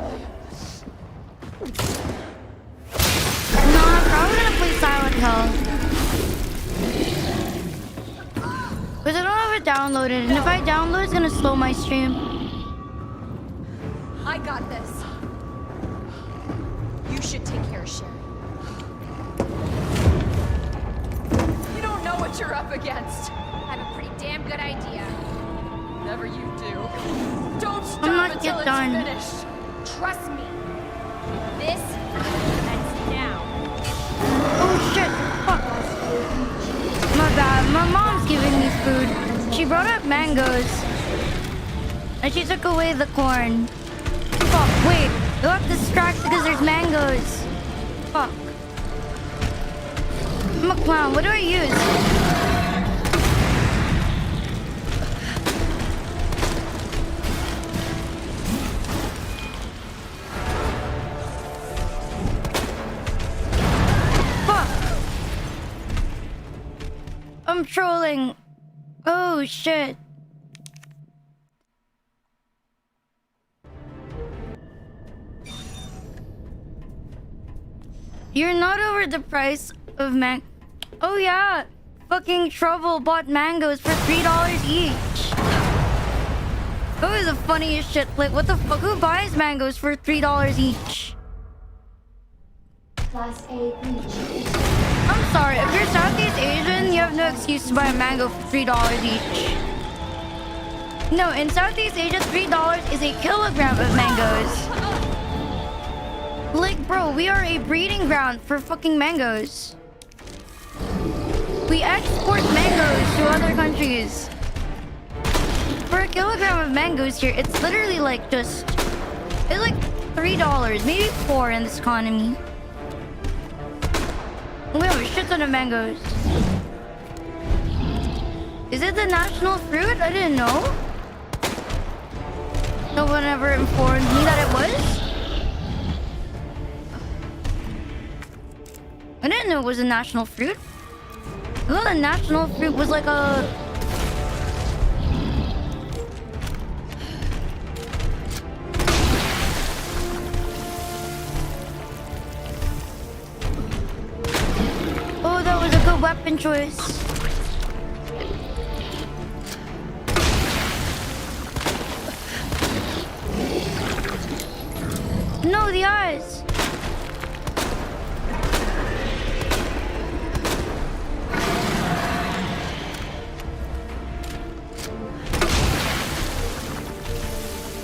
S1: I'm probably gonna play Silent Hill. Because I don't have it downloaded, and if I download, it's gonna slow my stream.
S2: I got this. You should take care of Sherry.
S8: You don't know what you're up against.
S2: I have a pretty damn good idea.
S8: Whatever you do, don't stop
S1: I'm not
S8: until
S1: yet
S8: it's
S1: done.
S8: finished.
S2: Trust me. This ends now.
S1: Oh shit, fuck. My bad, my mom's giving me food. She brought up mangoes. And she took away the corn. Fuck, wait. I got distracted because there's mangoes. Fuck. I'm a clown. What do I use? Fuck. I'm trolling. Oh shit. You're not over the price of Oh yeah, fucking Trouble bought mangoes for $3 each. That was the funniest shit. Like, what the fuck? Who buys mangoes for $3 each?
S9: Class A breach.
S1: I'm sorry, if you're Southeast Asian, you have no excuse to buy a mango for $3 each. No, in Southeast Asia, $3 is a kilogram of mangoes. Like, bro, we are a breeding ground for fucking mangoes. We export mangoes to other countries. For a kilogram of mangoes here, it's literally like just... It's like $3, maybe $4 in this economy. We have a shit ton of mangoes. Is it the national fruit? I didn't know. No one ever informed me that it was. I didn't know it was a national fruit. I thought the national fruit was like a... Oh, that was a good weapon choice. No, the eyes.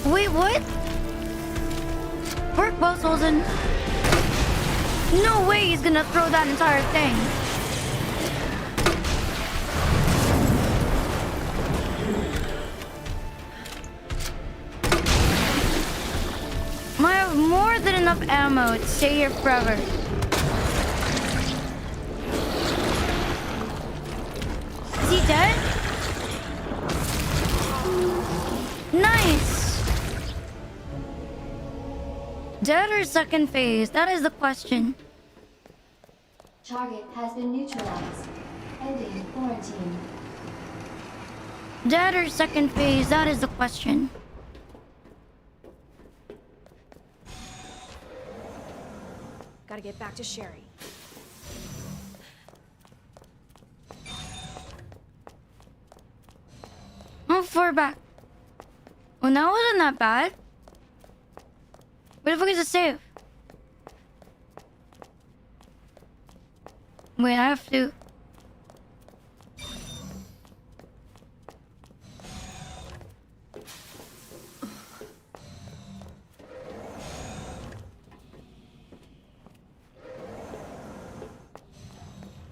S1: Wait, what? Work muscles and... No way he's gonna throw that entire thing. I have more than enough ammo to stay here forever. Is he dead? Nice. Dead or second phase? That is the question.
S9: Target has been neutralized. Ending quarantine.
S1: Dead or second phase? That is the question.
S2: Gotta get back to Sherry.
S1: How far back? Well, that wasn't that bad. What if I get to save? Wait, I have to...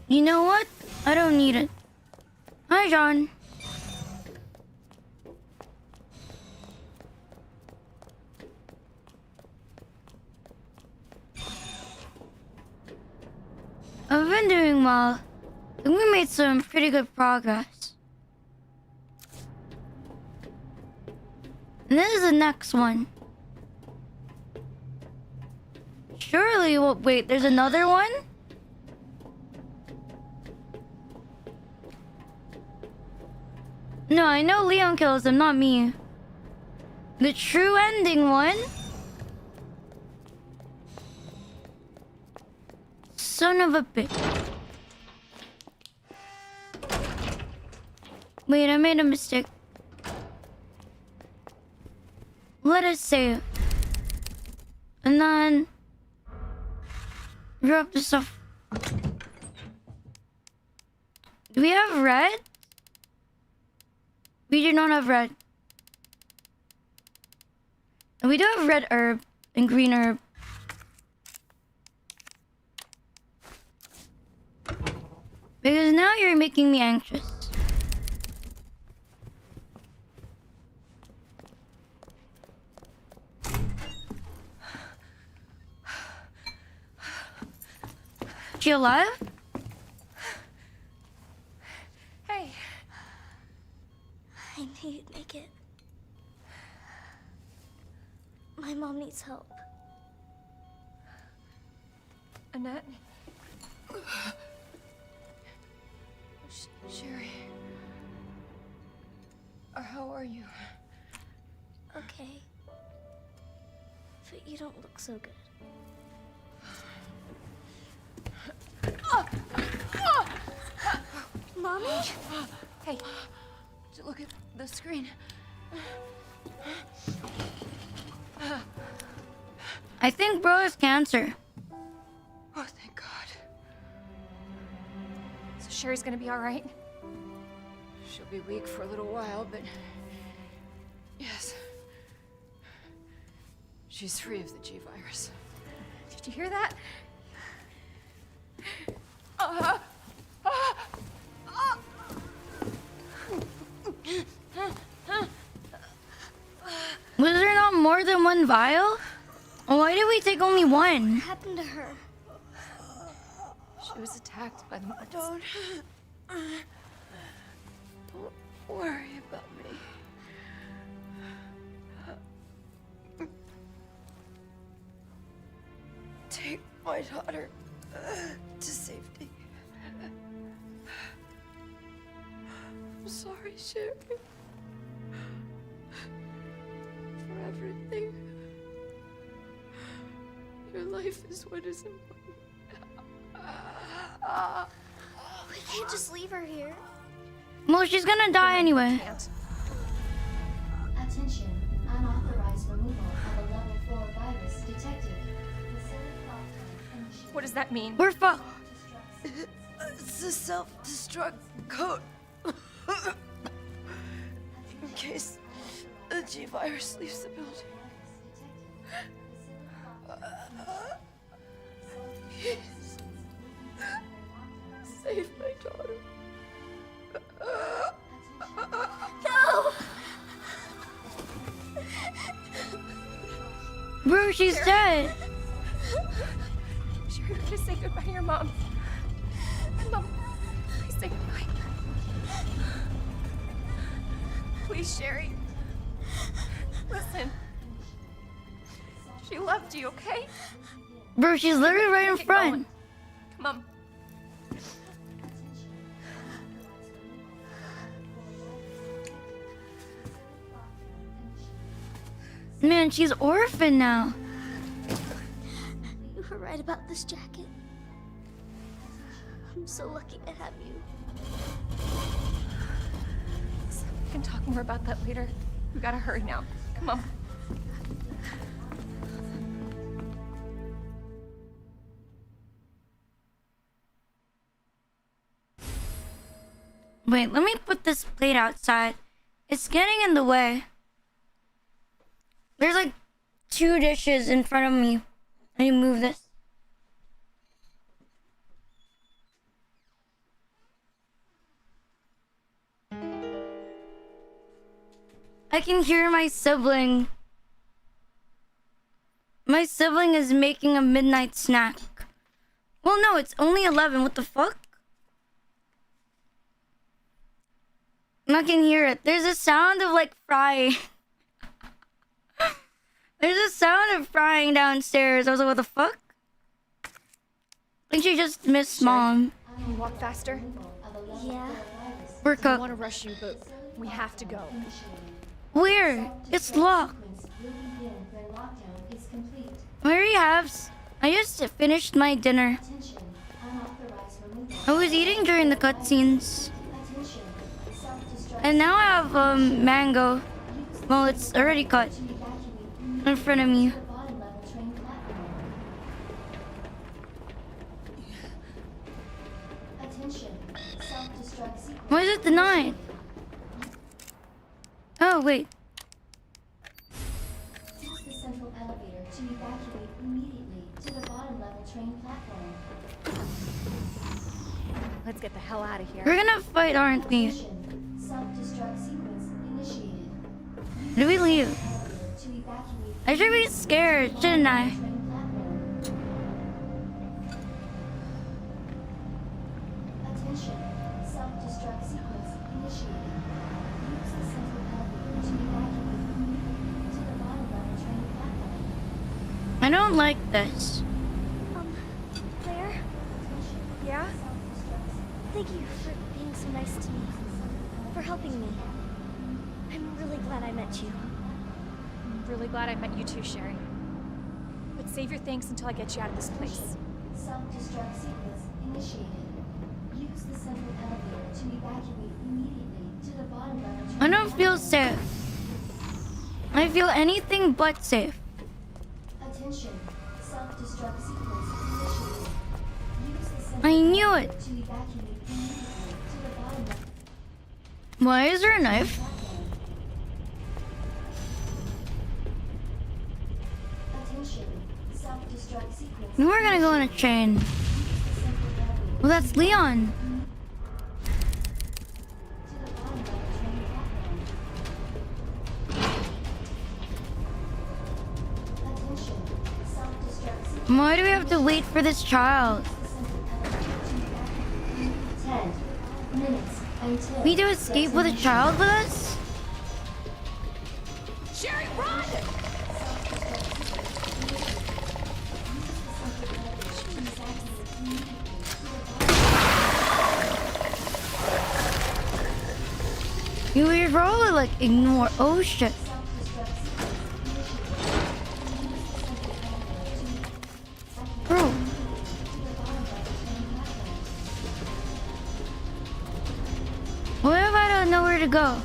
S1: You know what? I don't need it. Hi, John. I've been doing well. I think we made some pretty good progress. And this is the next one. Surely, well, wait, there's another one? No, I know Leon kills him, not me. The true ending one? Son of a bitch. Wait, I made a mistake. Let us save. And then... drop the stuff. Do we have red? We do not have red. And we do have red herb and green herb. Because now you're making me anxious. She alive?
S2: Hey.
S3: I knew you'd make it. My mom needs help.
S2: Annette? Sherry. How are you?
S3: Okay. But you don't look so good. Mommy?
S2: Hey, look at the screen.
S1: I think bro has cancer.
S2: Oh, thank God. So Sherry's gonna be all right?
S8: She'll be weak for a little while, but... yes. She's free of the G virus.
S2: Did you hear that?
S1: Was there not more than one vial? Why did we take only one?
S3: What happened to her?
S2: She was attacked by the monsters.
S7: Don't worry about me. Take my daughter to safety. I'm sorry, Sherry. For everything. Your life is what is important.
S3: We can't just leave her here.
S1: Well, she's gonna die anyway.
S9: Attention, unauthorized removal of a level 4 virus detected. Facility lockdown initiated.
S2: What does that mean?
S1: We're fucked.
S7: It's a self-destruct code. In case the G-virus leaves the building. Please. Save my daughter.
S3: No!
S1: Bro, she's dead.
S2: Sherry, we're gonna say goodbye to your mom. Mom, please say goodbye. Please, Sherry. Listen. She loved you, okay?
S1: Bro, she's literally right in
S2: Get
S1: front.
S2: going. Come on.
S1: Man, she's orphan now.
S3: You were right about this jacket. I'm so lucky to have you.
S2: We can talk more about that later. We gotta hurry now. Come on.
S1: Wait, let me put this plate outside. It's getting in the way. There's like 2 dishes in front of me. Let me move this. I can hear my sibling. My sibling is making a midnight snack. Well, no, it's only 11. What the fuck? I can hear it. There's a sound of like frying. There's a sound of frying downstairs. I was like, what the fuck? I think she just missed mom.
S2: Can you walk faster?
S3: Yeah.
S1: We're
S2: I don't
S1: cooked.
S2: want to rush you, but we have to go.
S1: Where? It's locked. I already have. I just finished my dinner. I was eating during the cutscenes. And now I have mango. Well, it's already cut in front of me. Why is it denied? Oh, wait.
S9: Use the central elevator to evacuate immediately to the bottom level train platform.
S2: Let's get the hell out of here.
S1: We're gonna fight, aren't we?
S9: Self-destruct sequence initiated.
S1: Do we leave?
S9: Elevator to evacuate
S1: I should be scared, shouldn't I?
S9: train platform. Attention. Self-destruct sequence initiated. Use the central elevator to evacuate immediately to the bottom level train platform.
S1: I don't like this.
S3: Claire? Yeah? Thank you for being so nice to me. For helping me. I'm really glad I met you.
S2: I'm really glad I met you too, Sherry. But save your thanks until I get you out of this place.
S9: Self-destruct sequence initiated. Use the central elevator to evacuate immediately to the bottom level train
S1: I don't feel safe. I feel anything but safe.
S9: Attention. Self-destruct sequence initiated. Use the central
S1: I knew it.
S9: to evacuate immediately to the bottom level
S1: Why is there a knife?
S9: platform. Attention. Self-destruct sequence.
S1: We're gonna go on a train. Well, that's Leon.
S9: To the bottom level train platform.
S1: Why do we have to wait for this child?
S9: 10 minutes until...
S1: We need to escape with a child with us?
S7: Sherry, run!
S1: You would probably like ignore. Oh shit. Bro. What if I don't know where to go?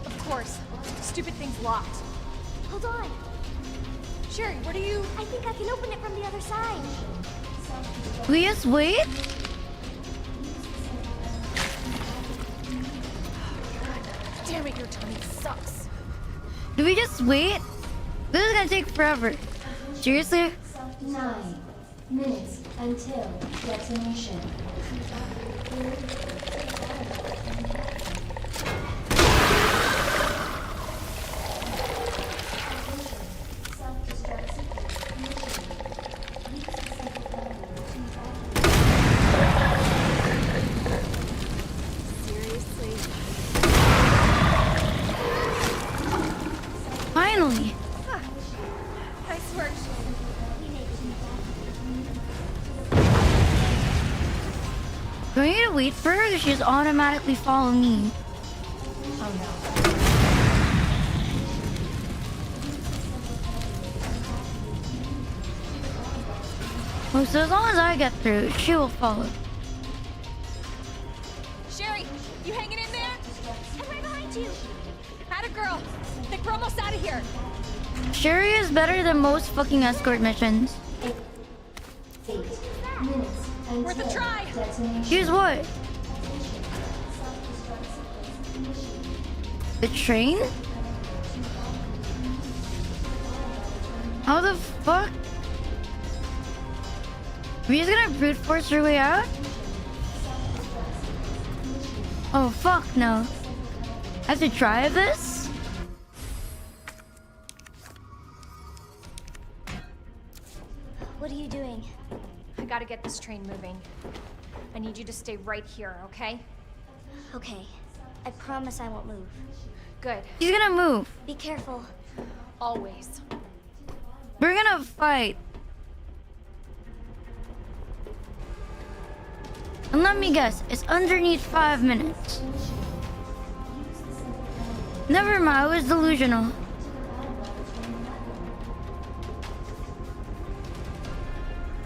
S2: Of course. Stupid thing's locked.
S3: Hold on.
S2: Sherry, what are you...
S3: I think I can open it from the other side.
S1: We just wait?
S2: Damn it, your tummy sucks.
S1: Do we just wait? This is gonna take forever. Seriously?
S9: 9 minutes until detonation.
S1: Finally.
S2: Nice work.
S1: Do I need to wait for her or she just automatically follow me?
S2: Oh no.
S1: Oh, so as long as I get through, she will follow.
S2: Sherry, you hanging in there?
S3: I'm right behind you.
S2: Atta girl. Think we're almost out of here.
S1: Sherry is better than most fucking escort missions.
S9: 8 minutes until
S2: Worth a try.
S9: detonation.
S1: Here's what? The train? How the fuck? Are you just gonna brute force your way out? Oh fuck no. I have to drive this?
S3: What are you doing?
S2: I gotta get this train moving. I need you to stay right here, okay?
S3: Okay. I promise I won't move.
S2: Good.
S1: He's gonna move.
S3: Be careful.
S2: Always.
S1: We're gonna fight. And let me guess, it's underneath 5 minutes. Never mind, I was delusional.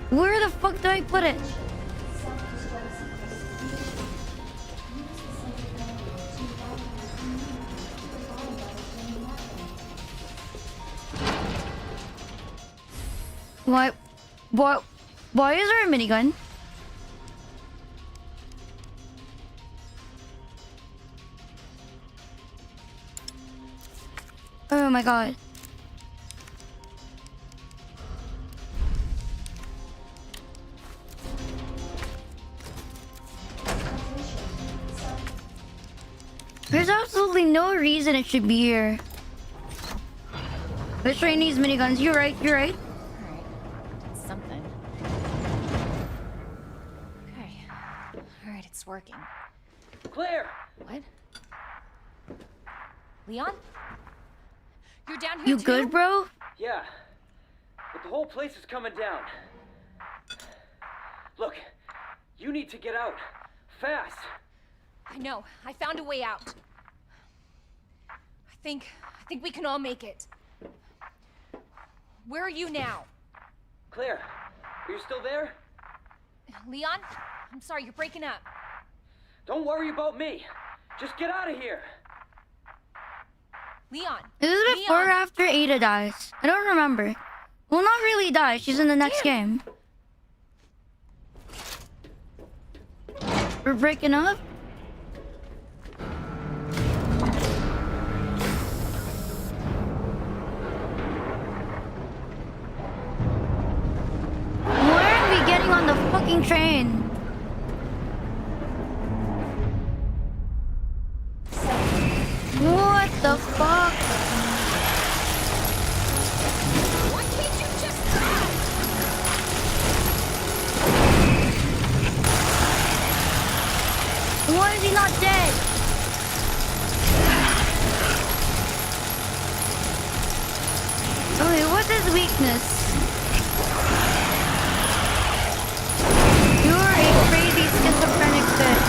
S1: Where the fuck did I put it? Why is there a minigun? Oh my god. There's absolutely no reason it should be here. This train needs miniguns. You're right, you're right.
S2: Alright. That's something. Okay. Alright, it's working.
S11: Claire!
S2: What? Leon? You're down here
S1: You
S2: too?
S1: good, bro?
S11: Yeah. But the whole place is coming down. Look, you need to get out. Fast.
S2: I know. I found a way out. I think we can all make it. Where are you now?
S11: Claire, are you still there?
S2: Leon? I'm sorry, you're breaking up.
S11: Don't worry about me. Just get out of here.
S2: Leon.
S1: Is this before or after Ada dies? I don't remember. Well, not really die. She's in the next game. We're breaking up? Why aren't we getting on the fucking train? What is he not dead? Okay, what's his weakness? You're a crazy schizophrenic bitch.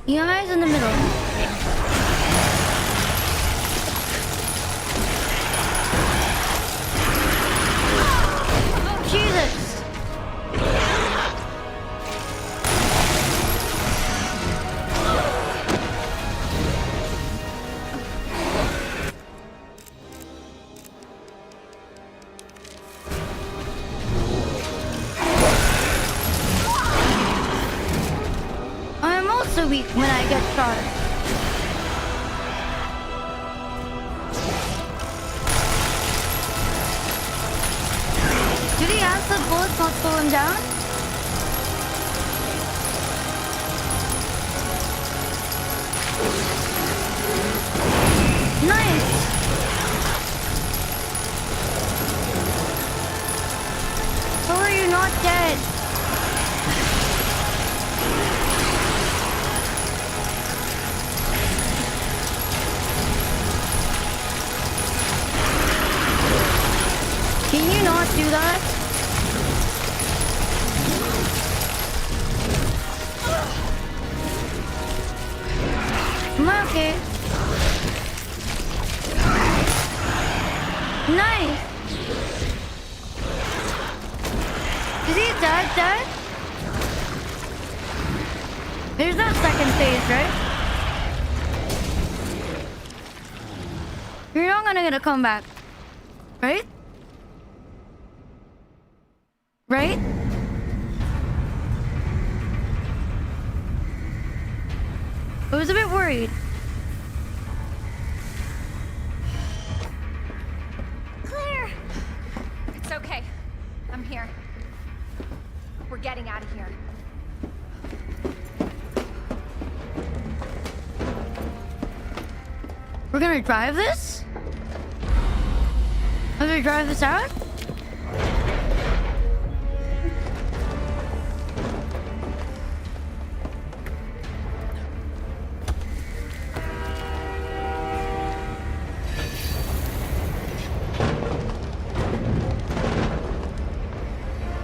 S1: The eyes in the middle. Jesus! I'm also weak when I get shot. Did he ask the bullets not slow him down? Nice! How are you not dead? Can you not do that? Am I okay? Nice! Is he dead? There's that second phase, right? You're not gonna come back. Right? Right? I was a bit worried.
S2: Claire! It's okay. I'm here. We're getting out of here.
S1: We're gonna drive this? I'm gonna drive this out?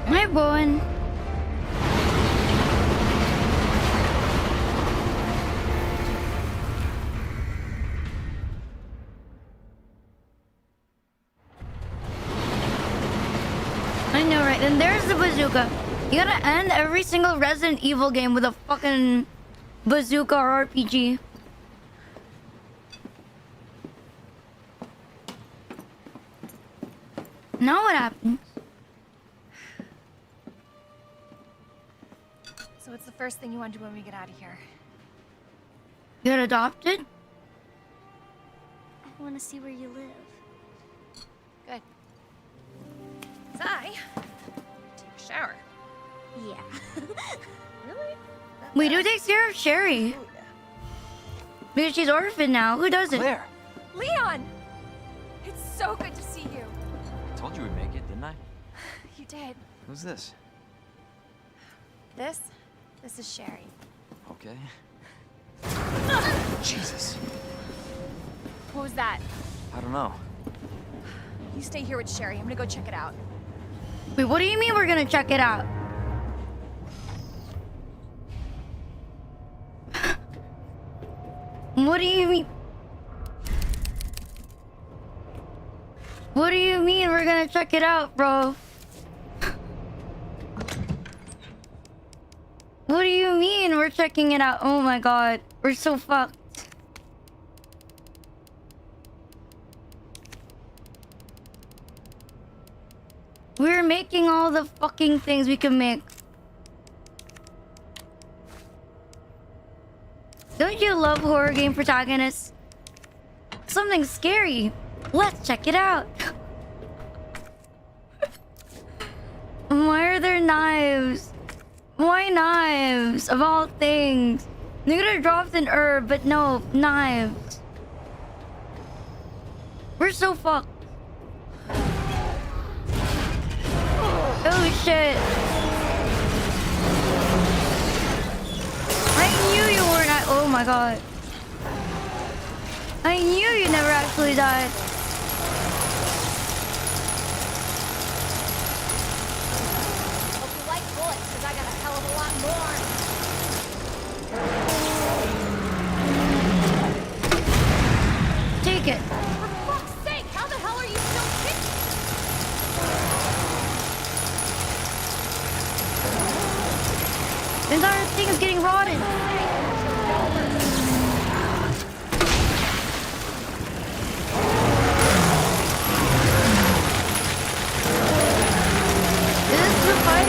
S1: Hi, Bowen. I know, right? And there's the bazooka. You gotta end every single Resident Evil game with a fucking bazooka or RPG. Now what happens?
S2: So what's the first thing you want to do when we get out of here?
S1: You got adopted?
S3: I want to see where you live.
S2: Good. I take a shower.
S3: Yeah.
S2: Really?
S1: We do take care of Sherry. Because she's orphaned now. Who doesn't?
S11: Claire!
S2: Leon! It's so good to see you.
S12: I told you we'd make it, didn't I?
S2: You did.
S12: Who's this?
S2: This is Sherry.
S12: Okay. Jesus.
S2: What was that?
S12: I don't know.
S2: You stay here with Sherry. I'm gonna go check it out.
S1: Wait, what do you mean we're gonna check it out? What do you mean? What do you mean we're gonna check it out, bro? What do you mean we're checking it out? Oh my god, we're so fucked. We're making all the fucking things we can make. Don't you love horror game protagonists? Something scary. Let's check it out. Why are there knives? Why knives? Of all things. They could have dropped an herb, but no, knives. We're so fucked. shit. I knew you weren't. Oh my god. I knew you never actually died.
S3: Hope you like bullets, because I got a hell of a lot more.
S1: Take it.
S3: For fuck's sake, how the hell are you still kicking?
S1: The entire thing is getting rotten. Is this the fight?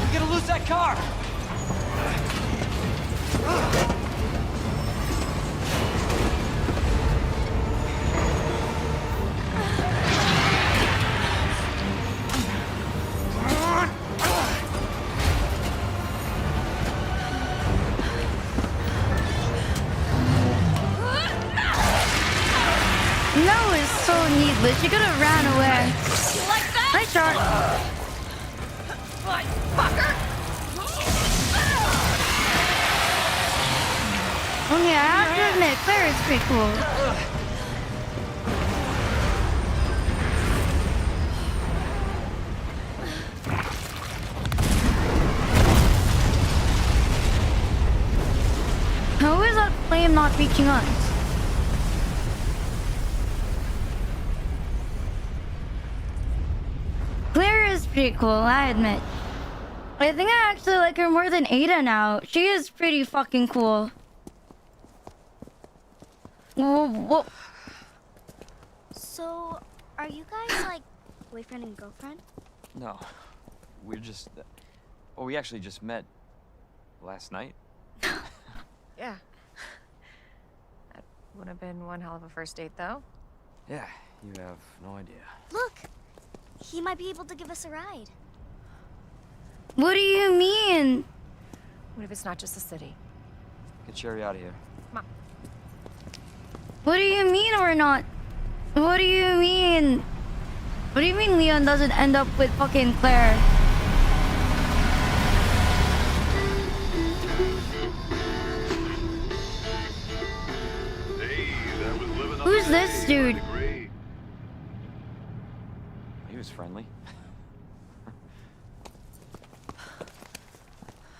S11: You're gonna lose that car!
S1: No, it's so needless. You could have ran away.
S3: You like that?
S1: Nice shot.
S3: Like, fucker!
S1: Okay, I have to admit, Claire is pretty cool. How is that flame not reaching us? Claire is pretty cool, I admit. I think I actually like her more than Ada now. She is pretty fucking cool. Whoa.
S3: So, are you guys like boyfriend and girlfriend?
S12: No. We're just... well, we actually just met last night.
S2: Yeah. That would have been one hell of a first date, though.
S12: Yeah, you have no idea.
S3: Look! He might be able to give us a ride.
S1: What do you mean?
S2: What if it's not just the city?
S12: Get Sherry out of here.
S2: Come on.
S1: What do you mean we're not? What do you mean? What do you mean Leon doesn't end up with fucking Claire? Who's this dude?
S12: He was friendly.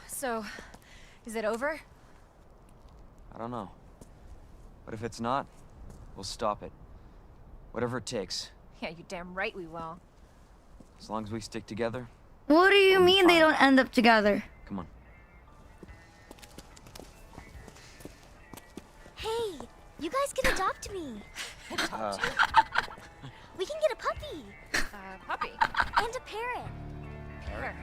S2: So, is it over?
S12: I don't know. But if it's not, we'll stop it. Whatever it takes.
S2: Yeah, you damn right we will.
S12: As long as we stick together.
S1: What do you mean they don't end up together?
S12: Come on.
S3: Hey, you guys can adopt me. We can get a puppy.
S2: Puppy.
S3: And a parrot.
S2: Parrot.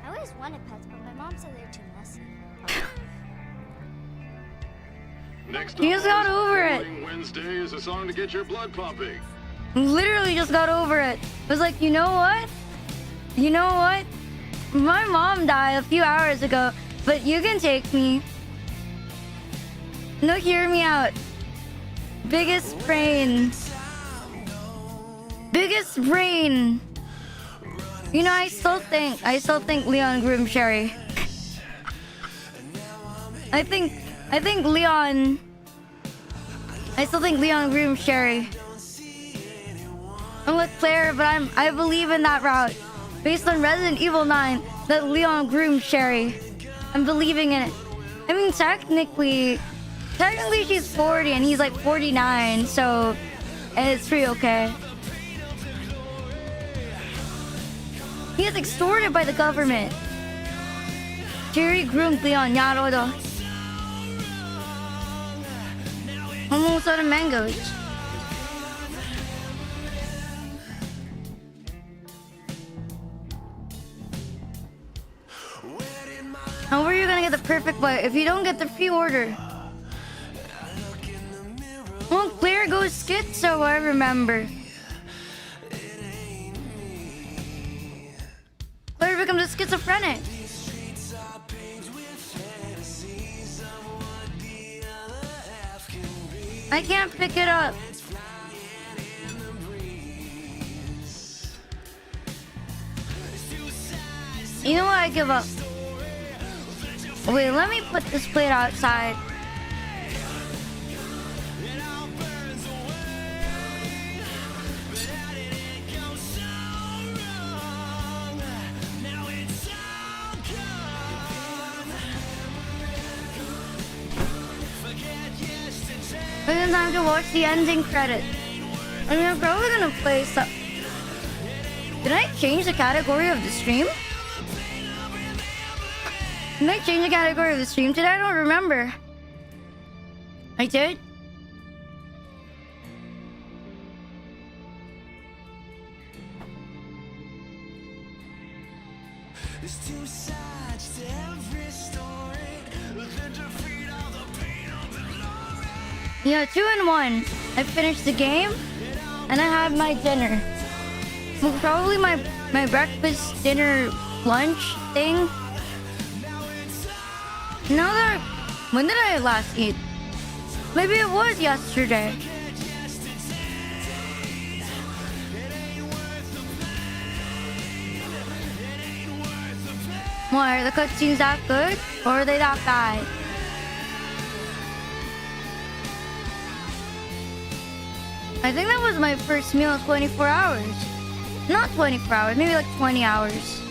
S3: I always wanted pets, but my mom said they're too messy.
S4: Next
S1: You just got over it.
S4: Wednesday is a song to get your blood pumping.
S1: Literally just got over it. I was like, you know what? You know what? My mom died a few hours ago, but you can take me. No, hear me out. Biggest brain. Biggest brain. You know, I still think Leon groomed Sherry. I still think Leon groomed Sherry. I'm with Claire, but I believe in that route. Based on Resident Evil 9, that Leon groomed Sherry. I'm believing in it. I mean, technically she's 40 and he's like 49, so it's pretty okay. He is extorted by the government. Sherry groomed Leon, yarodo. Almost out of mangoes. How are you gonna get the perfect bite if you don't get the pre-order? Well, Claire goes schizo, I remember. Claire player becomes a schizophrenic. I can't pick it up. You know what? I give up. Wait, let me put this plate outside. It's time to watch the ending credit. I mean, I'm probably gonna play some. Did I change the category of the stream? Did I change the category of the stream today? I don't remember. I did? There's two sides to every story. The defeat of the pain of the glory. Yeah, 2 and 1. I finished the game and I had my dinner. Well, probably my breakfast, dinner, lunch thing. Now that when did I last eat? Maybe it was yesterday. Why, are the cutscenes that good? Or are they that bad? I think that was my first meal in 24 hours. Not 24 hours, maybe like 20 hours.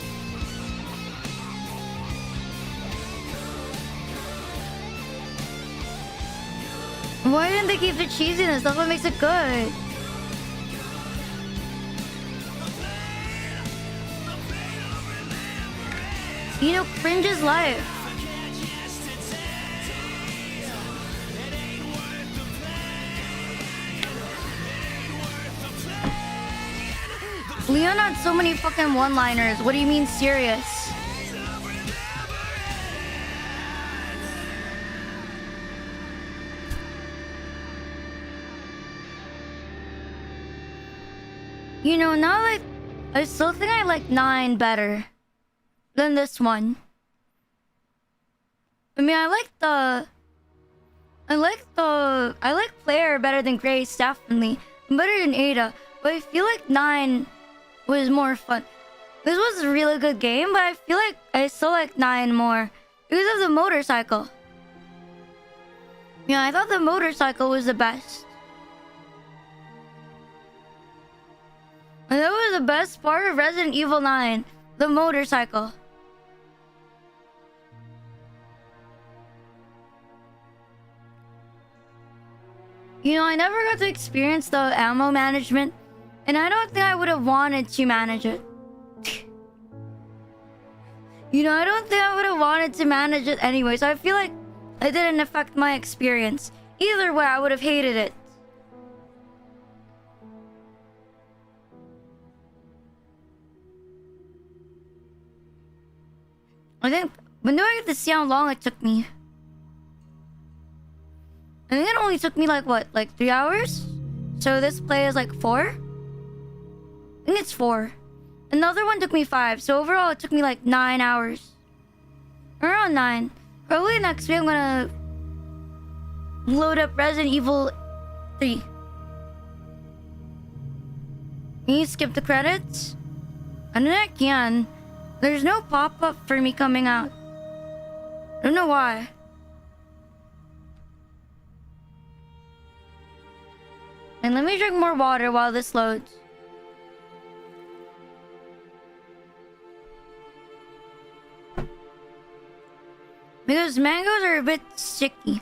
S1: Why didn't they keep the cheesiness? That's what makes it good. You know, cringe is life. Leon had so many fucking one-liners. What do you mean serious? You know, now that I still think I like 9 better than this one. I mean, I like Player better than Grace, definitely. Better than Ada, but I feel like 9 was more fun. This was a really good game, but I feel like I still like 9 more because of the motorcycle. Yeah, I thought the motorcycle was the best. And that was the best part of Resident Evil 9, the motorcycle. You know, I never got to experience the ammo management, and I don't think I would have wanted to manage it. You know, I don't think I would have wanted to manage it anyway, so I feel like it didn't affect my experience. Either way, I would have hated it. I think, when do I get to see how long it took me? I think it only took me like what, like 3 hours? So this play is like 4? I think it's 4. Another one took me 5, so overall it took me like 9 hours. Around 9. Probably next week I'm gonna load up Resident Evil 3. Can you skip the credits? I don't know I can. There's no pop-up for me coming out. I don't know why. And let me drink more water while this loads. Because mangoes are a bit sticky.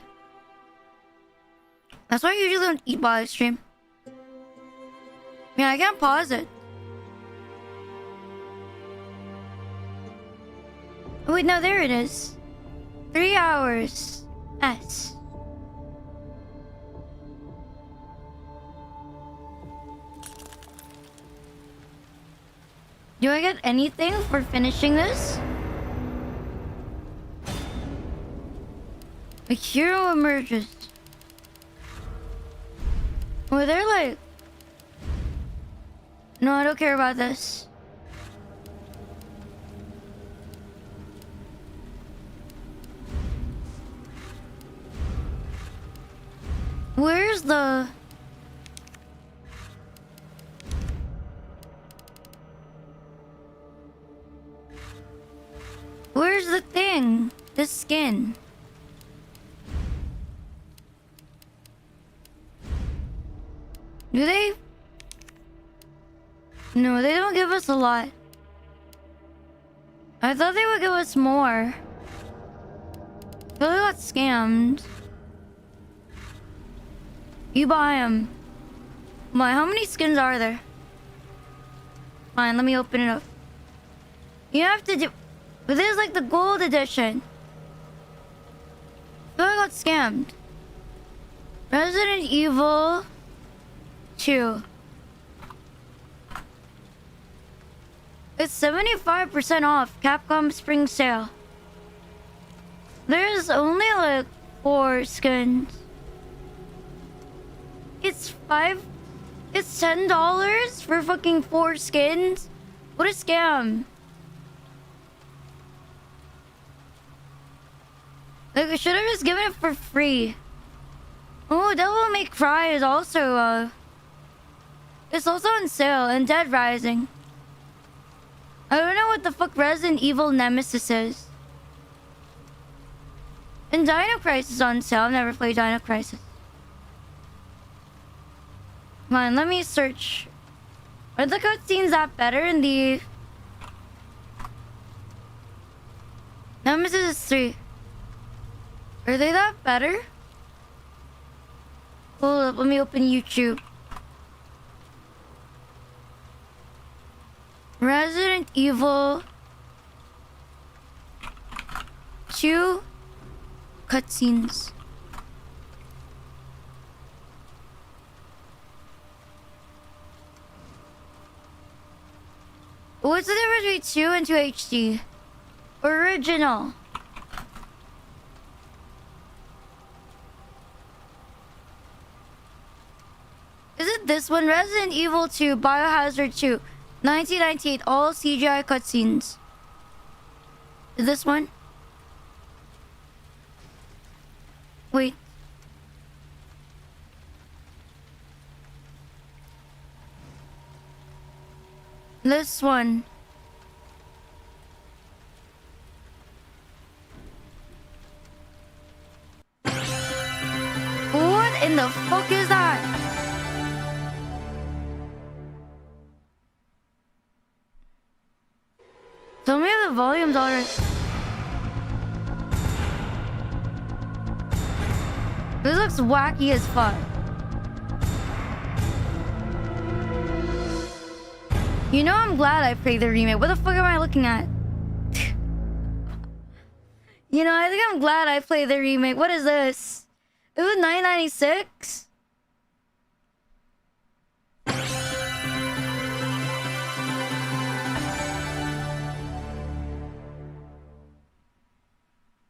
S1: That's why I usually don't eat while I stream. Yeah, I can't pause it. Oh, wait, no, there it is. 3 hours. S. Do I get anything for finishing this? A hero emerges. Well, they're like... No, I don't care about this. Where's the... Where's the thing? The skin. Do they? No, they don't give us a lot. I thought they would give us more. I feel like I got scammed. You buy them. How many skins are there? Fine, let me open it up. You have to do... But this is like the gold edition. I feel like I got scammed. Resident Evil 2. It's 75% off Capcom Spring Sale. There's only like 4 skins. It's $10 for fucking 4 skins? What a scam. Like, I should have just given it for free. Oh, Devil May Cry is also, it's also on sale, and Dead Rising. I don't know what the fuck Resident Evil Nemesis is. And Dino Crisis is on sale. I've never played Dino Crisis. Come on, let me search. Are the cutscenes that better in the... Nemesis is 3. Are they that better? Hold up, let me open YouTube. Resident Evil 2 cutscenes. What's the difference between 2 and 2 HD? Original. Is it this one? Resident Evil 2, Biohazard 2, 1998, all CGI cutscenes. Is this one? Wait. This one. What in the fuck is that? Tell me if the volume's alright. This looks wacky as fuck. You know, I'm glad I played the remake. What the fuck am I looking at? You know, I think I'm glad I played the remake. What is this? It was $9.96?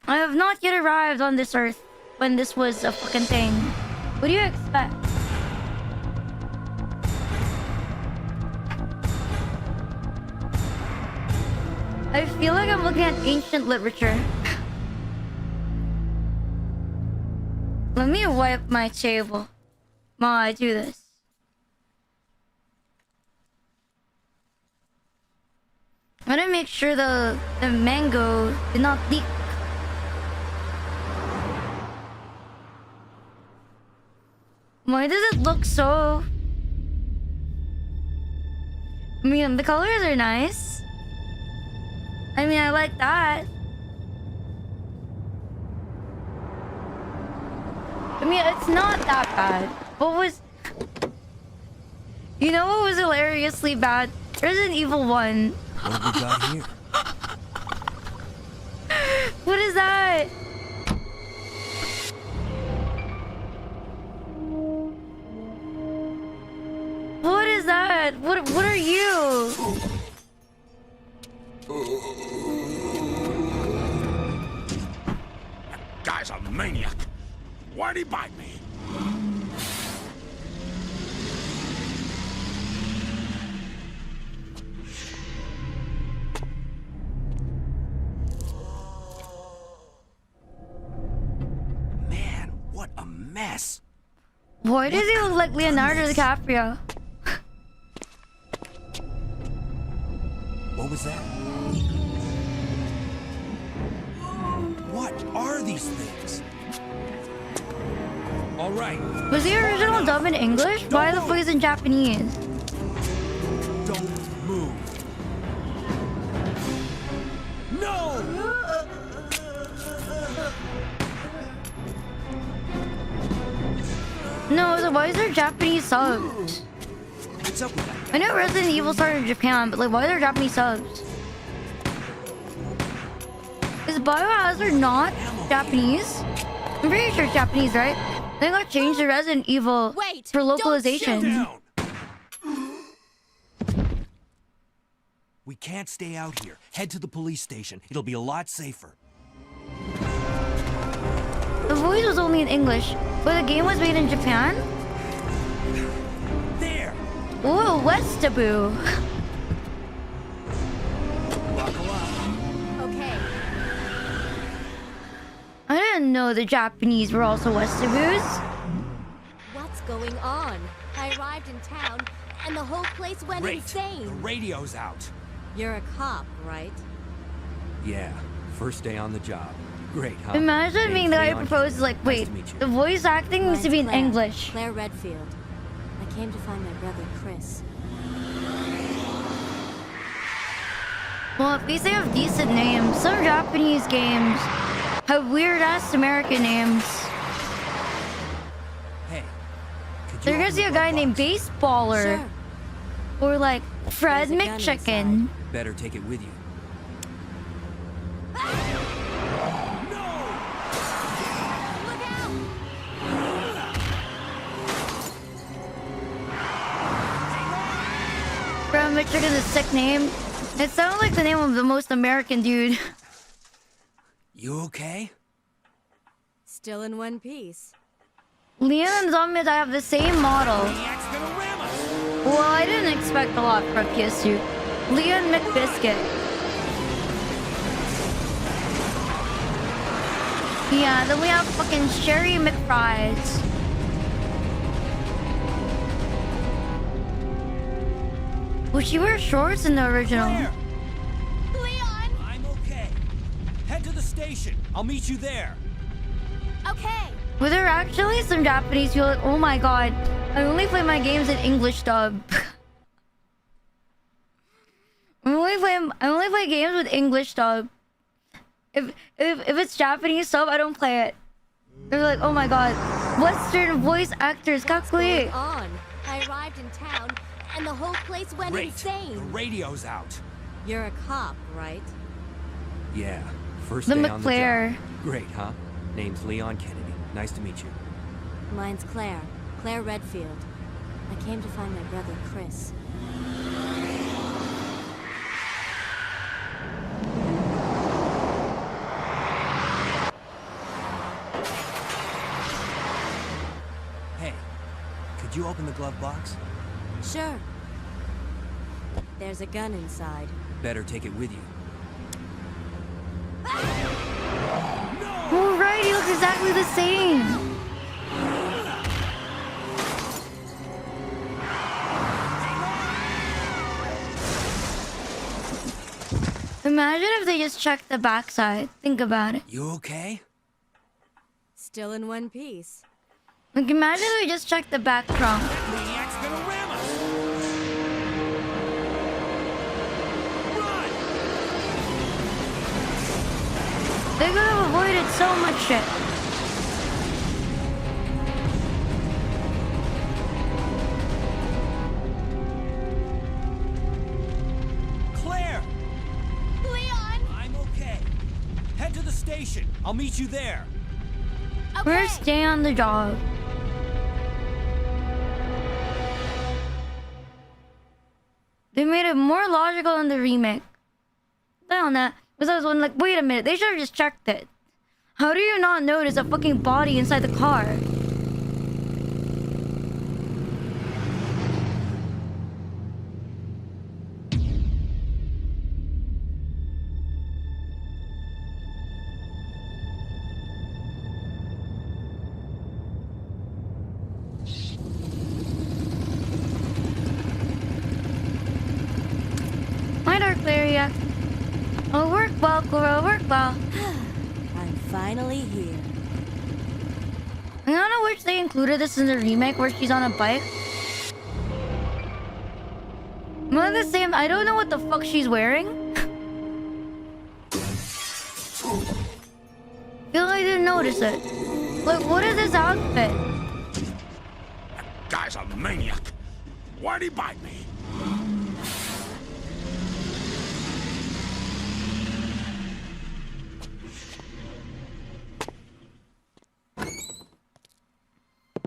S1: I have not yet arrived on this earth when this was a fucking thing. What do you expect? I feel like I'm looking at ancient literature. Let me wipe my table while I do this. I gotta make sure the mango did not leak. Why does it look so... I mean, the colors are nice. I mean, I like that. I mean, it's not that bad. What was... You know what was hilariously bad? Resident Evil 1.
S10: What have we got here?
S1: What is that? What is that? What are you?
S4: That guy's a maniac. Why'd he bite me?
S13: Man, what a mess.
S1: Why does he look like Leonardo DiCaprio?
S13: What was that? What are these things? All right.
S1: Was the original dub in English? Why the fuck is it in Japanese?
S13: Don't move. No!
S1: No, so why is there Japanese subs?
S13: What's up with that?
S1: I know Resident Evil started in Japan, but like, why are there Japanese subs? Is Biohazard not Japanese? I'm pretty sure it's Japanese, right? They got changed to Resident Evil for localization.
S13: We can't stay out here. Head to the police station. It'll be a lot safer.
S1: The voice was only in English, but the game was made in Japan?
S13: There!
S1: Ooh, Westaboo.
S3: Okay.
S1: I didn't know the Japanese were also Westaboos.
S3: What's going on? I arrived in town, and the whole place went insane.
S13: The radio's out.
S3: You're a cop, right?
S13: Yeah, first day on the job. Great, huh?
S1: Imagine being the guy who proposes, like, wait, the voice acting needs to be in English.
S3: Claire Redfield. I came to find my brother, Chris.
S1: Well, at least they have decent names. Some Japanese games have weird-ass American names.
S13: Hey,
S1: They're gonna see a guy named Baseballer.
S3: Sure.
S1: Or, like, Fred McChicken.
S13: Better take it with you.
S1: Fred McChicken is a sick name. It sounds like the name of the most American dude.
S13: You okay?
S3: Still in one piece.
S1: Leon and Zombies, I have the same model. Well, I didn't expect a lot from PS2. Leon McBiscuit. Yeah, then we have fucking Sherry McFries. Well, she wears shorts in the original.
S3: Leon!
S13: I'm okay. Head to the station. I'll meet you there.
S3: Okay.
S1: Were there actually some Japanese people like, oh my god, I only play my games in English dub. I only play games with English dub. If it's Japanese sub, I don't play it. They're like, oh my god, Western voice actors, kakui.
S3: On. I arrived in town, and the whole place went insane.
S13: The radio's out.
S3: You're a cop, right?
S13: Yeah, first
S1: The
S13: day on the
S1: McClare.
S13: job. Great, huh? Name's Leon Kennedy. Nice to meet you.
S3: Mine's Claire. Claire Redfield. I came to find my brother, Chris.
S13: Hey, could you open the glove box?
S3: Sure. There's a gun inside.
S13: Better take it with you.
S1: Oh right, he looks exactly the same. Imagine if they just checked the backside. Think about it.
S13: You okay?
S3: Still in one piece.
S1: Like, imagine if they just checked the back trunk.
S13: Maniac's gonna ram us!
S1: They could have avoided so much shit.
S13: Claire!
S3: Leon!
S13: I'm okay. Head to the station. I'll meet you there.
S1: We're staying on the job. They made it more logical in the remake. Down that. Because I was one like, wait a minute, they should have just checked it. How do you not notice a fucking body inside the car? yeah. Oh, work well, Kuro, work well.
S3: I'm finally here.
S1: I don't know which they included this in the remake where she's on a bike. One of the same, I don't know what the fuck she's wearing. Feel like I didn't notice it. Like, what is this outfit?
S4: That guy's a maniac. Why'd he bite me?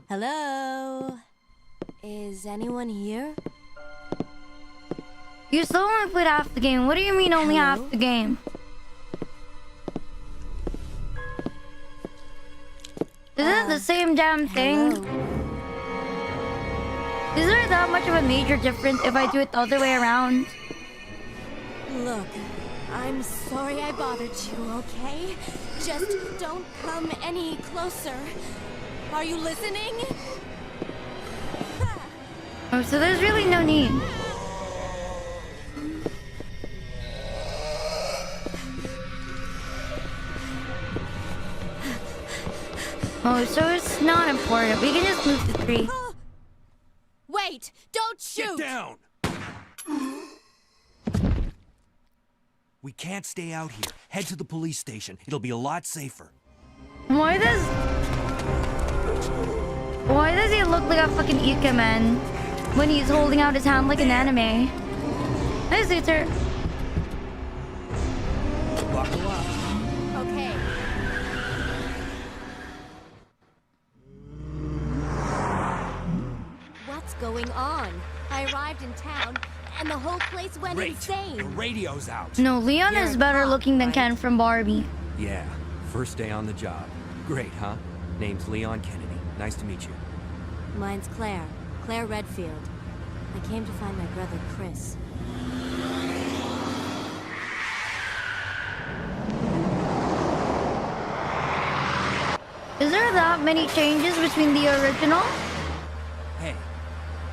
S3: Hello? Is anyone here?
S1: You still only played half the game. What do you mean only half the game? Isn't it the same damn thing? Is there that much of a major difference if I do it the other way around?
S3: Look, I'm sorry I bothered you, okay? Just don't come any closer. Are you listening?
S1: Oh, so there's really no need. Oh, so it's not important. We can just move the tree.
S3: Wait! Don't shoot!
S13: Get down! We can't stay out here. Head to the police station. It'll be a lot safer.
S1: Why does he look like a fucking Ikemen when he's holding out his hand like an anime? Hey, Suter.
S13: Buckle up.
S3: Okay. What's going on? I arrived in town, and the whole place went
S13: Great.
S3: insane.
S13: The radio's out.
S1: No, Leon
S3: You're
S1: is
S3: a
S1: better
S3: cop,
S1: looking than
S3: right?
S1: Ken from Barbie.
S6: Yeah, first day on the job. Great, huh? Name's Leon Kennedy. Nice to meet you.
S3: Mine's Claire. Claire Redfield. I came to find my brother, Chris.
S1: Is there that many changes between the original?
S13: Hey,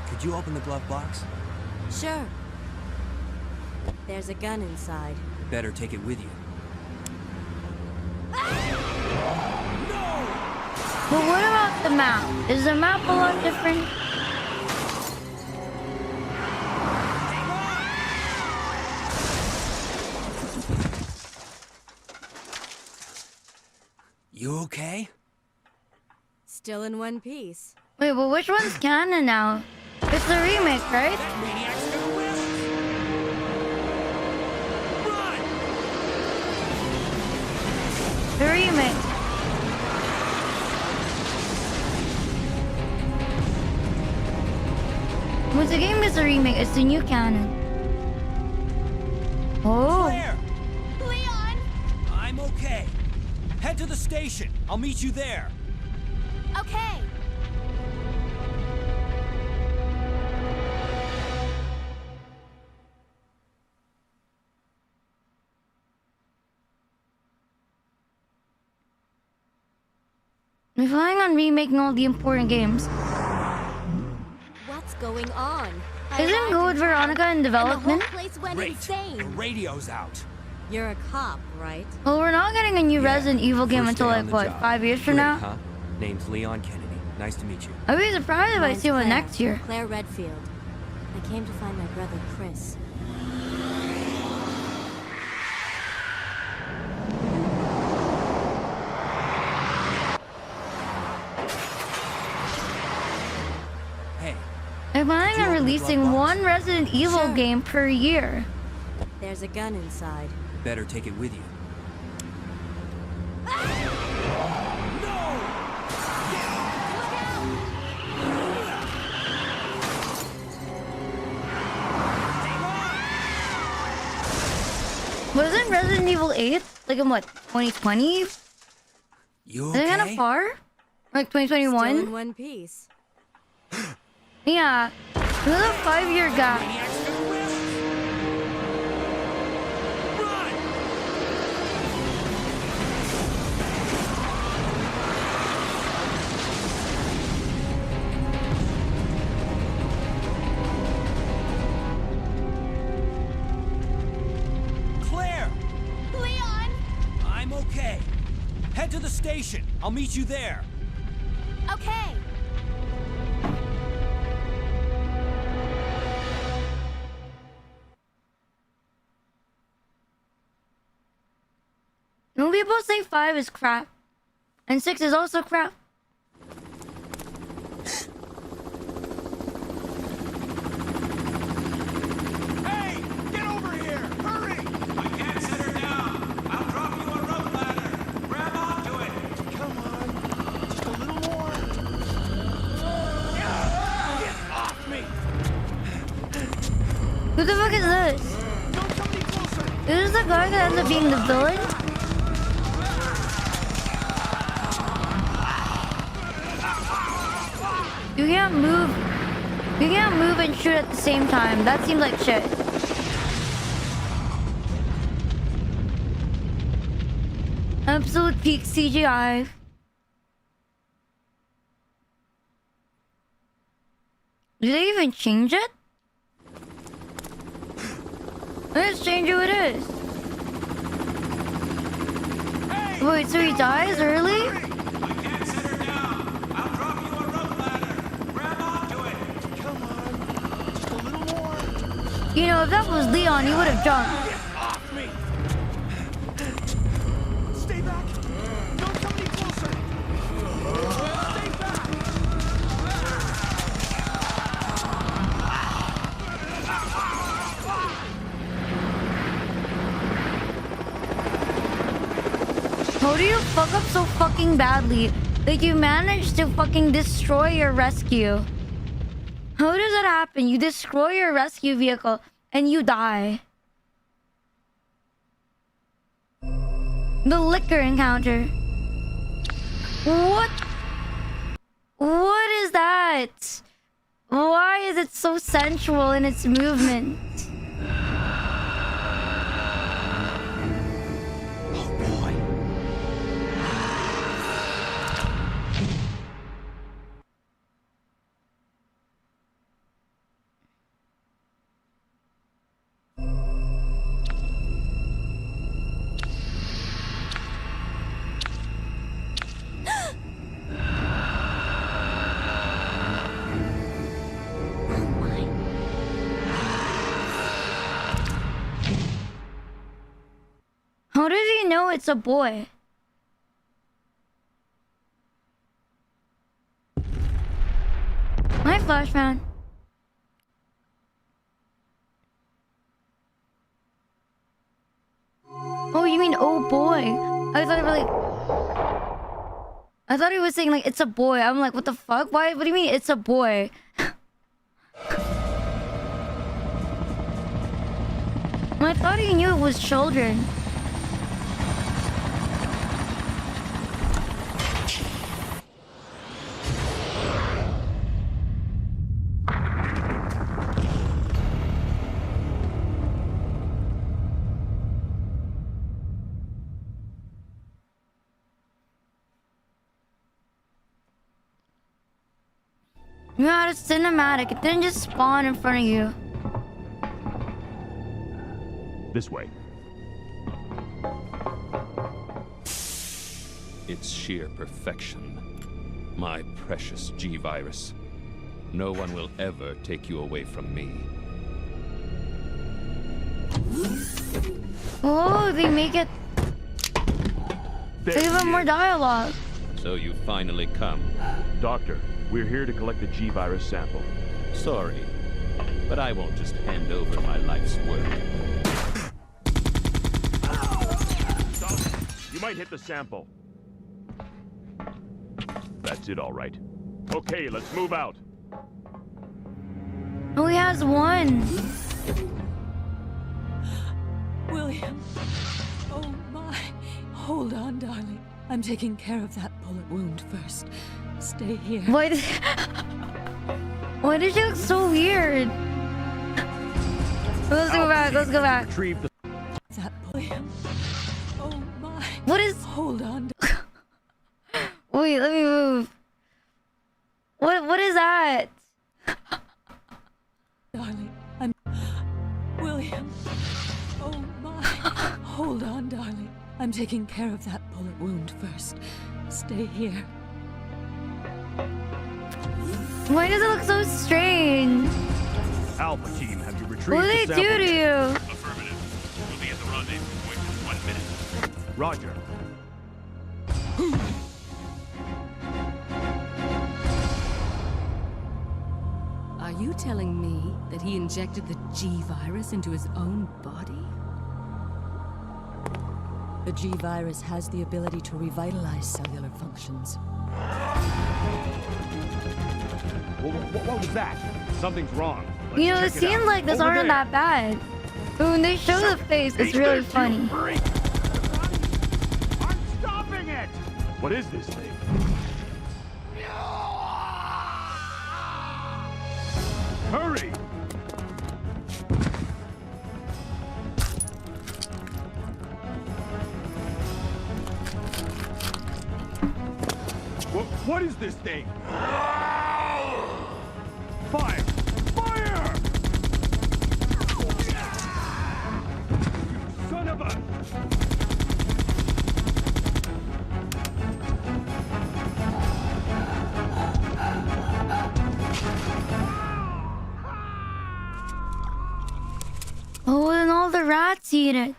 S13: could you open the glove box?
S3: Sure. There's a gun inside.
S13: Better take it with you.
S1: But what about the map? Is the map a lot different?
S13: You okay?
S3: Still in one piece.
S1: Wait, but which one's canon now? It's the remake, right?
S13: That maniac's gonna win! Run!
S1: The remake. Once the game is a remake, it's the new canon. Oh.
S13: Claire!
S3: Leon!
S13: I'm okay. Head to the station. I'll meet you there.
S3: Okay.
S1: We're flying on remaking all the important games.
S3: What's going on?
S1: Isn't Code Veronica in development?
S3: The whole place went
S13: Great.
S3: insane.
S13: The radio's out.
S3: You're a cop, right?
S1: Well, we're not getting a new
S6: Yeah,
S1: Resident Evil game
S6: first
S1: until
S6: day
S1: like
S6: on the
S1: what,
S6: job.
S1: 5 years from
S6: Great,
S1: now?
S6: huh? Name's Leon Kennedy. Nice to meet you.
S1: I'd be surprised if I
S3: Mine's
S1: see one
S3: Claire.
S1: next year.
S3: Claire Redfield. I came to find my brother, Chris.
S13: Hey,
S1: They're planning on releasing one Resident Evil
S3: Sure.
S1: game per year.
S3: There's a gun inside.
S13: better take it with you.
S1: Wasn't Resident Evil 8 like in what, 2020?
S13: You
S1: Is it kind of
S13: okay?
S1: far? Like
S3: Still
S1: 2021?
S3: in one piece.
S1: Yeah. It was a 5-year gap.
S13: Maniac's gonna win! Run! to the station. I'll meet you there.
S3: Okay.
S1: When people say 5 is crap, and 6 is also crap.
S13: Hey, get over here! Hurry! I can't set her down. I'll drop you a rope ladder. Grab onto it.
S4: Come on, just a little more.
S13: Get off me!
S1: Who the fuck is this?
S4: Don't come any closer.
S1: Is this the guy that ends up being the villain? You can't move. You can't move and shoot at the same time. That seems like shit. Absolute peak CGI. Did they even change it? Let's change who it is. Wait, so he dies early?
S13: I can't set her down. I'll drop you a rope ladder. Grab onto it.
S4: Come on, just a little more.
S1: You know, if that was Leon, he would have jumped.
S13: Get off me!
S4: Stay back. Don't come any closer. Stay back.
S1: How do you fuck up so fucking badly that you manage to fucking destroy your rescue? How does that happen? You destroy your rescue vehicle and you die. The liquor encounter. What? What is that? Why is it so sensual in its movement? How does he know it's a boy? My flash man. Oh, you mean oh boy? I thought it really. I thought he was saying like it's a boy. I'm like, what the fuck? Why? What do you mean it's a boy? I thought he knew it was children. You had a cinematic. It didn't just spawn in front of you.
S14: This way. It's sheer perfection. My precious G-Virus. No one will ever take you away from me.
S1: Oh, they make it... They give him more dialogue.
S14: So you finally come.
S15: Doctor, we're here to collect the G-Virus sample.
S14: Sorry, but I won't just hand over my life's work.
S15: Stop. You might hit the sample. That's it, all right. Okay, let's move out.
S1: Oh, he has one.
S16: William. Oh, my. Hold on, darling. I'm taking care of that bullet wound first. Stay here.
S1: Why did you look so weird? Let's go back. Let's go back.
S15: Retrieve the...
S16: That William. Oh, my.
S1: What is...
S16: Hold on.
S1: Wait, let me move. What is that?
S16: Darling, I'm... William. Oh, my. Hold on, darling. I'm taking care of that bullet bullet wound first. Stay here.
S1: Why does it look so strange?
S15: Alpha team, have you retrieved
S1: What do they
S15: the
S1: do
S15: sample
S1: to
S15: yet?
S1: you?
S13: Affirmative. We'll be at the rendezvous point in 1 minute.
S15: Roger.
S17: Are you telling me that he injected the G-virus into his own body?
S16: The G-virus has the ability to revitalize cellular functions.
S15: What was that? Something's wrong.
S1: You know, the
S15: Let's check it
S1: scenes
S15: out.
S1: like this
S15: Over
S1: aren't
S15: there.
S1: that bad. But when they show the face, it's really funny.
S15: I'm stopping it! What is this thing? Hurry! What is this thing? Fire! Fire! Son of a...
S1: Oh, and all the rats eat it.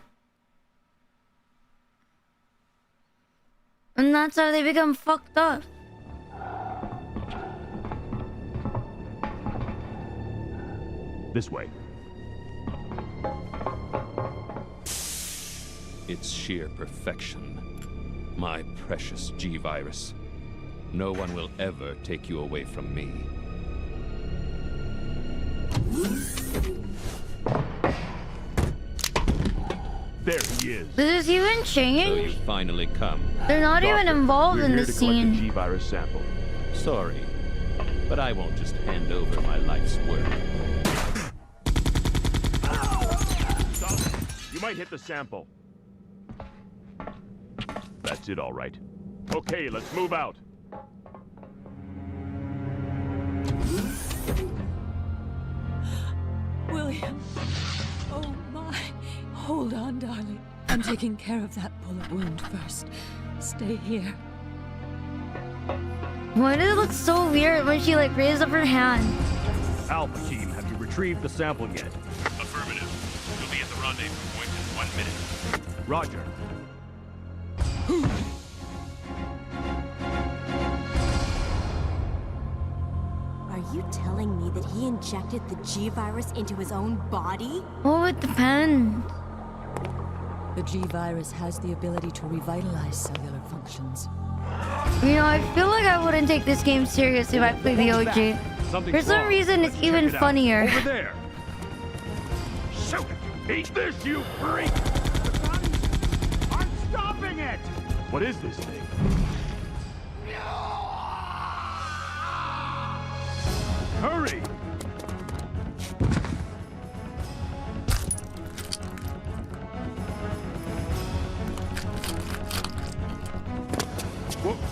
S1: And that's how they become fucked up.
S15: This way.
S14: It's sheer perfection. My precious G-virus. No one will ever take you away from me.
S15: There he is.
S1: Does this even
S14: So you
S1: change?
S14: finally come.
S1: They're not even involved in the
S15: The
S1: scene.
S15: G-virus sample.
S14: Sorry, but I won't just hand over my life's work.
S15: Stop. You might hit the sample. That's it, all right. Okay, let's move out.
S16: William. Oh my. Hold on, darling. I'm taking care of that bullet wound first. Stay here.
S1: Why does it look so weird when she like raises up her hand?
S15: Alpha team, have you retrieved the sample yet?
S13: Affirmative. We'll be at the rendezvous point in 1 minute.
S15: Roger.
S3: Are you telling me that he injected the G-virus into his own body?
S1: Oh, it depends.
S16: The G-virus has the ability to revitalize cellular functions.
S1: You know, I feel like I wouldn't take this game seriously if I played the OG. For some reason, it's even funnier.
S15: Over there. Shoot it! Eat this, you freak! I'm stopping it! What is this thing? Hurry!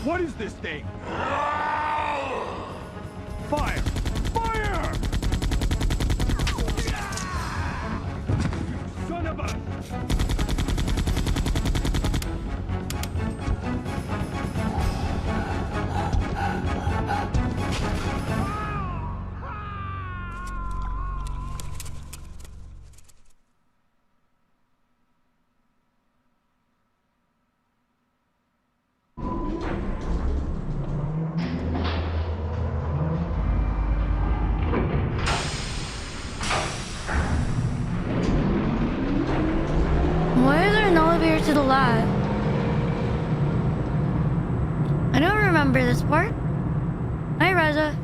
S15: What is this thing? Fire! Fire! Son of a...
S1: Why is there an elevator to the lab? I don't remember this part. Hi, Reza.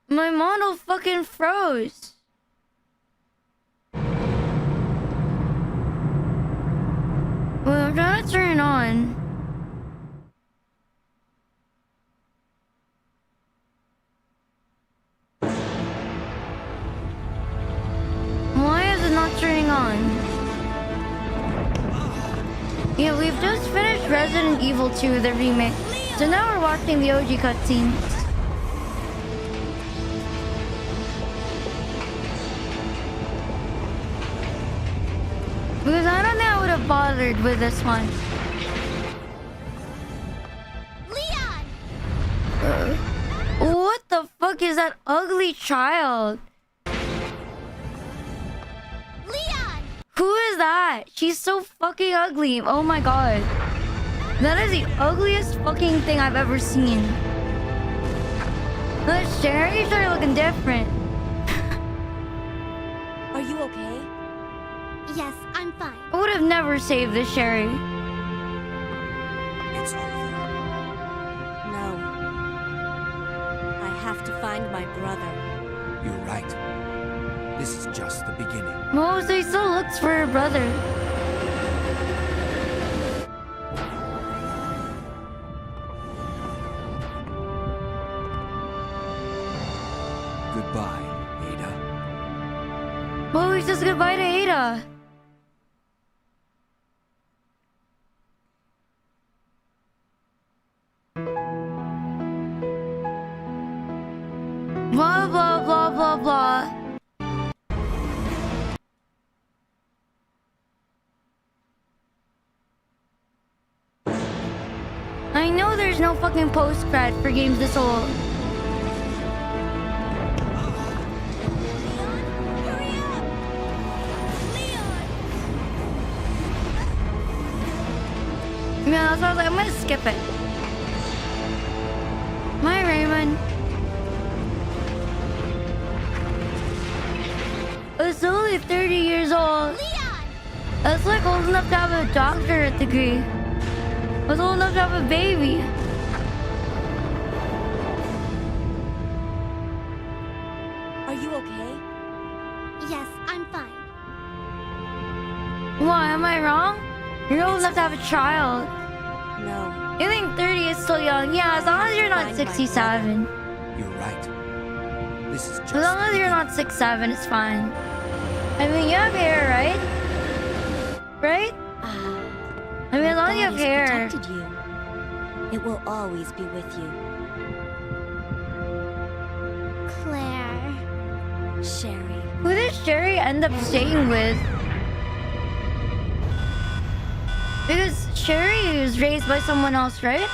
S1: My model fucking froze. Well, I'm trying to turn it on. Why is it not turning on? Yeah, we've just finished Resident Evil 2, the remake. So now we're watching the OG cutscenes. Because I don't think I would have not bothered with this one.
S3: Leon!
S1: What the fuck is that ugly child?
S3: Leon!
S1: Who is that? She's so fucking ugly. Oh my god. That is the ugliest fucking thing I've ever seen. Look, Sherry started looking different.
S3: Are you okay? Yes, I'm fine.
S1: I would have never saved this Sherry.
S12: It's over.
S3: No. I have to find my brother.
S6: You're right. This is just the beginning.
S1: Mo, so he still looks for her brother.
S6: Goodbye, Ada.
S1: Mo, he says goodbye to Ada. Blah, blah, blah, blah, blah. I know there's no fucking post-cred for games this old. Yeah, so I was like, I'm gonna skip it. My Raymond. It's only 30 years old. That's like old enough to have a doctorate degree. It's old enough to have a baby.
S3: Are you okay? Yes, I'm fine.
S1: Why, am I wrong? You're old enough to have a child.
S3: No.
S1: You think 30 is still young? Yeah, as long as you're not 67.
S6: You're right. This is just...
S1: As long as you're not 6'7", it's fine. I mean, you have hair, right? Right? I mean, as long as you have hair.
S3: Protected you. It will always be with you. Claire. Sherry.
S1: Who did Sherry end up staying with? Because Sherry was raised by someone else, right?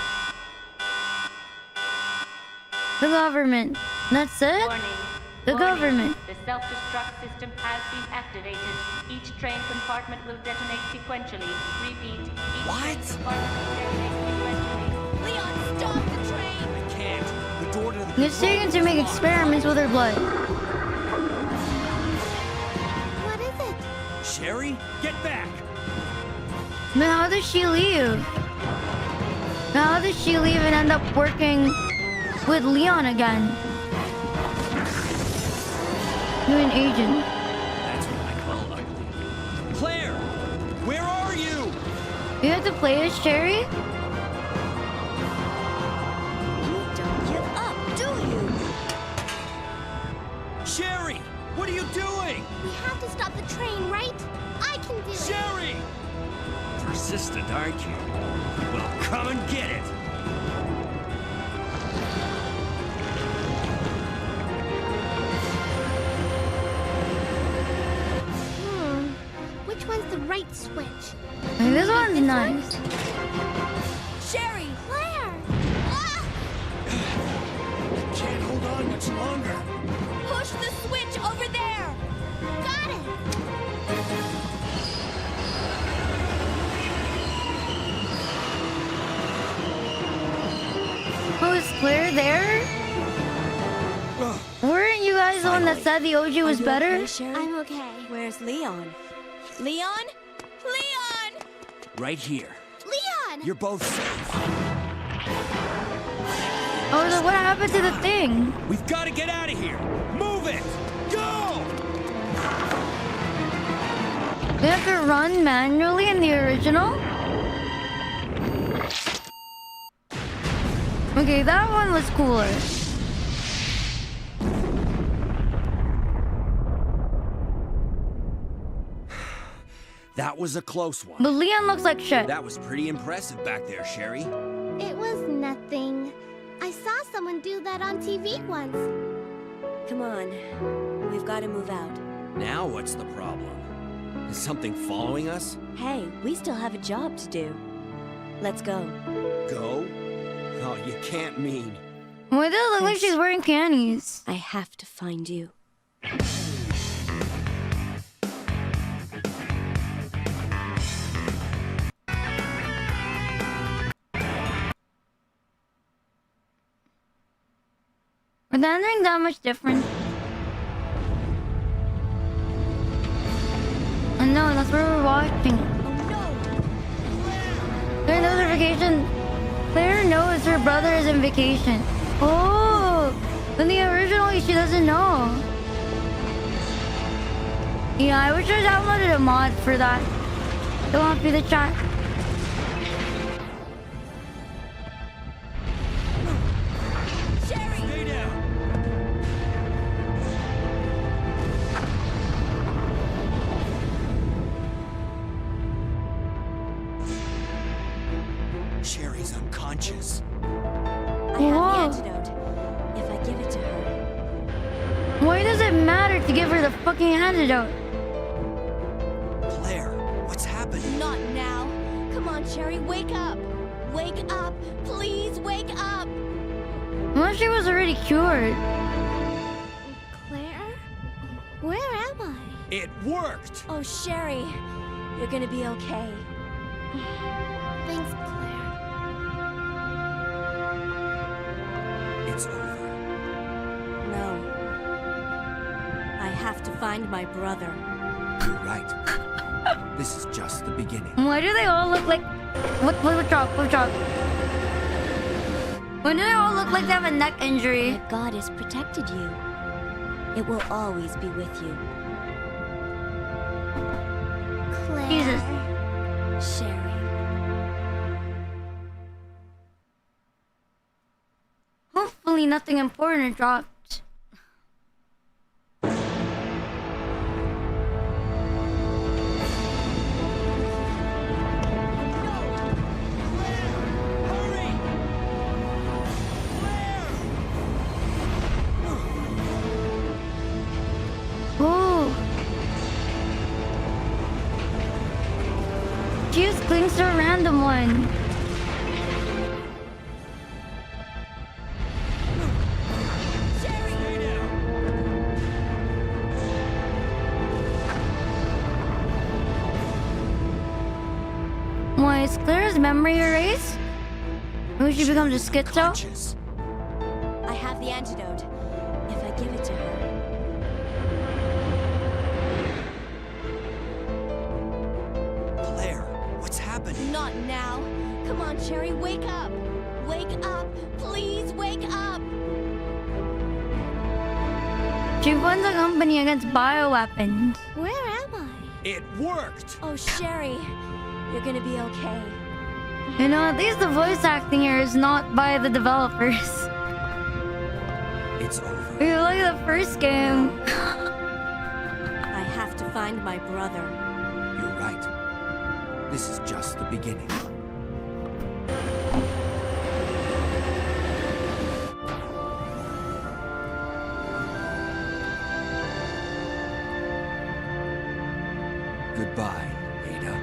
S1: The government. That's it?
S18: Warning.
S1: The government.
S18: The self-destruct system has been activated. Each train compartment will detonate sequentially. Repeat. Each train compartment will detonate sequentially.
S3: Leon, stop the train!
S12: I can't. The door to the...
S1: They're taken to make experiments with her blood.
S3: What is it?
S12: Sherry, get back!
S1: But how does she leave? How does she leave and end up working with Leon again? You're an agent.
S12: That's what I call ugly. Claire! Where are you?
S1: You have to play as Sherry?
S3: You don't give up, do you?
S12: Sherry! What are you doing?
S3: We have to stop the train, right? I can do it.
S12: Sherry! Persistent, aren't you? Well, come and get it!
S3: Which one's the right switch?
S1: And this one's nice.
S3: Sherry! Claire! Ah!
S4: Can't hold on much longer.
S3: Push the switch over there! Got it!
S1: Oh, is Claire there? Weren't you guys the one that said the OG was better?
S3: Okay, I'm okay. Where's Leon? Leon? Leon!
S12: Right here.
S3: Leon!
S12: You're both safe.
S1: Oh, so what happened to the thing?
S12: We've got to get out of here! Move it! Go!
S1: We have to run manually in the original? Okay, that one was cooler.
S12: That was a close one.
S1: But Leon looks like shit.
S12: That was pretty impressive back there, Sherry.
S3: It was nothing. I saw someone do that on TV once. Come on. We've got to move out.
S12: Now what's the problem?
S6: Is something following us?
S3: Hey, we still have a job to do. Let's go.
S6: Go? Oh, you can't mean.
S1: Why does it look like she's wearing panties?
S3: I have to find you.
S1: Are the endings that much different? Oh no, that's where we're watching. Claire knows her vacation. Claire knows her brother is in vacation. Oh, in the original, she doesn't know. Yeah, I wish I downloaded a mod for that. Don't want to be the chat.
S6: Sherry's unconscious.
S3: I have the antidote. If I give it to her.
S1: Why does it matter to give her the fucking antidote?
S6: Claire, what's happening?
S3: Not now. Come on, Sherry, wake up. Wake up. Please wake up.
S1: Unless she was already cured.
S3: Claire? Where am I?
S6: It worked!
S3: Oh, Sherry. You're gonna be okay. Thanks, Claire.
S6: It's over.
S3: No. I have to find my brother.
S6: You're right. This is just the beginning.
S1: Why do they all look like... What drop? Why do they all look like they have a neck injury?
S3: But God has protected you. It will always be with you. Claire.
S1: Jesus.
S3: Sherry.
S1: Hopefully nothing important dropped. Oh. She just clings to a random one. Why, is Claire's memory erased? Maybe she becomes a schizo?
S3: I have the antidote. If I give it to her.
S6: Claire, what's happening?
S3: Not now. Come on, Sherry, wake up. Wake up. Please wake up.
S1: She funds a company against bioweapons.
S3: Where am I?
S6: It worked!
S3: Oh, Sherry. You're gonna be okay.
S1: You know, at least the voice acting here is not by the developers.
S6: It's over.
S1: You look at the first game.
S3: I have to find my brother.
S6: You're right. This is just the beginning. Goodbye, Ada.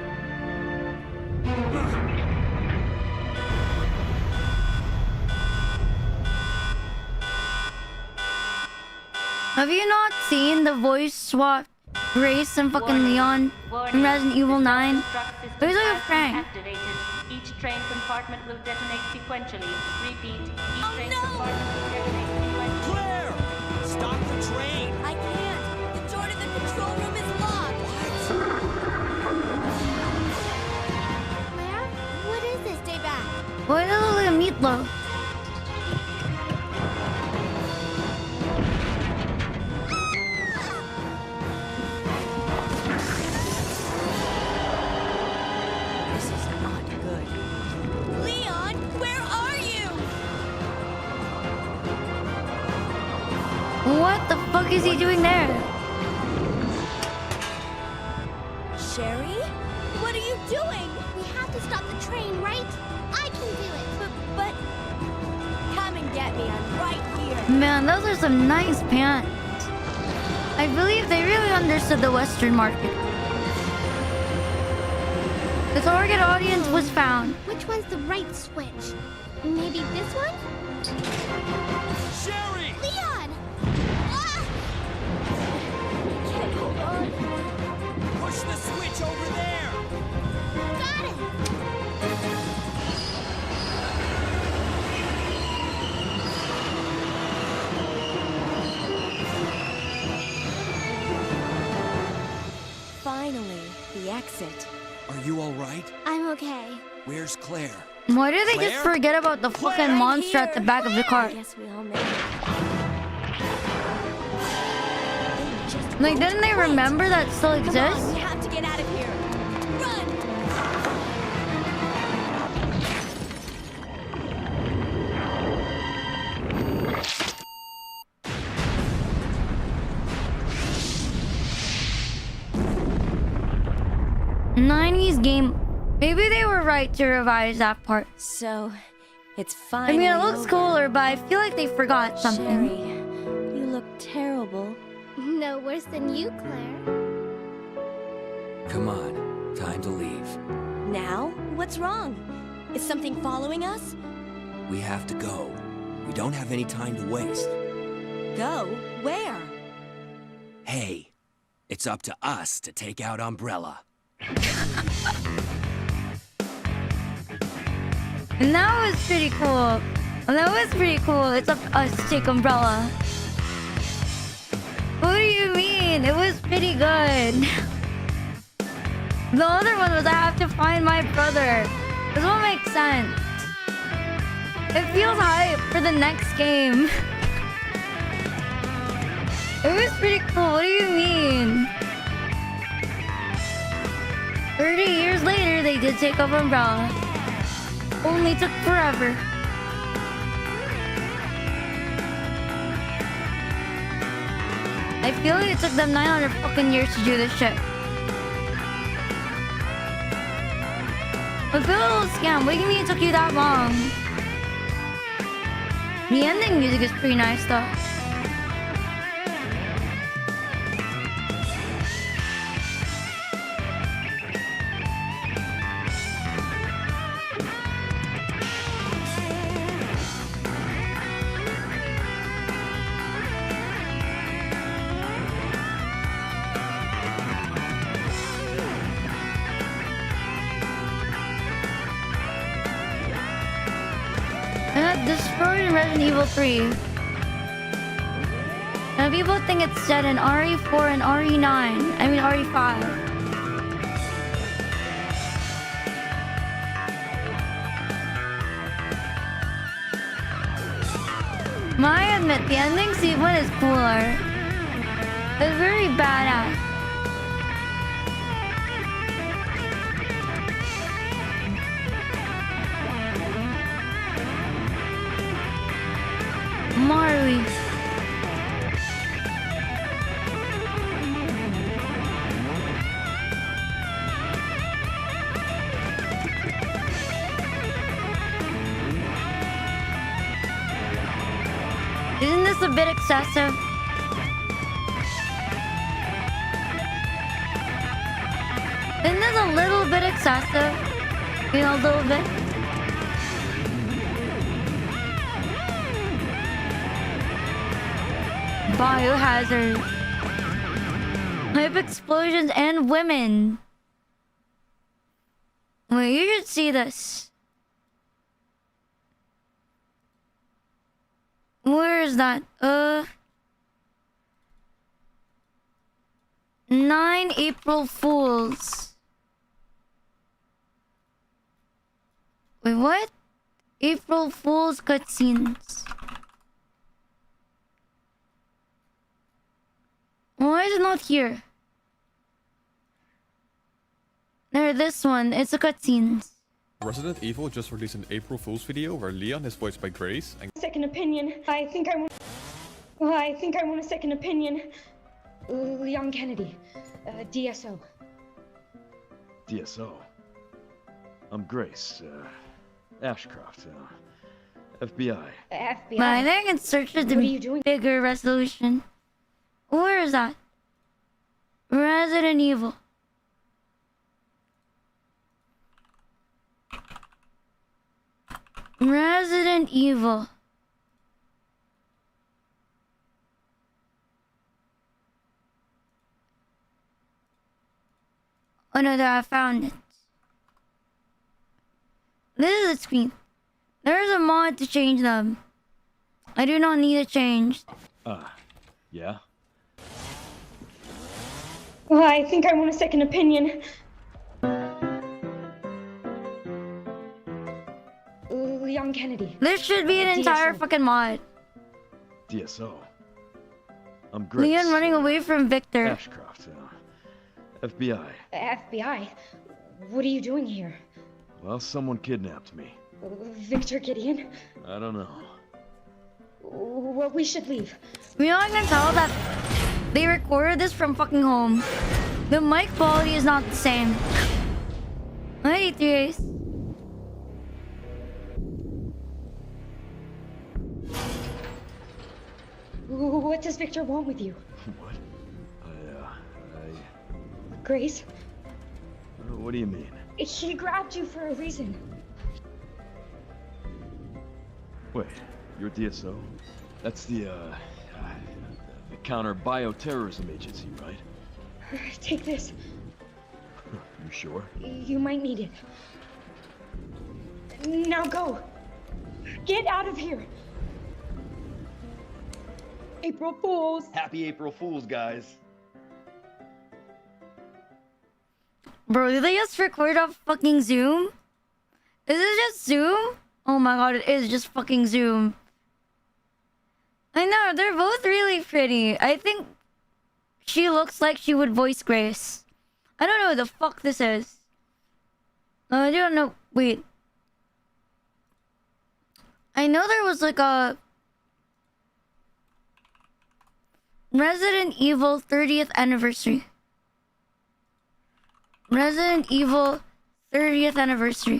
S1: Have you not seen the voice swap Grace and fucking Leon in Resident Evil 9? There's like a Frank.
S18: Each train compartment will detonate sequentially. Repeat, each train compartment will detonate sequentially.
S6: Claire! Stop the train!
S3: I can't. The door to the control room is locked. Claire? What is this? Stay back.
S1: Why does it look like a meatloaf? What the fuck is he doing there?
S3: Sherry? What are you doing? We have to stop the train, right? I can do it. But come and get me. I'm right here.
S1: Man, those are some nice pants. I believe they really understood the Western market. The target audience was found.
S3: Which one's the right switch? Maybe this one?
S13: Sherry!
S3: Leon! Ah! I can't hold on.
S13: Push the switch over there!
S3: Got it!
S19: Finally, the exit.
S12: Are you all right?
S3: I'm okay.
S12: Where's Claire?
S1: Why do they
S12: Claire?
S1: just forget about the fucking monster at the back of the car?
S3: I guess we all know.
S1: Like, didn't they remember that still
S19: Come
S1: exists?
S19: on, we have to get out of here. Run!
S1: '90s game. Maybe they were right to revise that part.
S19: So, it's
S1: I
S19: finally
S1: mean, it looks
S19: over.
S1: cooler, but I feel like they forgot something.
S19: Sherry, you look terrible.
S3: No worse than you, Claire.
S12: Come on, time to leave.
S19: Now? What's wrong? Is something following us?
S12: We have to go. We don't have any time to waste.
S19: Go? Where?
S12: Hey, it's up to us to take out Umbrella.
S1: And that was pretty cool. That was pretty cool. It's up to us to take Umbrella. What do you mean? It was pretty good. The other one was I have to find my brother. This one makes sense. It feels hype for the next game. It was pretty cool. What do you mean? 30 years later, they did take over Umbrella. Only took forever. I feel like it took them 900 fucking years to do this shit. I feel a little scam. What do you mean it took you that long? The ending music is pretty nice though. Destroyed in Resident Evil 3. Now people think it's set in RE4 and RE9. I mean RE5. I admit the ending sequence is cooler. It's very badass. Marley. Isn't this a bit excessive? Isn't this a little bit excessive? You know, a little bit. Biohazard. Hype explosions and women. Wait, you should see this. Where is that? 9 April Fools. Wait, what? April Fools cutscenes. Why is it not here? There, this one. It's a cutscenes.
S20: Resident Evil just released an April Fool's video where Leon is voiced by Grace and
S21: Second opinion. I think I want a second opinion. Leon Kennedy, DSO.
S22: DSO. I'm Grace, Ashcroft, FBI.
S21: FBI.
S1: But I think I can search for the bigger resolution. Where is that? Resident Evil. Resident Evil. Oh no, there, I found it. This is the screen. There's a mod to change them. I do not need it changed.
S22: Yeah?
S21: Well, I think I want a second opinion. Leon Kennedy.
S1: There should be an entire fucking mod.
S22: DSO. I'm Grace.
S1: Leon running away from Victor.
S22: Ashcroft, FBI.
S21: FBI? What are you doing here?
S22: Well, someone kidnapped me.
S21: Victor Gideon?
S22: I don't know.
S21: Well, we should leave.
S1: We all can tell that they recorded this from fucking home. The mic quality is not the same. 93 Ace.
S21: What does Victor want with you?
S22: What?
S21: Grace?
S22: What do you mean?
S21: He grabbed you for a reason.
S22: Wait, you're DSO? That's the Counter Bioterrorism Agency, right?
S21: Take this.
S22: You sure?
S21: You might need it. Now go. Get out of here. April Fools.
S22: Happy April Fools, guys.
S1: Bro, did they just record off fucking Zoom? Is it just Zoom? Oh my god, it is just fucking Zoom. I know, they're both really pretty. I think she looks like she would voice Grace. I don't know what the fuck this is. I don't know. Wait. I know there was like a Resident Evil 30th anniversary. Resident Evil 30th anniversary.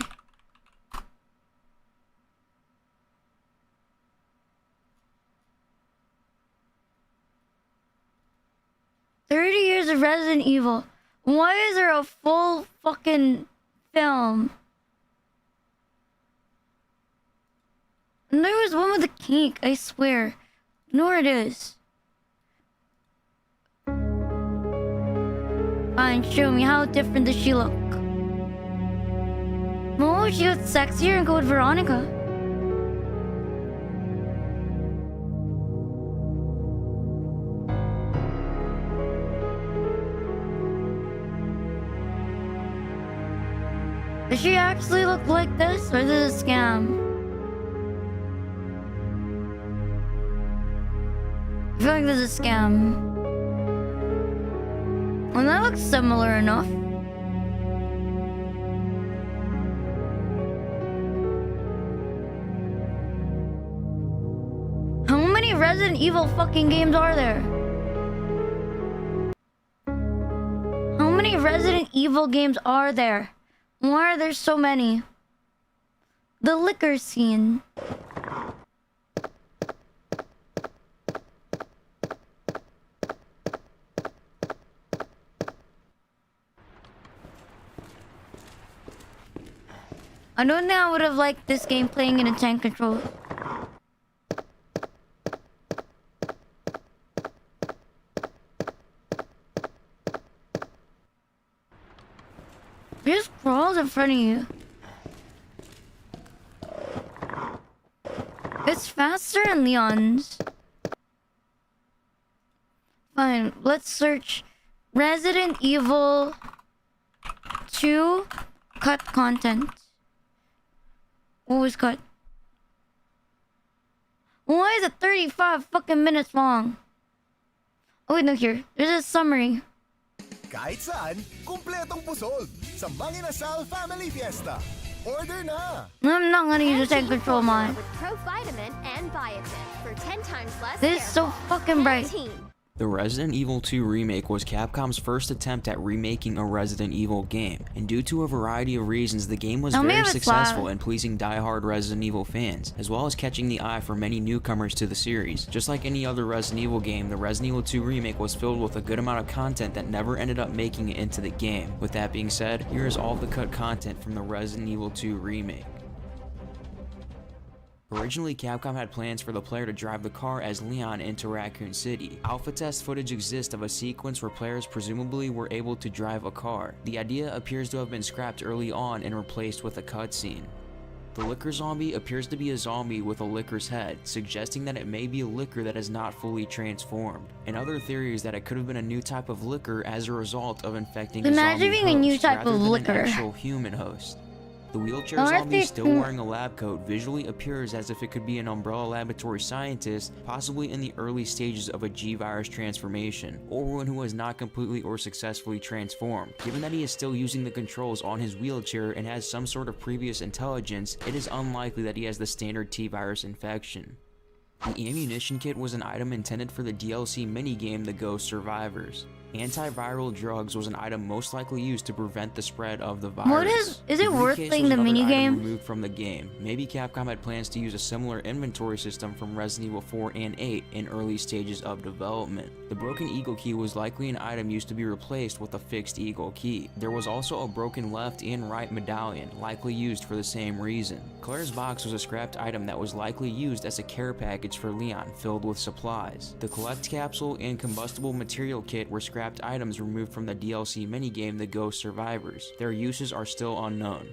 S1: Years of Resident Evil. Why is there a full fucking film? And there was one with a cake, I swear. I know where it is. Fine, show me. How different does she look? Oh, she got sexier in Code Veronica. Does she actually look like this, or is this a scam? I feel like this is a scam. Well, that looks similar enough. How many Resident Evil fucking games are there? How many Resident Evil games are there? Why are there so many? The liquor scene. I don't think I would have liked this game playing in a tank controller. It just crawls in front of you. It's faster in Leon's. Fine, let's search Resident Evil 2 cut content. What was cut? Why is it 35 fucking minutes long? Oh wait, no, here. There's a summary.
S5: Kahit saan, kumpletong pusol. Sambangin Asal Family Fiesta. Order na!
S1: I'm not gonna use a tank control mod.
S3: With Pro-Vitamin and Biotin for 10 times less.
S1: This is so fucking bright.
S8: The Resident Evil 2 remake was Capcom's first attempt at remaking a Resident Evil game, and due to a variety of reasons, the game was very successful in pleasing die-hard Resident Evil fans, as well as catching the eye for many newcomers to the series. Just like any other Resident Evil game, the Resident Evil 2 remake was filled with a good amount of content that never ended up making it into the game. With that being said, here is all the cut content from the Resident Evil 2 remake. Originally, Capcom had plans for the player to drive the car as Leon into Raccoon City. Alpha test footage exists of a sequence where players presumably were able to drive a car. The idea appears to have been scrapped early on and replaced with a cutscene. The liquor zombie appears to be a zombie with a licker's head, suggesting that it may be a liquor that is not fully transformed. Another theory is that it could have been a new type of liquor as a result of infecting a zombie host,
S1: a new type
S8: rather
S1: of
S8: than
S1: liquor.
S8: An actual human host. The wheelchair zombie, still wearing a lab coat, visually appears as if it could be an Umbrella laboratory scientist, possibly in the early stages of a G-Virus transformation, or one who has not completely or successfully transformed. Given that he is still using the controls on his wheelchair and has some sort of previous intelligence, it is unlikely that he has the standard T-Virus infection. The ammunition kit was an item intended for the DLC minigame The Ghost Survivors. Antiviral drugs was an item most likely used to prevent the spread of the virus.
S1: What is it worth
S8: Case
S1: playing
S8: was
S1: the
S8: another item
S1: minigame?
S8: removed from the game. Maybe Capcom had plans to use a similar inventory system from Resident Evil 4 and 8 in early stages of development. The broken eagle key was likely an item used to be replaced with a fixed eagle key. There was also a broken left and right medallion, likely used for the same reason. Claire's box was a scrapped item that was likely used as a care package for Leon, filled with supplies. The collect capsule and combustible material kit were scrapped items removed from the DLC minigame The Ghost Survivors. Their uses are still unknown.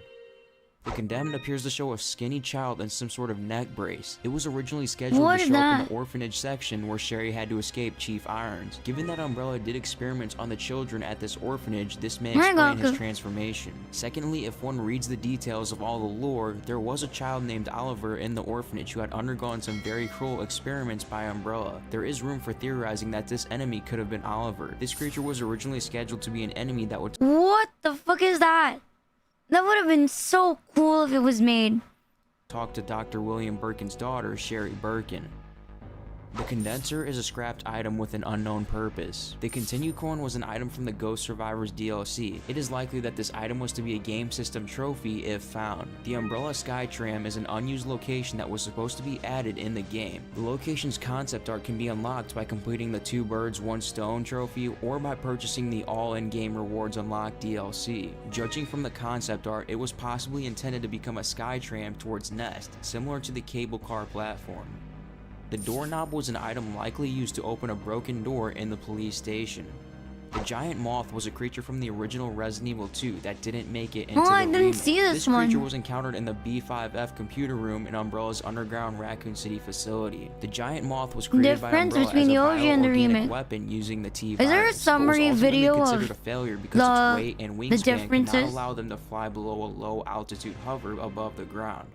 S8: The Condemned appears to show a skinny child in some sort of neck brace. It was originally scheduled to show up in the orphanage section where Sherry had to escape Chief Irons. Given that Umbrella did experiments on the children at this orphanage, this may explain his transformation. Secondly, if one reads the details of all the lore, there was a child named Oliver in the orphanage who had undergone some very cruel experiments by Umbrella. There is room for theorizing that this enemy could have been Oliver. This creature was originally scheduled to be an enemy that would—
S1: What the fuck is that? That would have been so cool if it was made.
S8: talk to Dr. William Birkin's daughter, Sherry Birkin. The condenser is a scrapped item with an unknown purpose. The continue coin was an item from the Ghost Survivors DLC. It is likely that this item was to be a game system trophy if found. The Umbrella Skytram is an unused location that was supposed to be added in the game. The location's concept art can be unlocked by completing the 2 birds 1 stone trophy or by purchasing the all in-game rewards unlocked DLC. Judging from the concept art, it was possibly intended to become a Skytram towards Nest, similar to the cable car platform. The doorknob was an item likely used to open a broken door in the police station. The giant moth was a creature from the original Resident Evil 2 that didn't make it into the
S1: I didn't
S8: remake.
S1: see this one.
S8: Creature was encountered in the B5F computer room in Umbrella's underground Raccoon City facility. The giant moth was created by Umbrella as a bio-organic weapon using the T-virus.
S1: Is there a summary video of
S8: considered a failure because its weight and wingspan could not allow them to fly below a low altitude hover above the ground.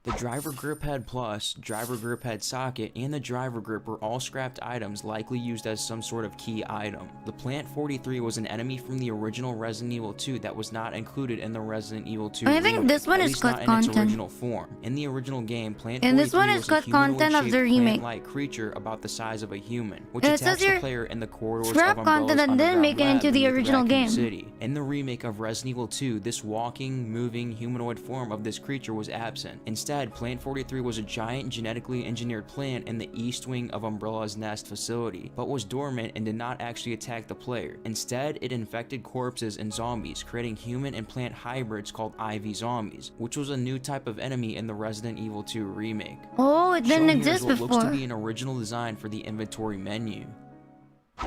S8: The driver grip head plus, driver grip head socket, and the driver grip were all scrapped items likely used as some sort of key item. The Plant 43 was an enemy from the original Resident Evil 2 that was not included in the Resident Evil 2
S1: I think this one is cut content.
S8: In its original form. In the original game, Plant 43
S1: and this one is cut content of the remake.
S8: Plant-like creature about the size of a human, which attacked the player in the corridors of Umbrella's
S1: content and then make it into the original game.
S8: City. In the remake of Resident Evil 2, this walking, moving, humanoid form of this creature was absent. Instead, Plant 43 was a giant genetically engineered plant in the east wing of Umbrella's Nest facility, but was dormant and did not actually attack the player. Instead, it infected corpses and zombies, creating human and plant hybrids called IV zombies, which was a new type of enemy in the Resident Evil 2 remake.
S1: Oh, it didn't exist
S8: what
S1: before.
S8: Looks to be an original design for the inventory menu.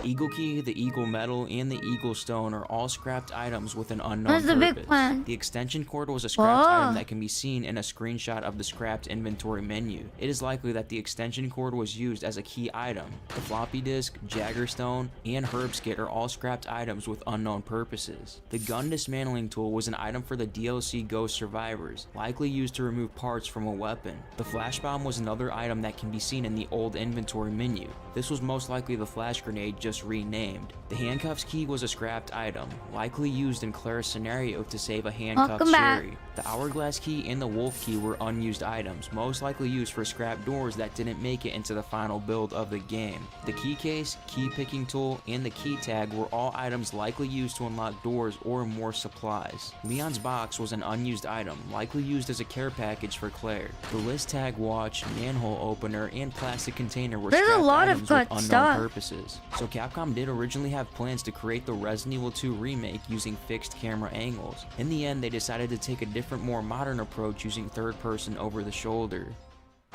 S8: The Eagle Key, the Eagle Medal, and the Eagle Stone are all scrapped items with an unknown
S1: Where's the
S8: purpose.
S1: big plant?
S8: The extension cord was a scrapped item that can be seen in a screenshot of the scrapped inventory menu. It is likely that the extension cord was used as a key item. The floppy disk, Jagger Stone, and Herb Skit are all scrapped items with unknown purposes. The gun dismantling tool was an item for the DLC Ghost Survivors, likely used to remove parts from a weapon. The flash bomb was another item that can be seen in the old inventory menu. This was most likely the flash grenade just renamed. The handcuffs key was a scrapped item, likely used in Claire's scenario to save a handcuffed Sherry. The hourglass key and the wolf key were unused items, most likely used for scrap doors that didn't make it into the final build of the game. The key case, key picking tool, and the key tag were all items likely used to unlock doors or more supplies. Leon's box was an unused item, likely used as a care package for Claire. The list tag watch, manhole opener, and plastic container were scrapped items with unknown purposes. So Capcom did originally have plans to create the Resident Evil 2 remake using fixed camera angles. In the end, they decided to take a different, more modern approach using third person over the shoulder.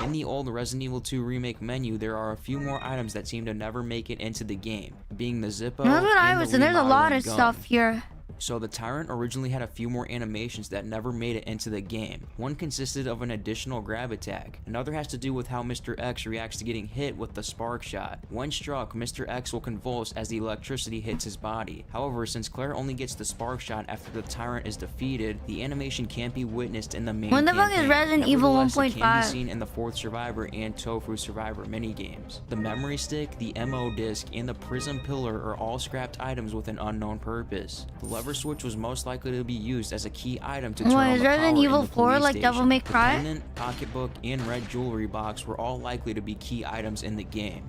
S8: In the old Resident Evil 2 Remake menu, there are a few more items that seem to never make it into the game, being the Zippo
S1: That's what I
S8: and
S1: was,
S8: the
S1: and there's a lot of
S8: remodeling
S1: stuff
S8: gun.
S1: here.
S8: So the Tyrant originally had a few more animations that never made it into the game. One consisted of an additional grab attack. Another has to do with how Mr. X reacts to getting hit with the spark shot. When struck, Mr. X will convulse as the electricity hits his body. However, since Claire only gets the spark shot after the Tyrant is defeated, the animation can't be witnessed in the main
S1: When the fuck is
S8: campaign.
S1: Resident Evil
S8: Nevertheless, it can
S1: 1.5?
S8: be seen in the 4th Survivor and Tofu Survivor minigames. The memory stick, the MO disc, and the prism pillar are all scrapped items with an unknown purpose. The lever switch was most likely to be used as a key item to turn on
S1: Is
S8: the
S1: Resident
S8: power
S1: Evil
S8: in the
S1: 4
S8: police
S1: like Devil
S8: station.
S1: May
S8: The
S1: Cry?
S8: pendant, pocketbook, and red jewelry box were all likely to be key items in the game.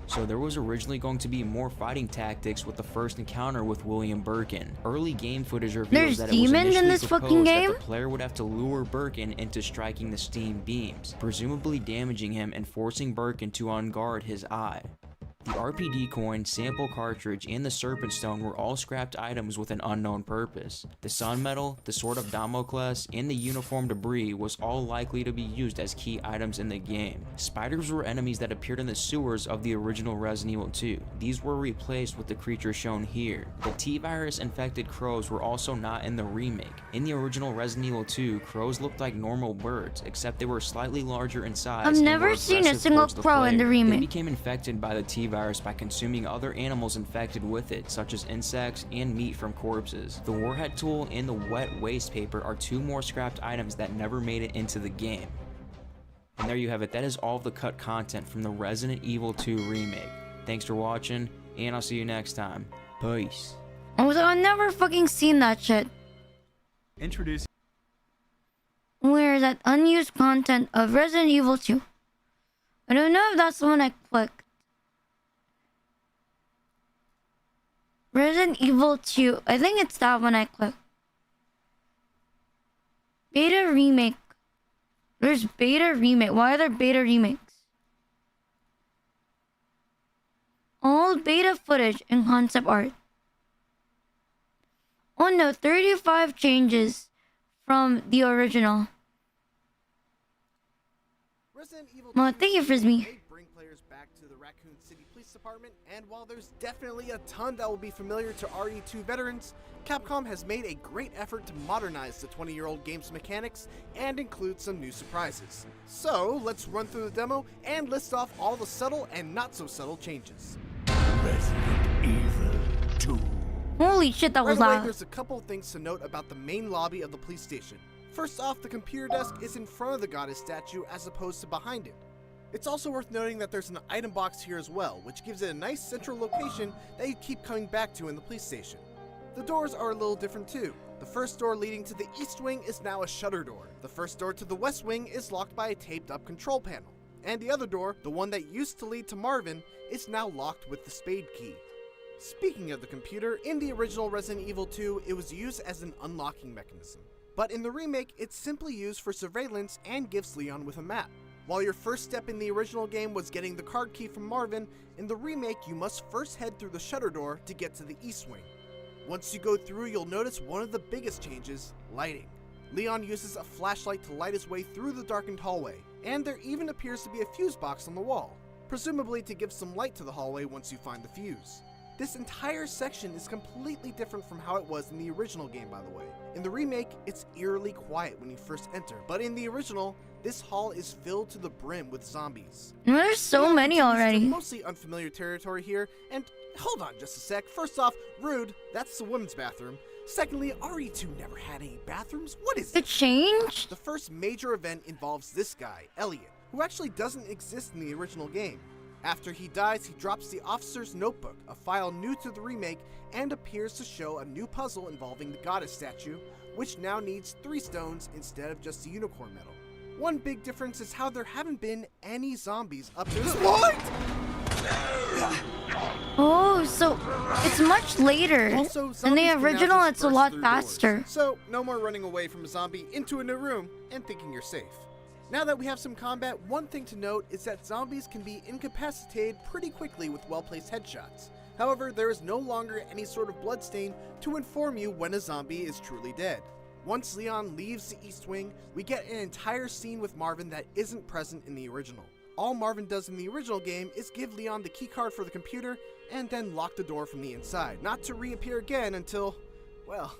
S8: So there was originally going to be more fighting tactics with the first encounter with William Birkin. Early game footage reveals
S1: There's
S8: that it was
S1: demons in
S8: initially
S1: this fucking
S8: proposed that
S1: game?
S8: the player would have to lure Birkin into striking the steam beams, presumably damaging him and forcing Birkin to unguard his eye. The RPD coin, sample cartridge, and the serpent stone were all scrapped items with an unknown purpose. The sun medal, the sword of Damocles, and the uniform debris was all likely to be used as key items in the game. Spiders were enemies that appeared in the sewers of the original Resident Evil 2. These were replaced with the creatures shown here. The T-virus infected crows were also not in the remake. In the original Resident Evil 2, crows looked like normal birds, except they were slightly larger in size.
S1: I've
S8: and
S1: never
S8: were
S1: seen a
S8: aggressive
S1: single
S8: towards
S1: crow in the
S8: player.
S1: remake.
S8: They became infected by the T-virus by consuming other animals infected with it, such as insects and meat from corpses. The warhead tool and the wet waste paper are two more scrapped items that never made it into the game. And there you have it. That is all of the cut content from the Resident Evil 2 remake. Thanks for watching, and I'll see you next time. Peace.
S1: I've never fucking seen that shit.
S7: Introduce.
S1: Where is that unused content of Resident Evil 2? I don't know if that's the one I clicked. Resident Evil 2. I think it's that one I clicked. Beta remake. There's beta remake. Why are there beta remakes? All beta footage and concept art. Oh no, 35 changes from the original. Well, thank you, Frisbee.
S9: Bring players back to the Raccoon City Police Department, and while there's definitely a ton that will be familiar to RE2 veterans, Capcom has made a great effort to modernize the 20-year-old game's mechanics and include some new surprises. So, let's run through the demo and list off all the subtle and not so subtle changes.
S15: Resident Evil 2.
S1: Holy shit, that was
S9: Right away,
S1: loud.
S9: there's a couple of things to note about the main lobby of the police station. First off, the computer desk is in front of the goddess statue as opposed to behind it. It's also worth noting that there's an item box here as well, which gives it a nice central location that you keep coming back to in the police station. The doors are a little different too. The first door leading to the east wing is now a shutter door. The first door to the west wing is locked by a taped up control panel. And the other door, the one that used to lead to Marvin, is now locked with the spade key. Speaking of the computer, in the original Resident Evil 2, it was used as an unlocking mechanism. But in the remake, it's simply used for surveillance and gifts Leon with a map. While your first step in the original game was getting the card key from Marvin, in the remake you must first head through the shutter door to get to the east wing. Once you go through, you'll notice one of the biggest changes, lighting. Leon uses a flashlight to light his way through the darkened hallway, and there even appears to be a fuse box on the wall, presumably to give some light to the hallway once you find the fuse. This entire section is completely different from how it was in the original game, by the way. In the remake, it's eerily quiet when you first enter, but in the original, this hall is filled to the brim with zombies.
S1: There's so many already.
S9: Mostly unfamiliar territory here, and hold on just a sec. First off, rude, that's the women's bathroom. Secondly, RE2 never had any bathrooms. What is
S1: it? Changed?
S9: The first major event involves this guy, Elliot, who actually doesn't exist in the original game. After he dies, he drops the officer's notebook, a file new to the remake, and appears to show a new puzzle involving the goddess statue, which now needs 3 stones instead of just the unicorn medal. One big difference is how there haven't been any zombies up to this point!
S1: Oh, so it's much later.
S9: Also,
S1: in the
S9: zombies can now
S1: original,
S9: just
S1: it's a
S9: burst
S1: lot
S9: through
S1: faster.
S9: doors. So, no more running away from a zombie into a new room and thinking you're safe. Now that we have some combat, one thing to note is that zombies can be incapacitated pretty quickly with well-placed headshots. However, there is no longer any sort of bloodstain to inform you when a zombie is truly dead. Once Leon leaves the East Wing, we get an entire scene with Marvin that isn't present in the original. All Marvin does in the original game is give Leon the keycard for the computer and then lock the door from the inside, not to reappear again until, well,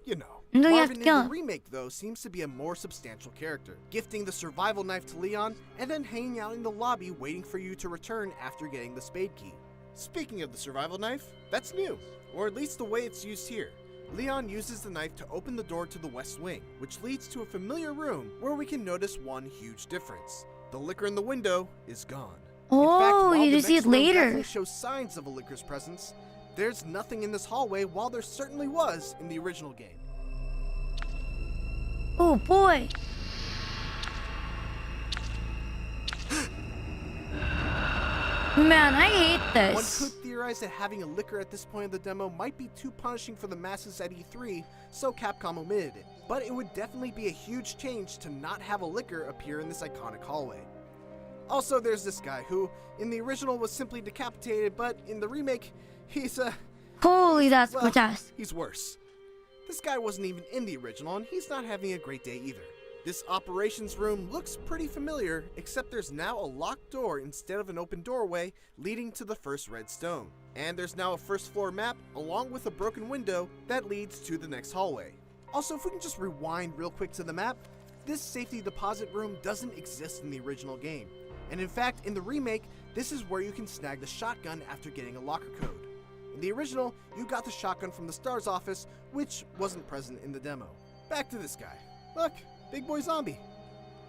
S9: you know. Marvin in the remake, though, seems to be a more substantial character, gifting the survival knife to Leon and then hanging out in the lobby waiting for you to return after getting the spade key. Speaking of the survival knife, that's new, or at least the way it's used here. Leon uses the knife to open the door to the West Wing, which leads to a familiar room where we can notice one huge difference. The liquor in the window is gone.
S1: Oh,
S9: in fact, while
S1: you
S9: the
S1: see
S9: next
S1: it
S9: room
S1: later.
S9: definitely shows signs of a liquor's presence, there's nothing in this hallway while there certainly was in the original game.
S1: Oh boy. Man, I hate this.
S9: One could theorize that having a liquor at this point of the demo might be too punishing for the masses at E3, so Capcom omitted it. But it would definitely be a huge change to not have a liquor appear in this iconic hallway. Also, there's this guy who, in the original, was simply decapitated, but in the remake, he's
S1: Holy, that's
S9: well,
S1: grotesque.
S9: he's worse. This guy wasn't even in the original, and he's not having a great day either. This operations room looks pretty familiar, except there's now a locked door instead of an open doorway leading to the first red stone. And there's now a first floor map along with a broken window that leads to the next hallway. Also, if we can just rewind real quick to the map, this safety deposit room doesn't exist in the original game. And in fact, in the remake, this is where you can snag the shotgun after getting a locker code. In the original, you got the shotgun from the STARS office, which wasn't present in the demo. Back to this guy. Look, big boy zombie.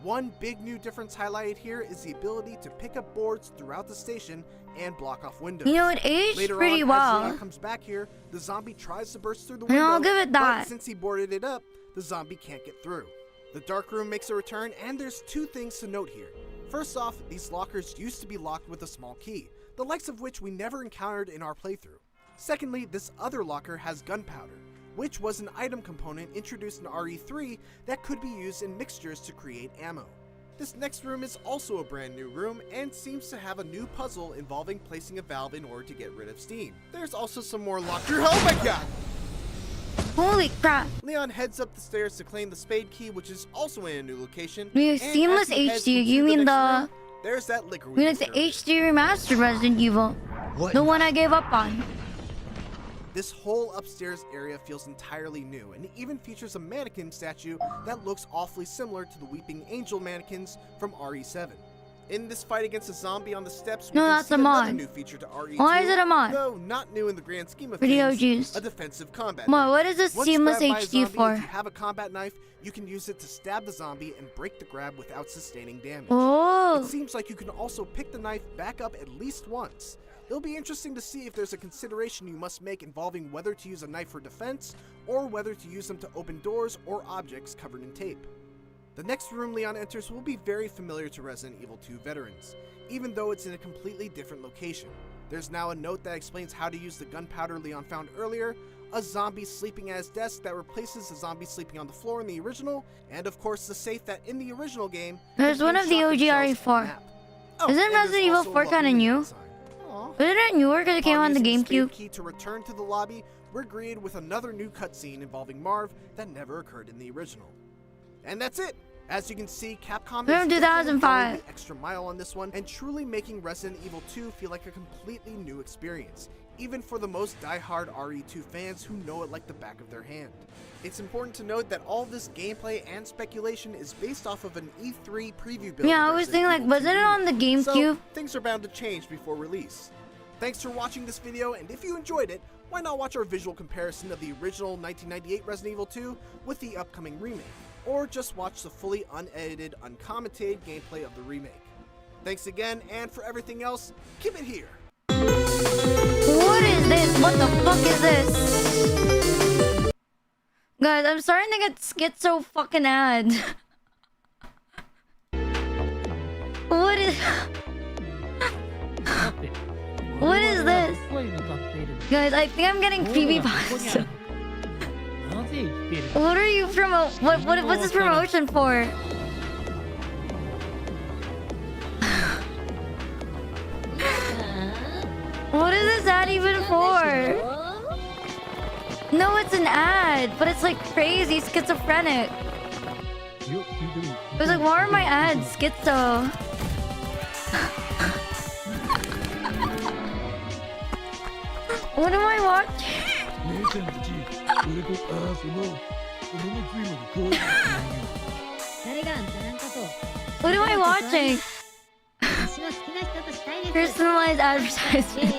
S9: One big new difference highlighted here is the ability to pick up boards throughout the station and block off windows.
S1: You know, it aged
S9: Later
S1: pretty
S9: on,
S1: well.
S9: as Leon comes back here, the zombie tries to burst through the window,
S1: I'll give it that.
S9: but since he boarded it up, the zombie can't get through. The dark room makes a return, and there's two things to note here. First off, these lockers used to be locked with a small key, the likes of which we never encountered in our playthrough. Secondly, this other locker has gunpowder, which was an item component introduced in RE3 that could be used in mixtures to create ammo. This next room is also a brand new room and seems to have a new puzzle involving placing a valve in order to get rid of steam. There's also some more locker— oh my god!
S1: Holy crap.
S9: Leon heads up the stairs to claim the spade key, which is also in a new location.
S1: You mean
S9: and
S1: seamless
S9: as he heads
S1: HD?
S9: into
S1: You mean
S9: next
S1: the...
S9: room, there's that liquor
S1: You mean like the HD remastered Resident Evil?
S9: What?
S1: The one I gave up on.
S9: This whole upstairs area feels entirely new, and it even features a mannequin statue that looks awfully similar to the Weeping Angel mannequins from RE7. In this fight against a zombie on the steps, we
S1: No,
S9: can
S1: that's
S9: see
S1: a
S9: another
S1: mod.
S9: new feature to RE2.
S1: Why is it a mod?
S9: Though not new in the grand scheme of
S1: For the
S9: things,
S1: OGs.
S9: a defensive combat
S1: Mod,
S9: knife.
S1: what is this
S9: Once
S1: seamless
S9: grabbed by a
S1: HD
S9: zombie,
S1: for?
S9: If you have a combat knife, you can use it to stab the zombie and break the grab without sustaining damage.
S1: Oh.
S9: It seems like you can also pick the knife back up at least once. It'll be interesting to see if there's a consideration you must make involving whether to use a knife for defense or whether to use them to open doors or objects covered in tape. The next room Leon enters will be very familiar to Resident Evil 2 veterans, even though it's in a completely different location. There's now a note that explains how to use the gunpowder Leon found earlier, a zombie sleeping at his desk that replaces the zombie sleeping on the floor in the original, and of course the safe that in the original game
S1: There's one of the OG RE4. Isn't Resident Evil 4 kind of new? Isn't it newer because it came on the GameCube?
S9: Key to return to the lobby, we're greeted with another new cutscene involving Marv that never occurred in the original. And that's it! As you can see, Capcom is
S1: From
S9: definitely
S1: 2005.
S9: going the extra mile on this one and truly making Resident Evil 2 feel like a completely new experience, even for the most die-hard RE2 fans who know it like the back of their hand. It's important to note that all this gameplay and speculation is based off of an E3 preview build.
S1: Yeah, I
S9: of
S1: was
S9: Resident
S1: thinking like,
S9: Evil
S1: wasn't
S9: 2
S1: it on the
S9: remake. So,
S1: GameCube?
S9: things are bound to change before release. Thanks for watching this video, and if you enjoyed it, why not watch our visual comparison of the original 1998 Resident Evil 2 with the upcoming remake, or just watch the fully unedited, uncommented gameplay of the remake. Thanks again, and for everything else, keep it here.
S1: What is this? What the fuck is this? Guys, I'm starting to get schizo fucking ad. What is... What is this? Guys, I think I'm getting creepypasta. What are you what's this promotion for? What is this ad even for? No, it's an ad, but it's like crazy schizophrenic. It was like, why are my ads schizo? What am I watching? What am I watching? Personalized advertisement.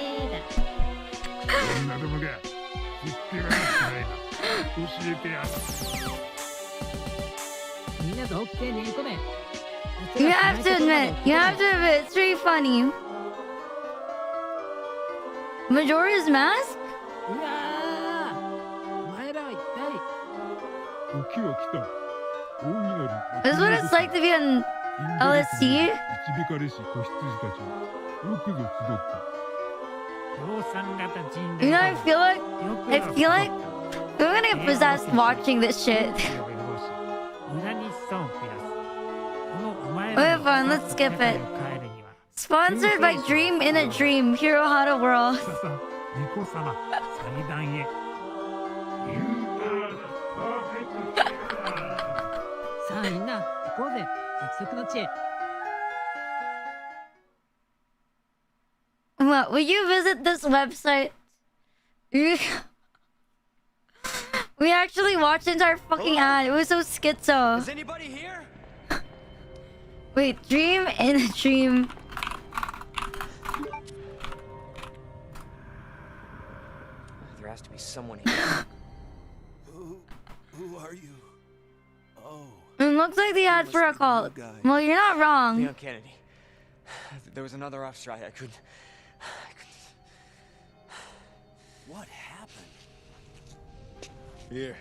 S1: You have to admit, it's pretty funny. Majora's Mask? This is what it's like to be on LSD? You know, I feel like I'm gonna get possessed watching this shit. Okay, fine, let's skip it. Sponsored by Dream in a Dream, Hero Hata World. What, will you visit this website? We actually watched the entire fucking ad. It was so schizo.
S12: Is anybody here?
S1: Wait, Dream in a Dream.
S12: There has to be someone here.
S4: Who are you? Oh.
S1: It looks like the ad for a call. Well, you're not wrong.
S12: Leon Kennedy. There was another off strike. I couldn't.
S4: What happened? Here.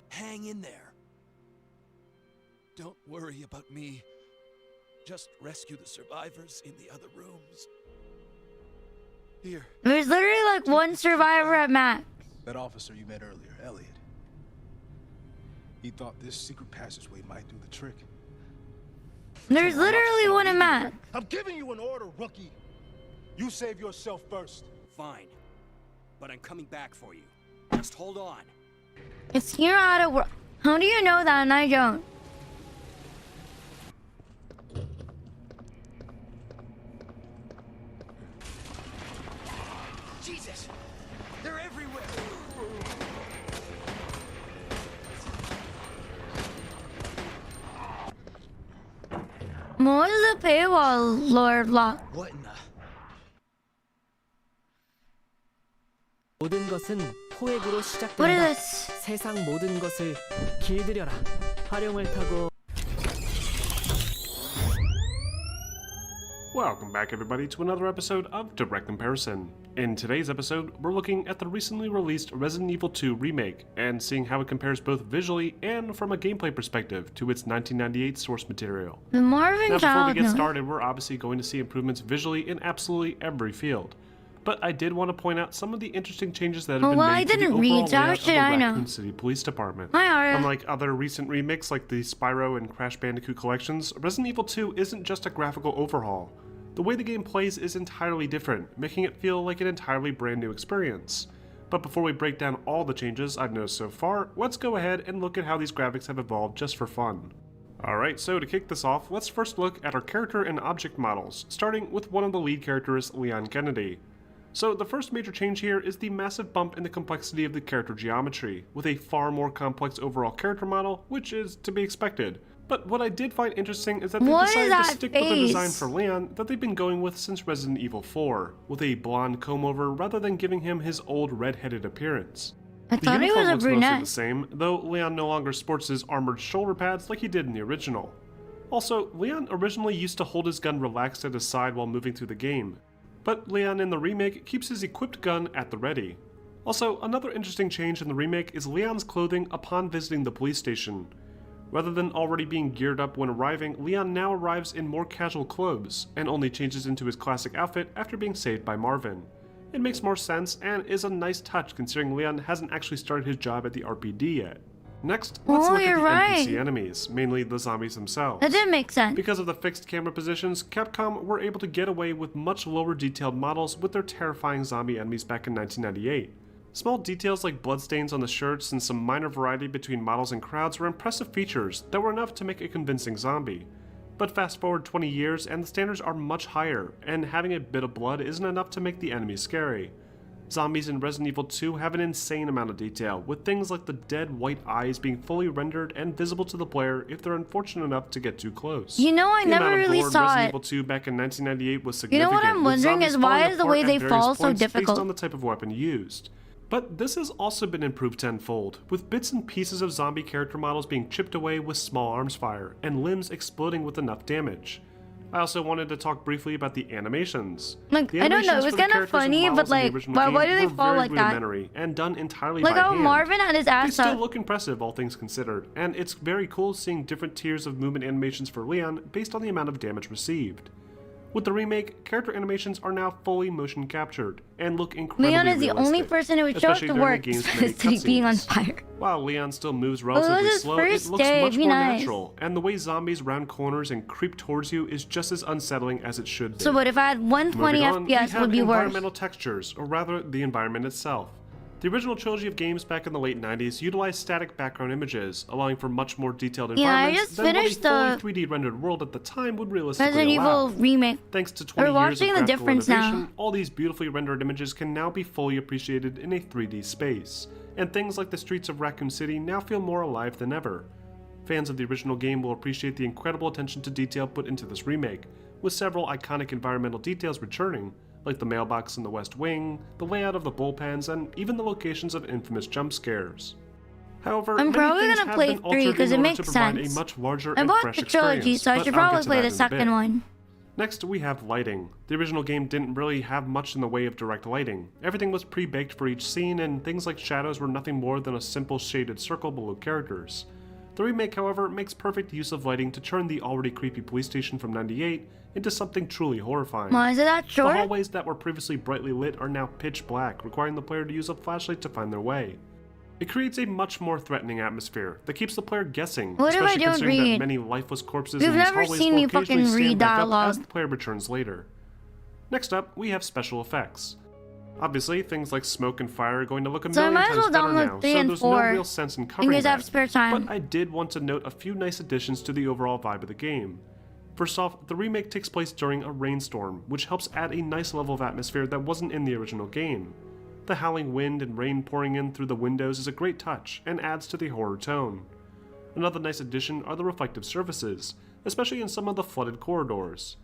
S4: Hang in there. Don't worry about me. Just rescue the survivors in the other rooms. Here.
S1: There's literally like one survivor at max.
S2: That officer you met earlier, Elliot. He thought this secret passageway might do the trick.
S1: There's literally one at max.
S2: I'm giving you an order, rookie. You save yourself first.
S6: Fine. But I'm coming back for you. Just hold on.
S1: It's here out of work. How do you know that and I don't?
S12: Jesus! They're everywhere!
S1: What is the paywall, Lord Lock?
S12: What in the...
S11: 모든 것은 포획으로
S1: What is
S11: 시작된다.
S1: this?
S11: 세상 모든 것을 길들여라. 활용을 타고.
S23: Welcome back everybody to another episode of Direct Comparison. In today's episode, we're looking at the recently released Resident Evil 2 remake and seeing how it compares both visually and from a gameplay perspective to its 1998 source material.
S1: The Marvin
S23: Now before we get
S1: Child.
S23: started, we're obviously going to see improvements visually in absolutely every field. But I did want to point out some of the interesting changes that have been
S1: I
S23: made to the
S1: didn't
S23: overall
S1: read, so how
S23: layout of
S1: should
S23: the
S1: I know?
S23: Raccoon City Police Department.
S1: Hi, Aria.
S23: Unlike other recent remakes like the Spyro and Crash Bandicoot collections, Resident Evil 2 isn't just a graphical overhaul. The way the game plays is entirely different, making it feel like an entirely brand new experience. But before we break down all the changes I've noticed so far, let's go ahead and look at how these graphics have evolved just for fun. Alright, so to kick this off, let's first look at our character and object models, starting with one of the lead characters, Leon Kennedy. So the first major change here is the massive bump in the complexity of the character geometry, with a far more complex overall character model, which is to be expected. But what I did find interesting is that they decided to stick with the design for Leon that they've been going with since Resident Evil 4, with a blonde comb-over rather than giving him his old red-headed appearance.
S1: I thought he was a brunette.
S23: The same, though Leon no longer sports his armored shoulder pads like he did in the original. Also, Leon originally used to hold his gun relaxed at his side while moving through the game, but Leon in the remake keeps his equipped gun at the ready. Also, another interesting change in the remake is Leon's clothing upon visiting the police station. Rather than already being geared up when arriving, Leon now arrives in more casual clothes, and only changes into his classic outfit after being saved by Marvin. It makes more sense, and is a nice touch considering Leon hasn't actually started his job at the RPD yet. Next, let's look at
S1: you're
S23: the
S1: right.
S23: NPC enemies, mainly the zombies themselves.
S1: That did make sense.
S23: Because of the fixed camera positions, Capcom were able to get away with much lower detailed models with their terrifying zombie enemies back in 1998. Small details like bloodstains on the shirts and some minor variety between models and crowds were impressive features that were enough to make a convincing zombie. But fast forward 20 years and the standards are much higher, and having a bit of blood isn't enough to make the enemies scary. Zombies in Resident Evil 2 have an insane amount of detail, with things like the dead white eyes being fully rendered and visible to the player if they're unfortunate enough to get too close.
S1: You know, I
S23: The
S1: never
S23: amount of
S1: really
S23: gore in
S1: saw
S23: Resident
S1: it.
S23: Evil 2 back in 1998 was
S1: You
S23: significant.
S1: know what I'm
S23: with
S1: wondering
S23: zombies
S1: is why
S23: falling
S1: is the way
S23: apart
S1: they
S23: at various
S1: fall so
S23: points
S1: difficult?
S23: based on the type of weapon used. But this has also been improved tenfold, with bits and pieces of zombie character models being chipped away with small arms fire, and limbs exploding with enough damage. I also wanted to talk briefly about the animations.
S1: Like,
S23: The
S1: I don't know,
S23: animations
S1: it was
S23: for the
S1: kind of
S23: characters and
S1: funny,
S23: models
S1: but
S23: in the
S1: like,
S23: original
S1: why
S23: game
S1: do they
S23: were
S1: fall
S23: very
S1: like that?
S23: rudimentary and done entirely
S1: Like
S23: by
S1: how
S23: hand.
S1: Marvin had his
S23: They
S1: ass
S23: still
S1: up.
S23: look impressive, all things considered, and it's very cool seeing different tiers of movement animations for Leon based on the amount of damage received. With the remake, character animations are now fully motion captured and look incredibly
S1: Leon is the only
S23: realistic,
S1: person who would show up
S23: especially
S1: to
S23: during the
S1: work
S23: game's many
S1: instead of being on
S23: cutscenes.
S1: fire.
S23: While Leon still moves
S1: Well, it was
S23: relatively
S1: his
S23: slow, it
S1: first
S23: looks
S1: day,
S23: much
S1: be
S23: more
S1: nice.
S23: natural, and the way zombies round corners and creep towards you is just as unsettling as it should be.
S1: So what if I had 120
S23: Moving on, we
S1: FPS
S23: have
S1: would be worse?
S23: environmental textures, or rather, the environment itself. The original trilogy of games back in the late 90s utilized static background images, allowing for much more detailed
S1: Yeah, I
S23: environments
S1: just
S23: than what a
S1: finished
S23: fully 3D rendered world at the time would realistically
S1: Resident
S23: allow.
S1: Evil remake.
S23: Thanks to
S1: We're
S23: 20 years of
S1: watching the
S23: graphical
S1: difference
S23: innovation,
S1: now.
S23: all these beautifully rendered images can now be fully appreciated in a 3D space, and things like the streets of Raccoon City now feel more alive than ever. Fans of the original game will appreciate the incredible attention to detail put into this remake, with several iconic environmental details returning, like the mailbox in the West Wing, the layout of the bullpens, and even the locations of infamous jump scares. However,
S1: I'm
S23: many
S1: probably
S23: things
S1: gonna
S23: have
S1: play
S23: been
S1: 3
S23: altered
S1: because
S23: in
S1: it
S23: order to
S1: makes
S23: provide
S1: sense.
S23: a much larger
S1: I
S23: and
S1: bought
S23: fresh
S1: the trilogy,
S23: experience,
S1: so I
S23: but
S1: should
S23: I'll
S1: probably
S23: get to
S1: play
S23: that
S1: the
S23: in a
S1: second
S23: bit.
S1: one.
S23: Next, we have lighting. The original game didn't really have much in the way of direct lighting. Everything was pre-baked for each scene, and things like shadows were nothing more than a simple shaded circle below characters. The remake, however, makes perfect use of lighting to turn the already creepy police station from '98 into something truly horrifying.
S1: Why is it that short?
S23: The hallways that were previously brightly lit are now pitch black, requiring the player to use a flashlight to find their way. It creates a much more threatening atmosphere that keeps the player guessing,
S1: What if I
S23: especially
S1: don't
S23: considering
S1: read?
S23: that many lifeless corpses
S1: You've
S23: in these
S1: never
S23: hallways
S1: seen
S23: will
S1: me
S23: occasionally
S1: fucking read
S23: stand back up
S1: dialogue.
S23: as the player returns later. Next up, we have special effects. Obviously, things like smoke and fire are going to look a
S1: So I
S23: million
S1: might as
S23: times
S1: well
S23: better
S1: download
S23: now,
S1: 3
S23: so
S1: and
S23: there's
S1: 4.
S23: no real sense in
S1: You
S23: covering
S1: guys have
S23: that.
S1: spare time.
S23: But I did want to note a few nice additions to the overall vibe of the game. First off, the remake takes place during a rainstorm, which helps add a nice level of atmosphere that wasn't in the original game. The howling wind and rain pouring in through the windows is a great touch, and adds to the horror tone. Another nice addition are the reflective surfaces, especially in some of the flooded corridors.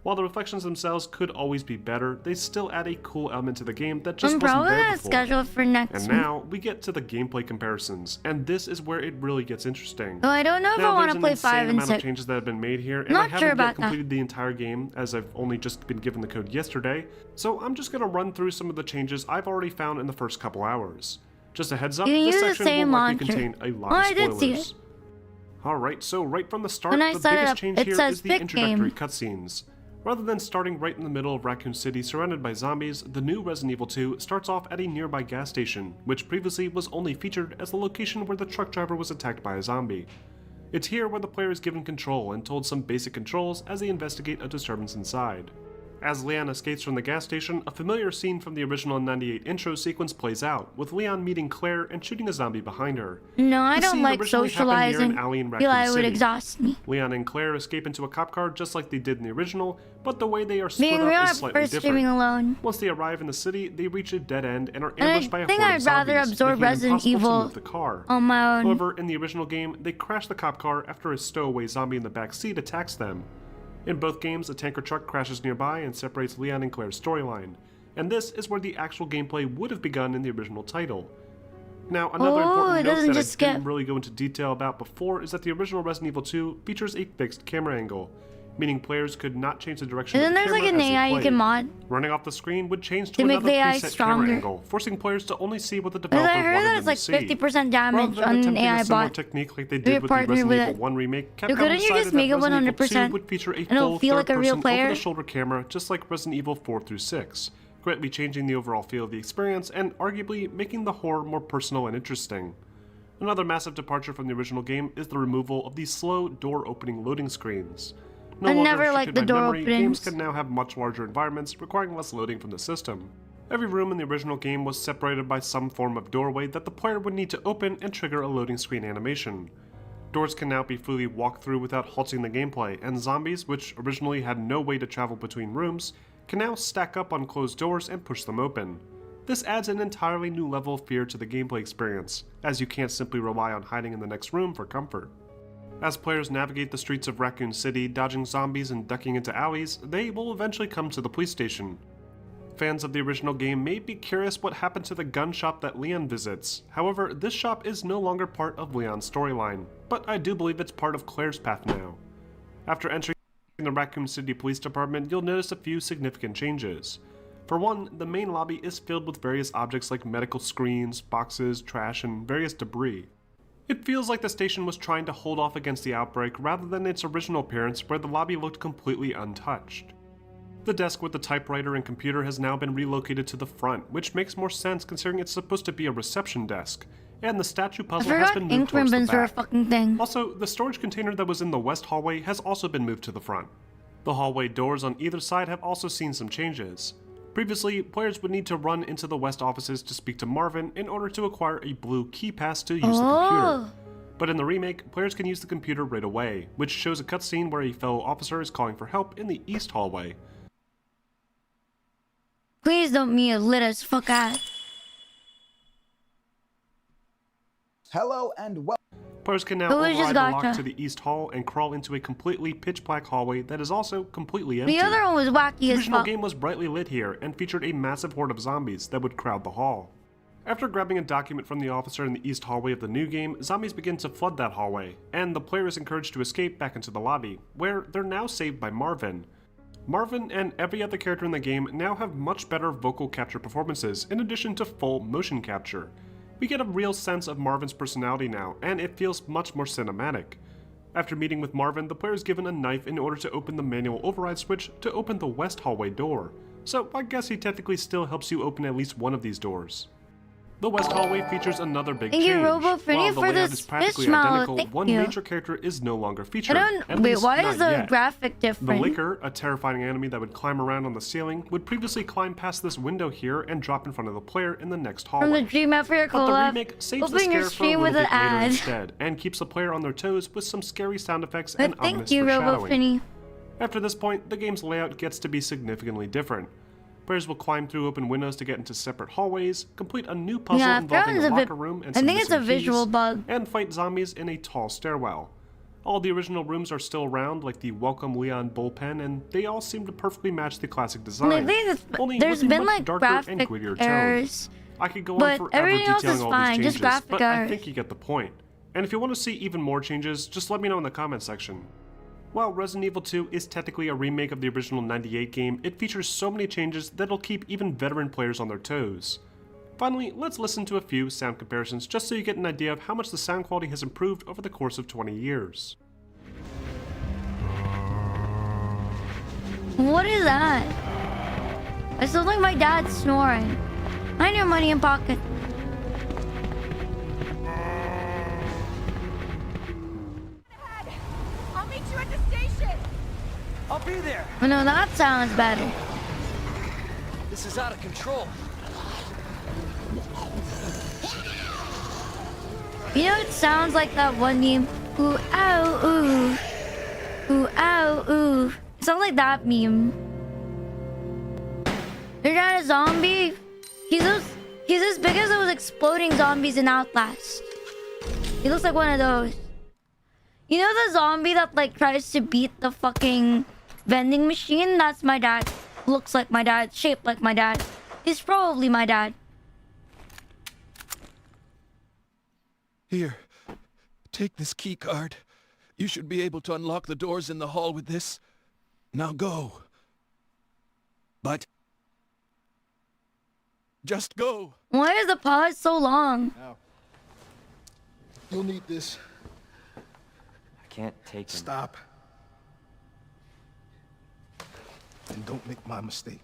S23: While the reflections themselves could always be better, they still add a cool element to the game that just
S1: I'm
S23: wasn't
S1: probably
S23: there
S1: gonna
S23: before.
S1: schedule for next
S23: And
S1: week.
S23: now, we get to the gameplay comparisons, and this is where it really gets interesting.
S1: Oh, I don't know if
S23: Now,
S1: I want
S23: there's
S1: to
S23: an
S1: play
S23: insane
S1: 5 and
S23: amount
S1: 6.
S23: of changes that have been made here, and
S1: Not
S23: I haven't
S1: sure
S23: yet
S1: about that.
S23: completed the entire game, as I've only just been given the code yesterday, so I'm just going to run through some of the changes I've already found in the first couple hours. Just a heads up,
S1: You can
S23: this
S1: use the
S23: section
S1: same
S23: will likely
S1: launcher.
S23: contain a lot
S1: Oh,
S23: of
S1: I did see
S23: spoilers.
S1: it.
S23: Alright, so right from the start,
S1: When I
S23: the
S1: set it
S23: biggest
S1: up,
S23: change
S1: it
S23: here
S1: says
S23: is the
S1: pick
S23: introductory
S1: game.
S23: cutscenes. Rather than starting right in the middle of Raccoon City surrounded by zombies, the new Resident Evil 2 starts off at a nearby gas station, which previously was only featured as the location where the truck driver was attacked by a zombie. It's here where the player is given control and told some basic controls as they investigate a disturbance inside. As Leon escapes from the gas station, a familiar scene from the original 98 intro sequence plays out, with Leon meeting Claire and shooting a zombie behind her.
S1: No, I
S23: The
S1: don't
S23: scene
S1: like
S23: originally happened near an
S1: socializing.
S23: alley in
S1: Feel
S23: Raccoon
S1: like it would
S23: City.
S1: exhaust me.
S23: Leon and Claire escape into a cop car just like they did in the original, but the way they are split
S1: Being real
S23: up is
S1: at
S23: slightly
S1: first streaming
S23: different.
S1: alone.
S23: Once they arrive in the city, they reach a dead end and are
S1: And I
S23: ambushed by a
S1: think
S23: horde
S1: I'd
S23: of
S1: rather
S23: zombies,
S1: absorb
S23: making it
S1: Resident
S23: impossible to
S1: Evil
S23: move the car.
S1: on my own.
S23: However, in the original game, they crash the cop car after a stowaway zombie in the back seat attacks them. In both games, a tanker truck crashes nearby and separates Leon and Claire's storyline, and this is where the actual gameplay would have begun in the original title. Now, another
S1: Oh,
S23: important
S1: it
S23: note
S1: doesn't
S23: that I
S1: just skip.
S23: didn't really go into detail about before is that the original Resident Evil 2 features a fixed camera angle, meaning players could not change the direction
S1: And
S23: of
S1: then
S23: the
S1: there's
S23: camera
S1: like an
S23: as they
S1: AI you
S23: played.
S1: can mod.
S23: Running off the screen would change
S1: To
S23: to
S1: make
S23: another
S1: the AI
S23: preset
S1: stronger.
S23: camera angle, forcing players to only see what the
S1: Because
S23: developer
S1: I heard
S23: wanted
S1: that
S23: them
S1: it's like
S23: to see.
S1: 50% damage
S23: Rather than
S1: on an
S23: attempting
S1: AI
S23: a similar
S1: bot.
S23: technique like they
S1: You're
S23: did with the
S1: partnered
S23: Resident
S1: with
S23: Evil
S1: it.
S23: 1 remake,
S1: So
S23: Capcom
S1: couldn't you
S23: decided
S1: just make
S23: that
S1: it
S23: Resident Evil 2
S1: 100%
S23: would feature a
S1: and it'll
S23: full
S1: feel like a real
S23: third-person
S1: player?
S23: over-the-shoulder camera, just like Resident Evil 4 through 6, greatly changing the overall feel of the experience and arguably making the horror more personal and interesting. Another massive departure from the original game is the removal of these slow door-opening loading screens. No
S1: I
S23: longer
S1: never liked the
S23: restricted by
S1: door
S23: memory,
S1: openings.
S23: games can now have much larger environments, requiring less loading from the system. Every room in the original game was separated by some form of doorway that the player would need to open and trigger a loading screen animation. Doors can now be freely walked through without halting the gameplay, and zombies, which originally had no way to travel between rooms, can now stack up on closed doors and push them open. This adds an entirely new level of fear to the gameplay experience, as you can't simply rely on hiding in the next room for comfort. As players navigate the streets of Raccoon City, dodging zombies and ducking into alleys, they will eventually come to the police station. Fans of the original game may be curious what happened to the gun shop that Leon visits. However, this shop is no longer part of Leon's storyline, but I do believe it's part of Claire's path now. After entering the Raccoon City Police Department, you'll notice a few significant changes. For one, the main lobby is filled with various objects like medical screens, boxes, trash, and various debris. It feels like the station was trying to hold off against the outbreak rather than its original appearance where the lobby looked completely untouched. The desk with the typewriter and computer has now been relocated to the front, which makes more sense considering it's supposed to be a reception desk, and the statue puzzle has been moved towards the
S1: ribbons were a
S23: back.
S1: fucking thing.
S23: Also, the storage container that was in the west hallway has also been moved to the front. The hallway doors on either side have also seen some changes. Previously, players would need to run into the west offices to speak to Marvin in order to acquire a blue key pass to use the computer. But in the remake, players can use the computer right away, which shows a cutscene where a fellow officer is calling for help in the east hallway.
S1: Please don't me a lit as fuck out.
S5: Hello and welcome.
S23: Players can now override the lock to the east hall and crawl into a completely pitch-black hallway that is also completely empty.
S1: The other one was wacky
S23: The
S1: as
S23: original
S1: fuck.
S23: game was brightly lit here and featured a massive horde of zombies that would crowd the hall. After grabbing a document from the officer in the east hallway of the new game, zombies begin to flood that hallway, and the player is encouraged to escape back into the lobby, where they're now saved by Marvin. Marvin and every other character in the game now have much better vocal capture performances in addition to full motion capture. We get a real sense of Marvin's personality now, and it feels much more cinematic. After meeting with Marvin, the player is given a knife in order to open the manual override switch to open the west hallway door, so I guess he technically still helps you open at least one of these doors. The west hallway features another big change.
S1: Robo
S23: While the
S1: for
S23: layout
S1: this
S23: is practically
S1: fish mouth.
S23: identical,
S1: Thank
S23: one
S1: you.
S23: major character is no longer featured.
S1: Wait, why is the graphic
S23: The
S1: different?
S23: Licker, a terrifying enemy that would climb around on the ceiling, would previously climb past this window here and drop in front of the player in the next hallway.
S1: From the Dream After your
S23: But the
S1: collab,
S23: remake saves the
S1: open your
S23: scare for a
S1: stream
S23: little
S1: with
S23: bit
S1: an
S23: later
S1: ad.
S23: instead, and keeps the player on their toes with some scary sound effects
S1: But
S23: and
S1: thank
S23: ominous
S1: you, Robo
S23: foreshadowing.
S1: Finny.
S23: After this point, the game's layout gets to be significantly different. Players will climb through open windows to get into separate hallways, complete a new puzzle
S1: Yeah,
S23: involving
S1: that
S23: a
S1: one's a bit-
S23: locker room and
S1: I
S23: some
S1: think it's a
S23: missing
S1: visual
S23: keys,
S1: bug.
S23: and fight zombies in a tall stairwell. All the original rooms are still around, like the Welcome Leon bullpen, and they all seem to perfectly match the classic design.
S1: I think it's-
S23: only
S1: there's
S23: with a
S1: been,
S23: much
S1: like,
S23: darker and
S1: graphic
S23: grittier
S1: errors,
S23: tone. I could go
S1: but
S23: on forever
S1: everything else
S23: detailing
S1: is
S23: all
S1: fine,
S23: these
S1: just
S23: changes,
S1: graphic
S23: but I
S1: errors.
S23: think you get the point. And if you want to see even more changes, just let me know in the comment section. While Resident Evil 2 is technically a remake of the original '98 game, it features so many changes that it'll keep even veteran players on their toes. Finally, let's listen to a few sound comparisons just so you get an idea of how much the sound quality has improved over the course of 20 years.
S1: What is that? It sounds like my dad snoring. I need money in pocket.
S10: I'll meet you at the station.
S11: I'll be there.
S1: Oh no, that sounds better.
S11: This is out of control.
S1: You know, it sounds like that one meme. Ooh, ow, ooh. Ooh, ow, ooh. It sounds like that meme. You're not a zombie? He's as big as those exploding zombies in Outlast. He looks like one of those. You know the zombie that like tries to beat the fucking vending machine? That's my dad. Looks like my dad. Shaped like my dad. He's probably my dad.
S14: Here, take this key card. You should be able to unlock the doors in the hall with this. Now go. But just go.
S1: Why is the pause so long?
S2: Now, you'll need this.
S12: I can't take him.
S2: Stop. And don't make my mistake.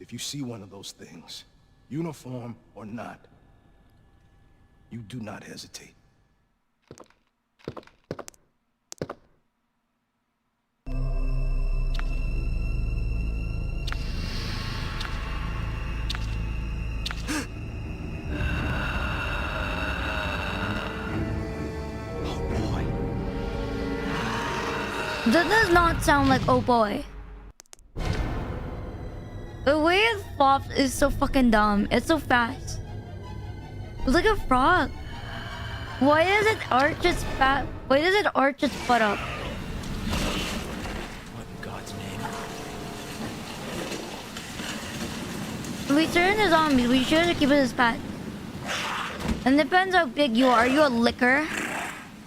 S2: If you see one of those things, uniform or not,
S14: You do not hesitate.
S1: That does not sound like oh boy. The way it flops is so fucking dumb. It's so fast. It's like a frog. Why does it arch its back? Why does it arch its butt up?
S8: What in God's name?
S1: We turn to zombies. We should keep it as pet. And depends how big you are. Are you a licker?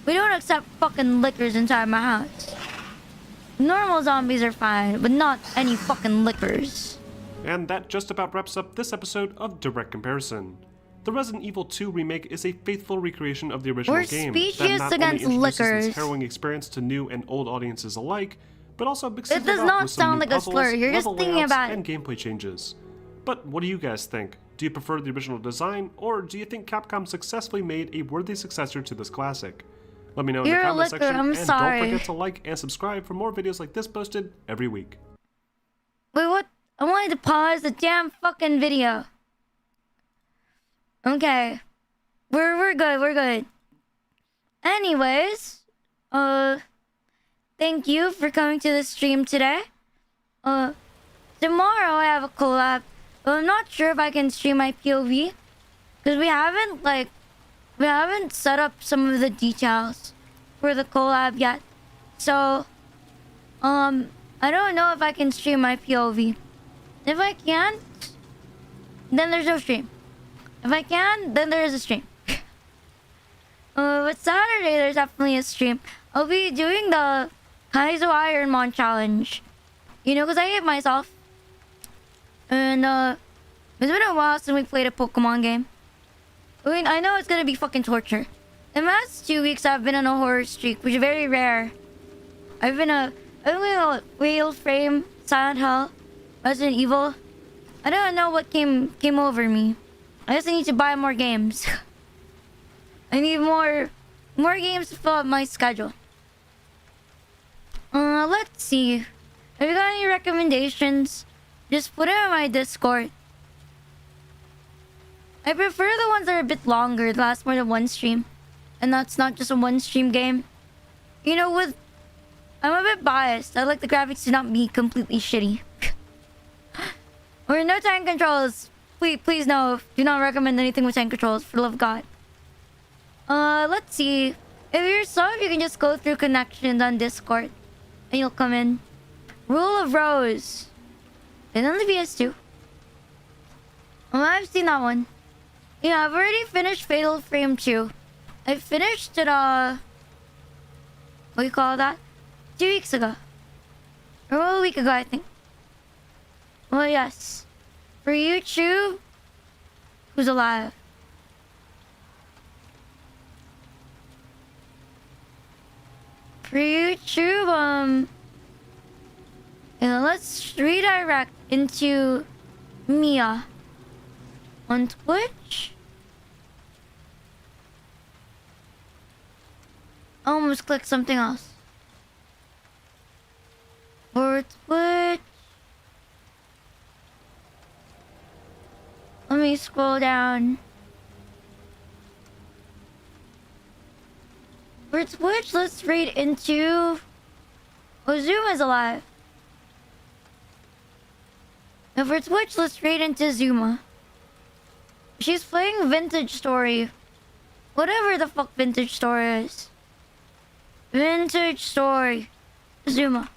S1: We don't accept fucking lickers inside my house. Normal zombies are fine, but not any fucking lickers.
S23: And that just about wraps up this episode of Direct Comparison. The Resident Evil 2 remake is a faithful recreation of the original
S1: We're
S23: game
S1: speechless
S23: that not only
S1: against
S23: introduces
S1: lickers.
S23: this harrowing experience to new and old audiences alike, but also mixes
S1: It does
S23: up
S1: not
S23: with some
S1: sound
S23: new
S1: like a
S23: puzzles,
S1: slur. You're just
S23: level
S1: thinking
S23: layouts,
S1: about it.
S23: and gameplay changes. But what do you guys think? Do you prefer the original design, or do you think Capcom successfully made a worthy successor to this classic? Let me know in
S1: You're
S23: the
S1: a
S23: comment
S1: licker,
S23: section,
S1: I'm
S23: and
S1: sorry.
S23: don't forget to like and subscribe for more videos like this posted every week.
S1: Wait, what? I wanted to pause the damn fucking video. Okay. We're good. Anyways, thank you for coming to the stream today. Tomorrow I have a collab, but I'm not sure if I can stream my POV because we haven't set up some of the details for the collab yet. So, I don't know if I can stream my POV. If I can't, then there's no stream. If I can, then there is a stream. But Saturday there's definitely a stream. I'll be doing the Kaizo Ironmon challenge. You know, because I hit myself. And it's been a while since we played a Pokemon game. I mean, I know it's gonna be fucking torture. In the last 2 weeks I've been on a horror streak, which is very rare. I've been a Whale Frame, Silent Hill, Resident Evil. I don't know what came over me. I just need to buy more games. I need more games to fill up my schedule. Let's see. If you got any recommendations, just put it on my Discord. I prefer the ones that are a bit longer, that last more than one stream. And that's not just a one stream game. You know, I'm a bit biased. I like the graphics to not be completely shitty. Or no tank controls. Please no. Do not recommend anything with tank controls, for the love of God. Let's see. If you're sub, you can just go through connections on Discord. And you'll come in. Rule of Rose. And on the PS2. Oh, I've seen that one. Yeah, I've already finished Fatal Frame 2. I finished it, what do you call that? 2 weeks ago. Or a week ago, I think. Oh, yes. For YouTube, who's alive? For YouTube, let's redirect into Mia on Twitch. I almost clicked something else. For Twitch. Let me scroll down. For Twitch, let's read into... Zuma's alive. And for Twitch, let's read into Zuma. She's playing Vintage Story. Whatever the fuck Vintage Story is. Vintage Story. Zuma.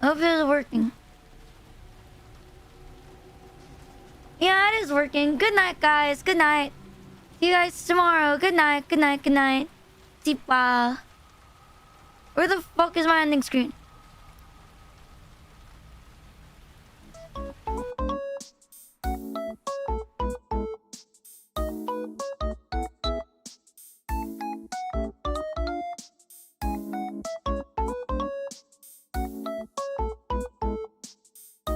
S1: Hope it is working. Yeah, it is working. Good night, guys. Good night. See you guys tomorrow. Good night. Good night. Good night. Tipa. Where the fuck is my ending screen?